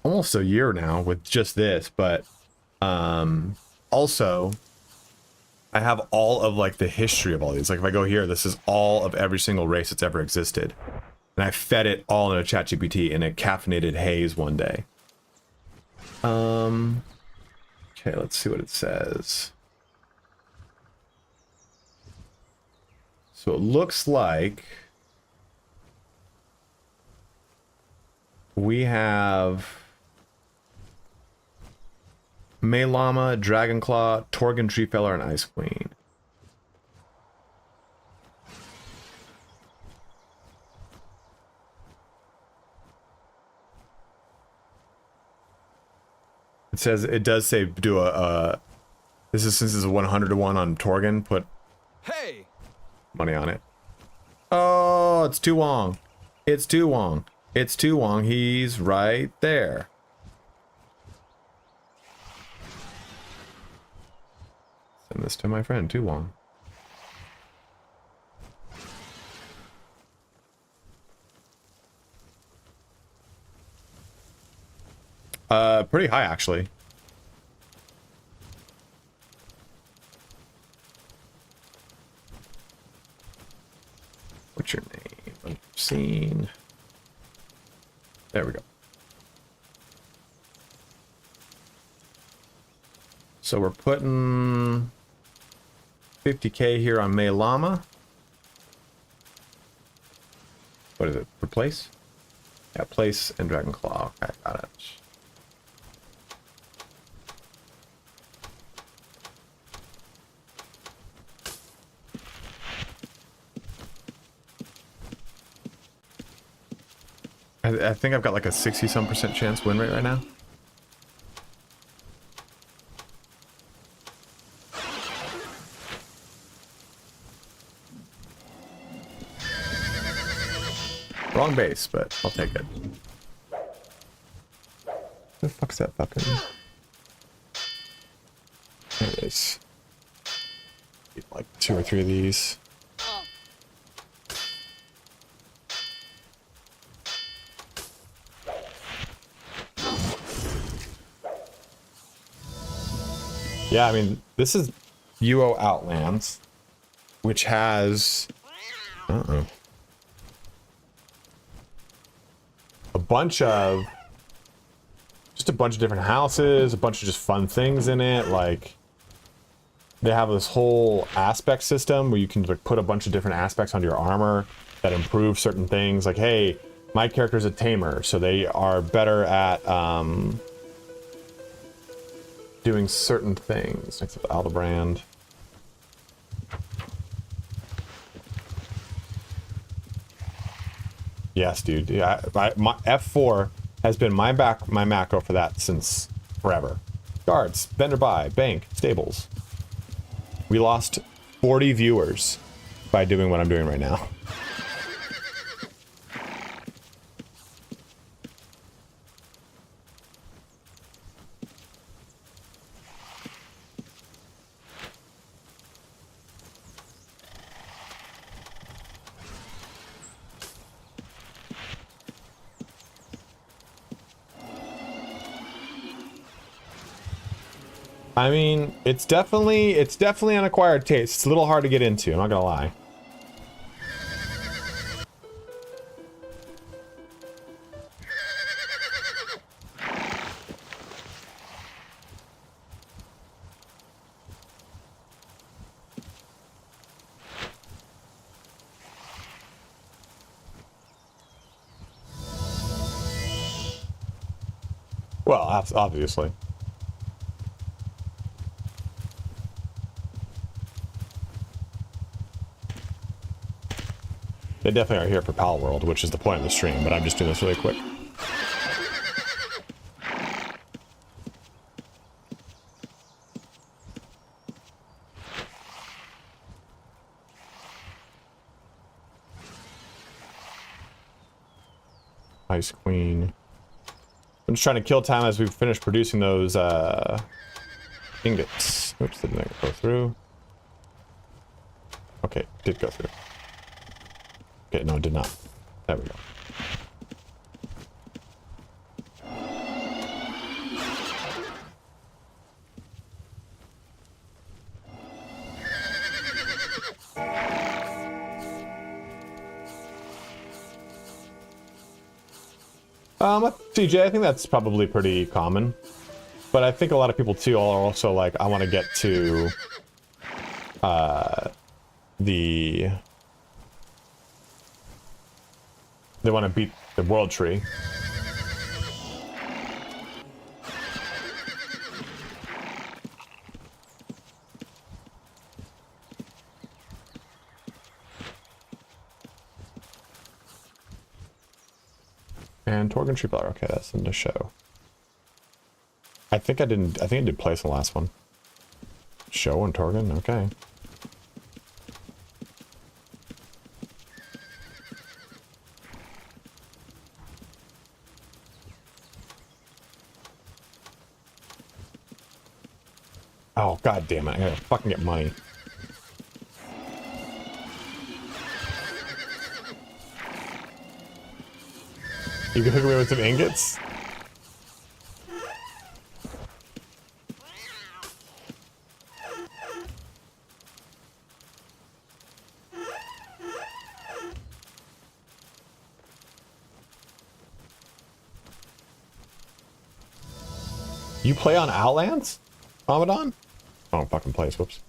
almost a year now with just this, but also I have all of like the history of all these. Like if I go here, this is all of every single race that's ever existed. And I fed it all into ChatGPT in a caffeinated haze one day. Okay, let's see what it says. So it looks like we have May Llama, Dragonclaw, Torgon Treefeller, and Ice Queen. It says, it does say do this is, since it's a 100-to-1 on Torgon, put money on it. Oh, it's Tu Wong. It's Tu Wong. It's Tu Wong. He's right there. Send this to my friend, Tu Wong. Pretty high, actually. Unforeseen. There we go. So we're putting 50K here on May Llama. What is it? Replace? Yeah, place and Dragon Claw. Okay, got it. I think I've got like a 60-some% chance win rate right now. Wrong base, but I'll take it. The fuck's that fucking... There it is. Need like 2 or 3 of these. Yeah, I mean, this is UO Outlands, which has... Uh-oh. A bunch of... Just a bunch of different houses, a bunch of just fun things in it, like... They have this whole aspect system where you can like put a bunch of different aspects onto your armor that improve certain things. Like, hey, my character's a tamer, so they are better at doing certain things. Next up, Aldebrand. Yes, dude. Yeah, my F4 has been my macro for that since forever. Guards, vendor buy, bank, stables. We lost 40 viewers by doing what I'm doing right now. I mean, it's definitely an acquired taste. It's a little hard to get into, I'm not gonna lie. Well, obviously. They definitely are here for Palworld, which is the point of the stream, but I'm just doing this really quick. Ice Queen. I'm just trying to kill time as we finish producing those ingots. Oops, didn't go through. Okay, did go through. Okay, no, it did not. There we go. CJ, I think that's probably pretty common. But I think a lot of people too are also like, I want to get to they want to beat the world tree. And Torgon Tree Flower. Okay, that's in the show. I think I did place in the last one. Show and Torgon, okay. Oh, god damn it. I gotta fucking get money. You can hook me with some ingots? You play on Outlands? Ramadan? Oh, fucking place. Whoops.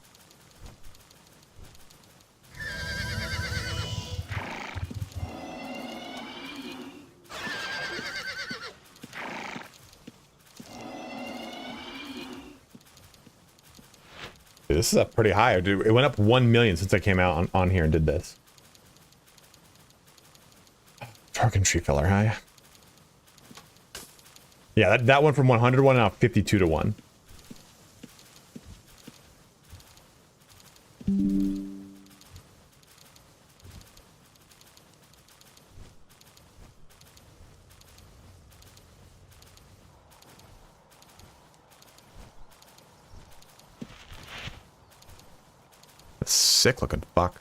Dude, this is up pretty high. Dude, it went up 1 million since I came out on here and did this. Fucking tree filler, huh? Yeah, that went from 100 to 1 now 52 to 1. Sick looking fuck.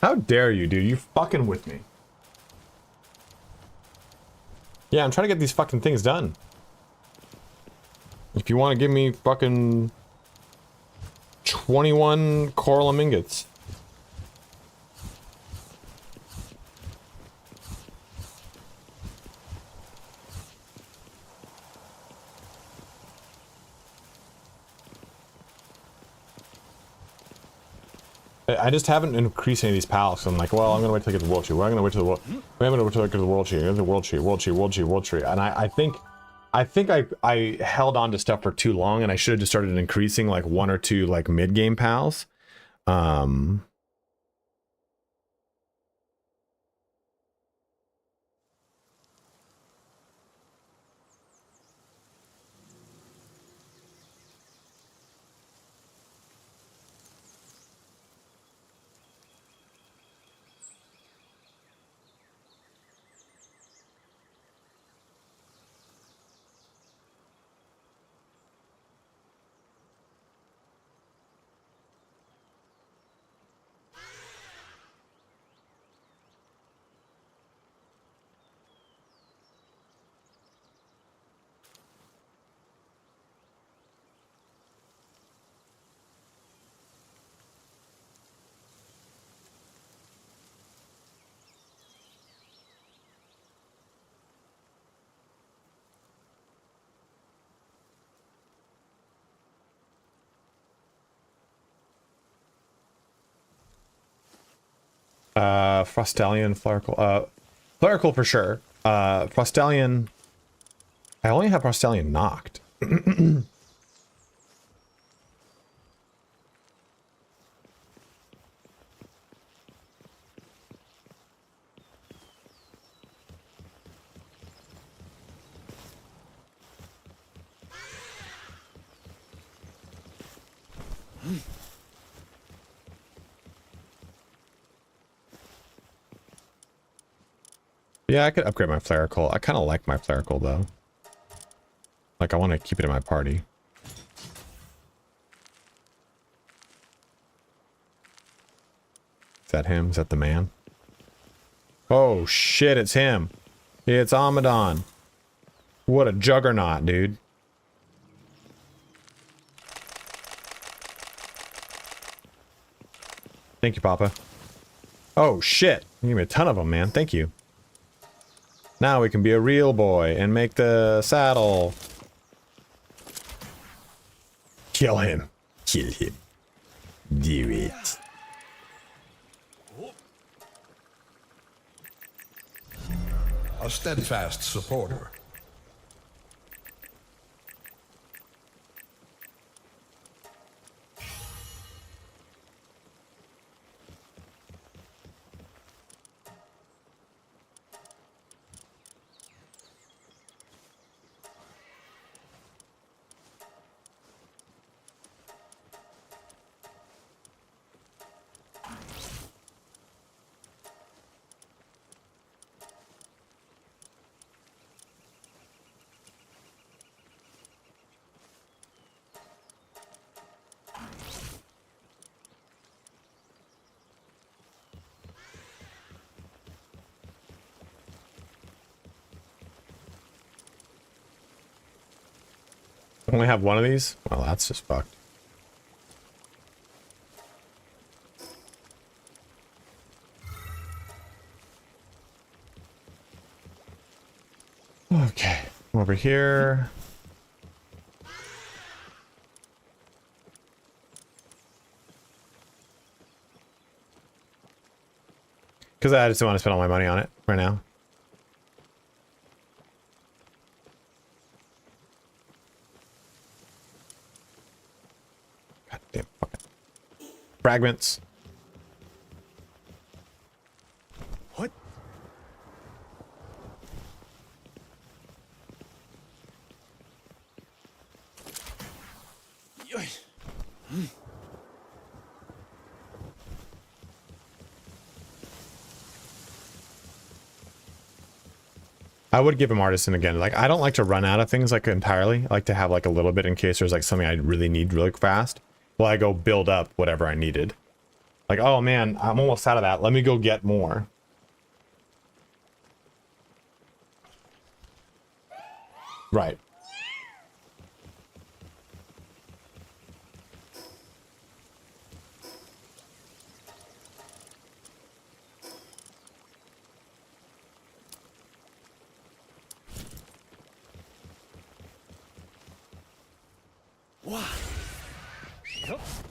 How dare you, dude? You fucking with me. Yeah, I'm trying to get these fucking things done. If you want to give me fucking 21 coral ingots. I just haven't increased any of these pals. So I'm like, well, I'm gonna wait till I get the world tree. Well, I'm gonna wait till the world. I'm gonna wait till I get the world tree. The world tree, world tree. And I think I held on to stuff for too long, and I should have just started increasing like 1 or 2 like mid game pals. Frostallion, Flarical, Flarical for sure. Frostallion, I only have Frostallion knocked. Yeah, I could upgrade my Flarical. I kind of like my Flarical though. Like, I want to keep it in my party. Is that him? Is that the man? Oh shit, it's him. It's Amadon. What a juggernaut, dude. Thank you, Papa. Oh shit. You gave me a ton of them, man. Thank you. Now we can be a real boy and make the saddle. Kill him. Kill him. Do it. A steadfast supporter. Only have one of these? Well, that's just fucked. Okay, over here. Because I just don't want to spend all my money on it right now. God damn fucking fragments. What? I would give him artisan again. Like, I don't like to run out of things like entirely. I like to have like a little bit in case there's like something I really need really fast. Well, I go build up whatever I needed. Like, oh man, I'm almost out of that. Let me go get more. Right.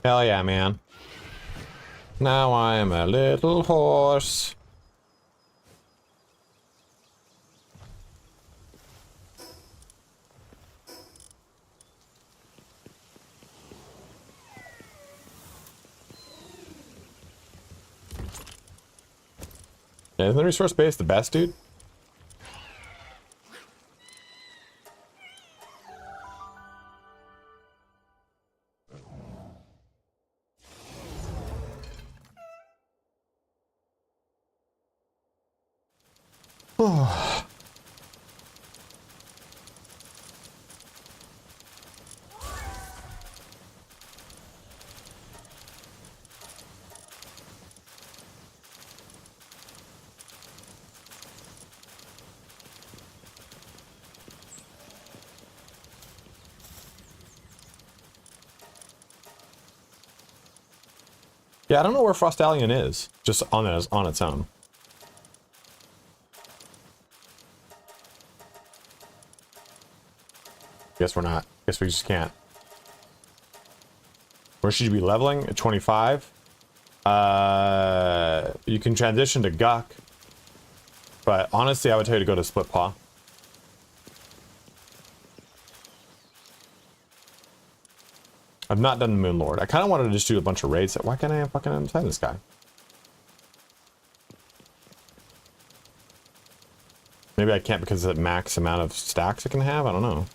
Hell yeah, man. Now I am a little horse. Yeah, isn't the resource base the best, dude? Yeah, I don't know where Frostallion is. Just on its own. Guess we're not. Guess we just can't. Where should you be leveling? At 25? You can transition to Guck. But honestly, I would tell you to go to Split Paw. I've not done the Moon Lord. I kind of wanted to just do a bunch of raids. Why can't I fucking understand this guy? Maybe I can't because of the max amount of stacks I can have? I don't know.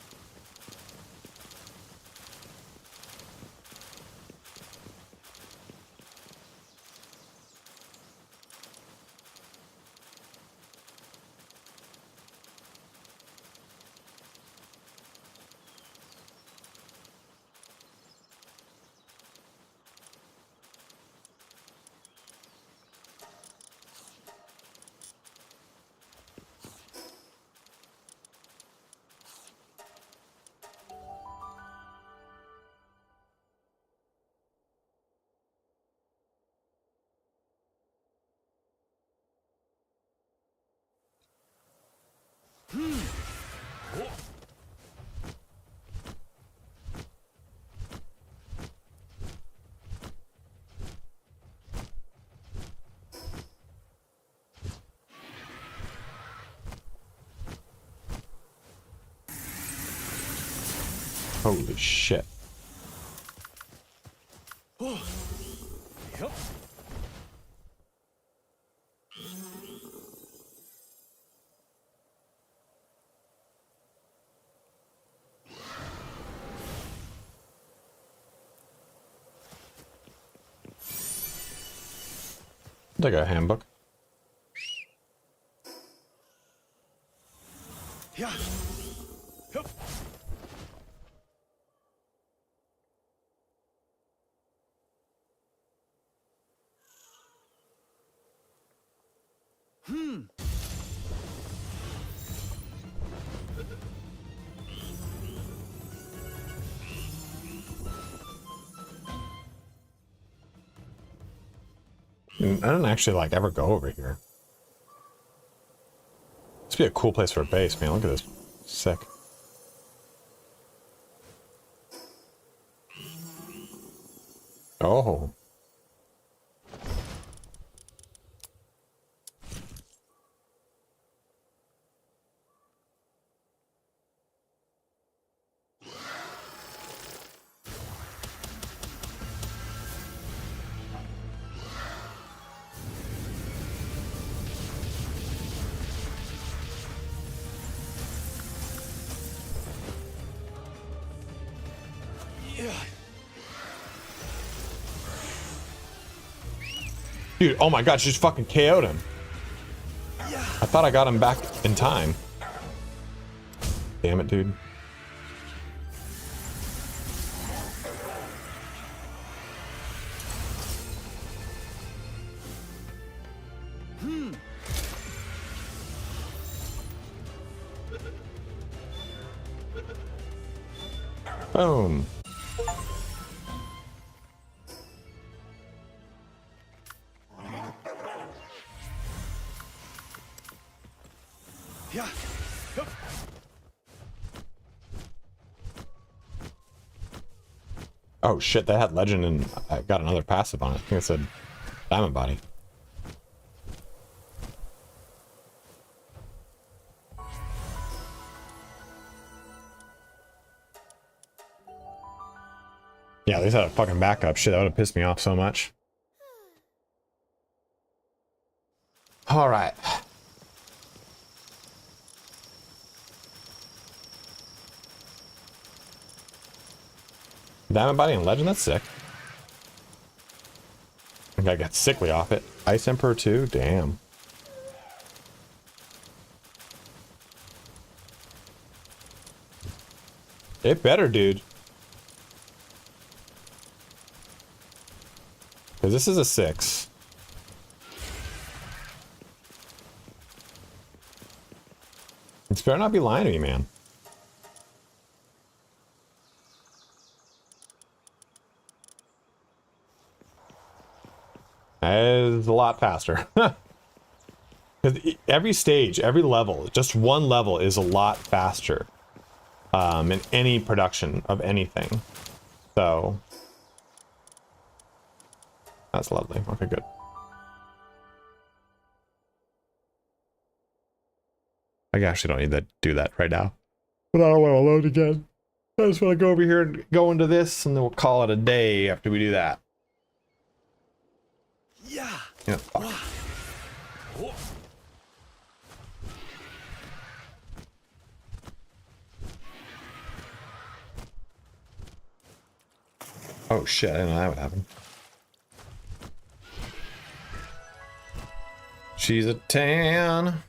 Holy shit. Yep. Take a handbook. Yeah. Yep. I don't actually like ever go over here. This would be a cool place for a base, man. Look at this. Sick. Oh. Dude, oh my god, she just fucking KO'd him. I thought I got him back in time. Damn it, dude. Boom. Yeah. Hup. Oh shit, that had legend and I got another passive on it. I think it said Diamond Body. Yeah, at least I had a fucking backup. Shit, that would have pissed me off so much. Alright. Diamond Body and Legend, that's sick. I think I got sickly off it. Ice Emperor too? Damn. It better, dude. Because this is a 6. It's better not be lying to me, man. That is a lot faster. Because every stage, every level, just one level is a lot faster in any production of anything. So that's lovely. Okay, good. I actually don't need to do that right now. But I don't want to load again. I just want to go over here and go into this, and then we'll call it a day after we do that. Yeah. Yeah. Fuck. Oh. Oh shit, I didn't know that would happen. She's a 10.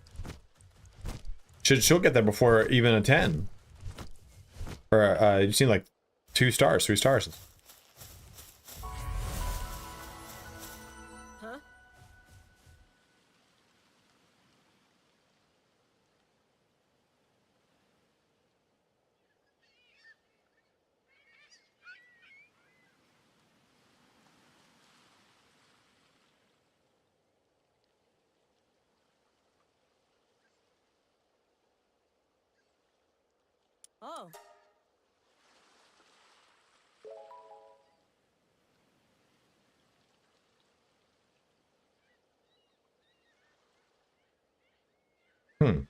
She'll get there before even a 10. Or you've seen like 2 stars, 3 stars. Huh? Oh. Hmm.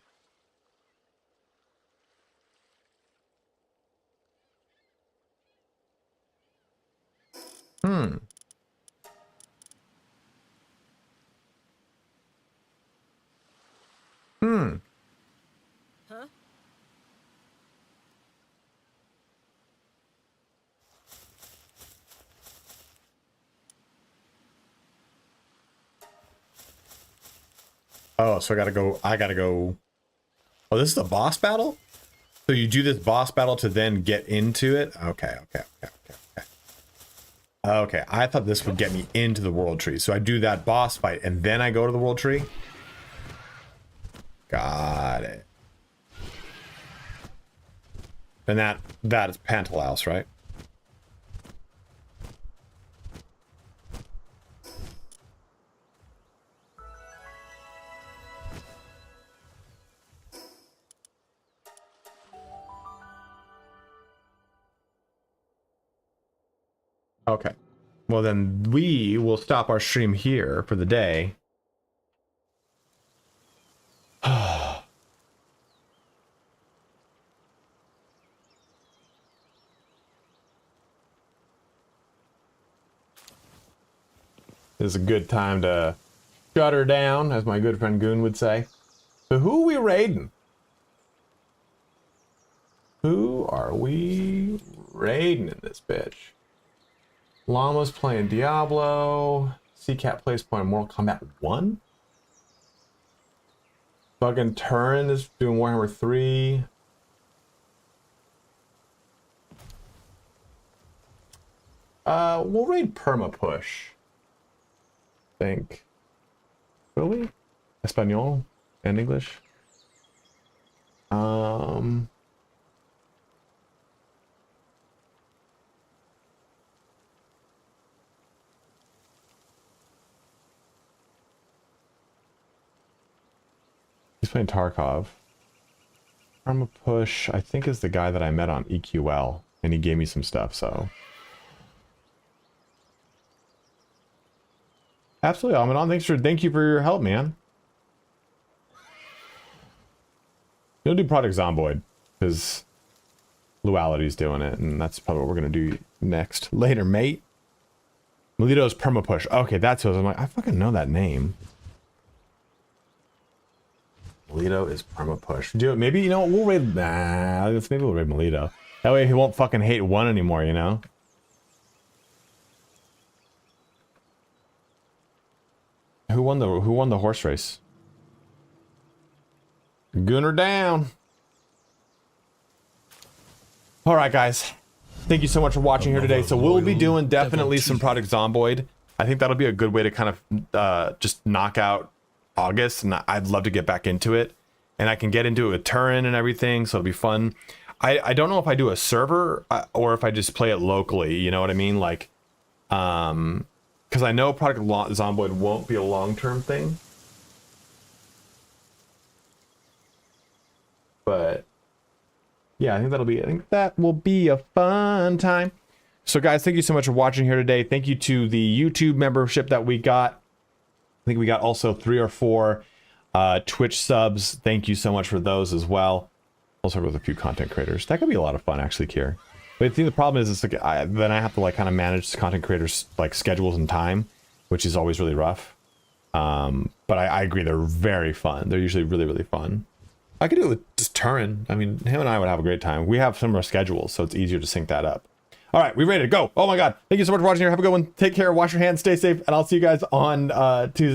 Hmm. Hmm. Huh? Oh, so I gotta go. Oh, this is a boss battle? So you do this boss battle to then get into it? Okay. Okay, I thought this would get me into the world tree. So I do that boss fight and then I go to the world tree? Got it. And that is Pantalouse, right? Okay. Well, then we will stop our stream here for the day. This is a good time to shut her down, as my good friend Goon would say. So who are we raiding? Who are we raiding in this bitch? Llama's playing Diablo. CCat plays playing Mortal Kombat 1. Fucking Turin is doing Warhammer 3. We'll raid Perma Push. Think. Will we? Espanol and English. He's playing Tarkov. Perma Push, I think, is the guy that I met on EQL, and he gave me some stuff, so. Absolutely, Almanon. Thank you for your help, man. You'll do Project Zomboid, because Luality's doing it, and that's probably what we're gonna do next. Later, mate. Melito's Perma Push. Okay, that's what I'm like. I fucking know that name. Melito is Perma Push. Do it. Maybe, you know, we'll raid. Nah, maybe we'll raid Melito. That way he won't fucking hate one anymore, you know? Who won the horse race? Gunner down. All right, guys. Thank you so much for watching here today. So we'll be doing definitely some Project Zomboid. I think that'll be a good way to kind of just knock out August, and I'd love to get back into it. And I can get into it with Turin and everything, so it'll be fun. I don't know if I do a server or if I just play it locally. You know what I mean? Like, because I know Project Zomboid won't be a long-term thing. But yeah, I think that will be a fun time. So guys, thank you so much for watching here today. Thank you to the YouTube membership that we got. I think we got also 3 or 4 Twitch subs. Thank you so much for those as well. Also with a few content creators. That could be a lot of fun actually, Kier. But I think the problem is, it's like then I have to like kind of manage content creators like schedules and time, which is always really rough. But I agree, they're very fun. They're usually really, really fun. I could do it with just Turin. I mean, him and I would have a great time. We have similar schedules, so it's easier to sync that up. All right, we ready to go. Oh my God. Thank you so much for watching here. Have a good one. Take care. Wash your hands. Stay safe. And I'll see you guys on Tuesday.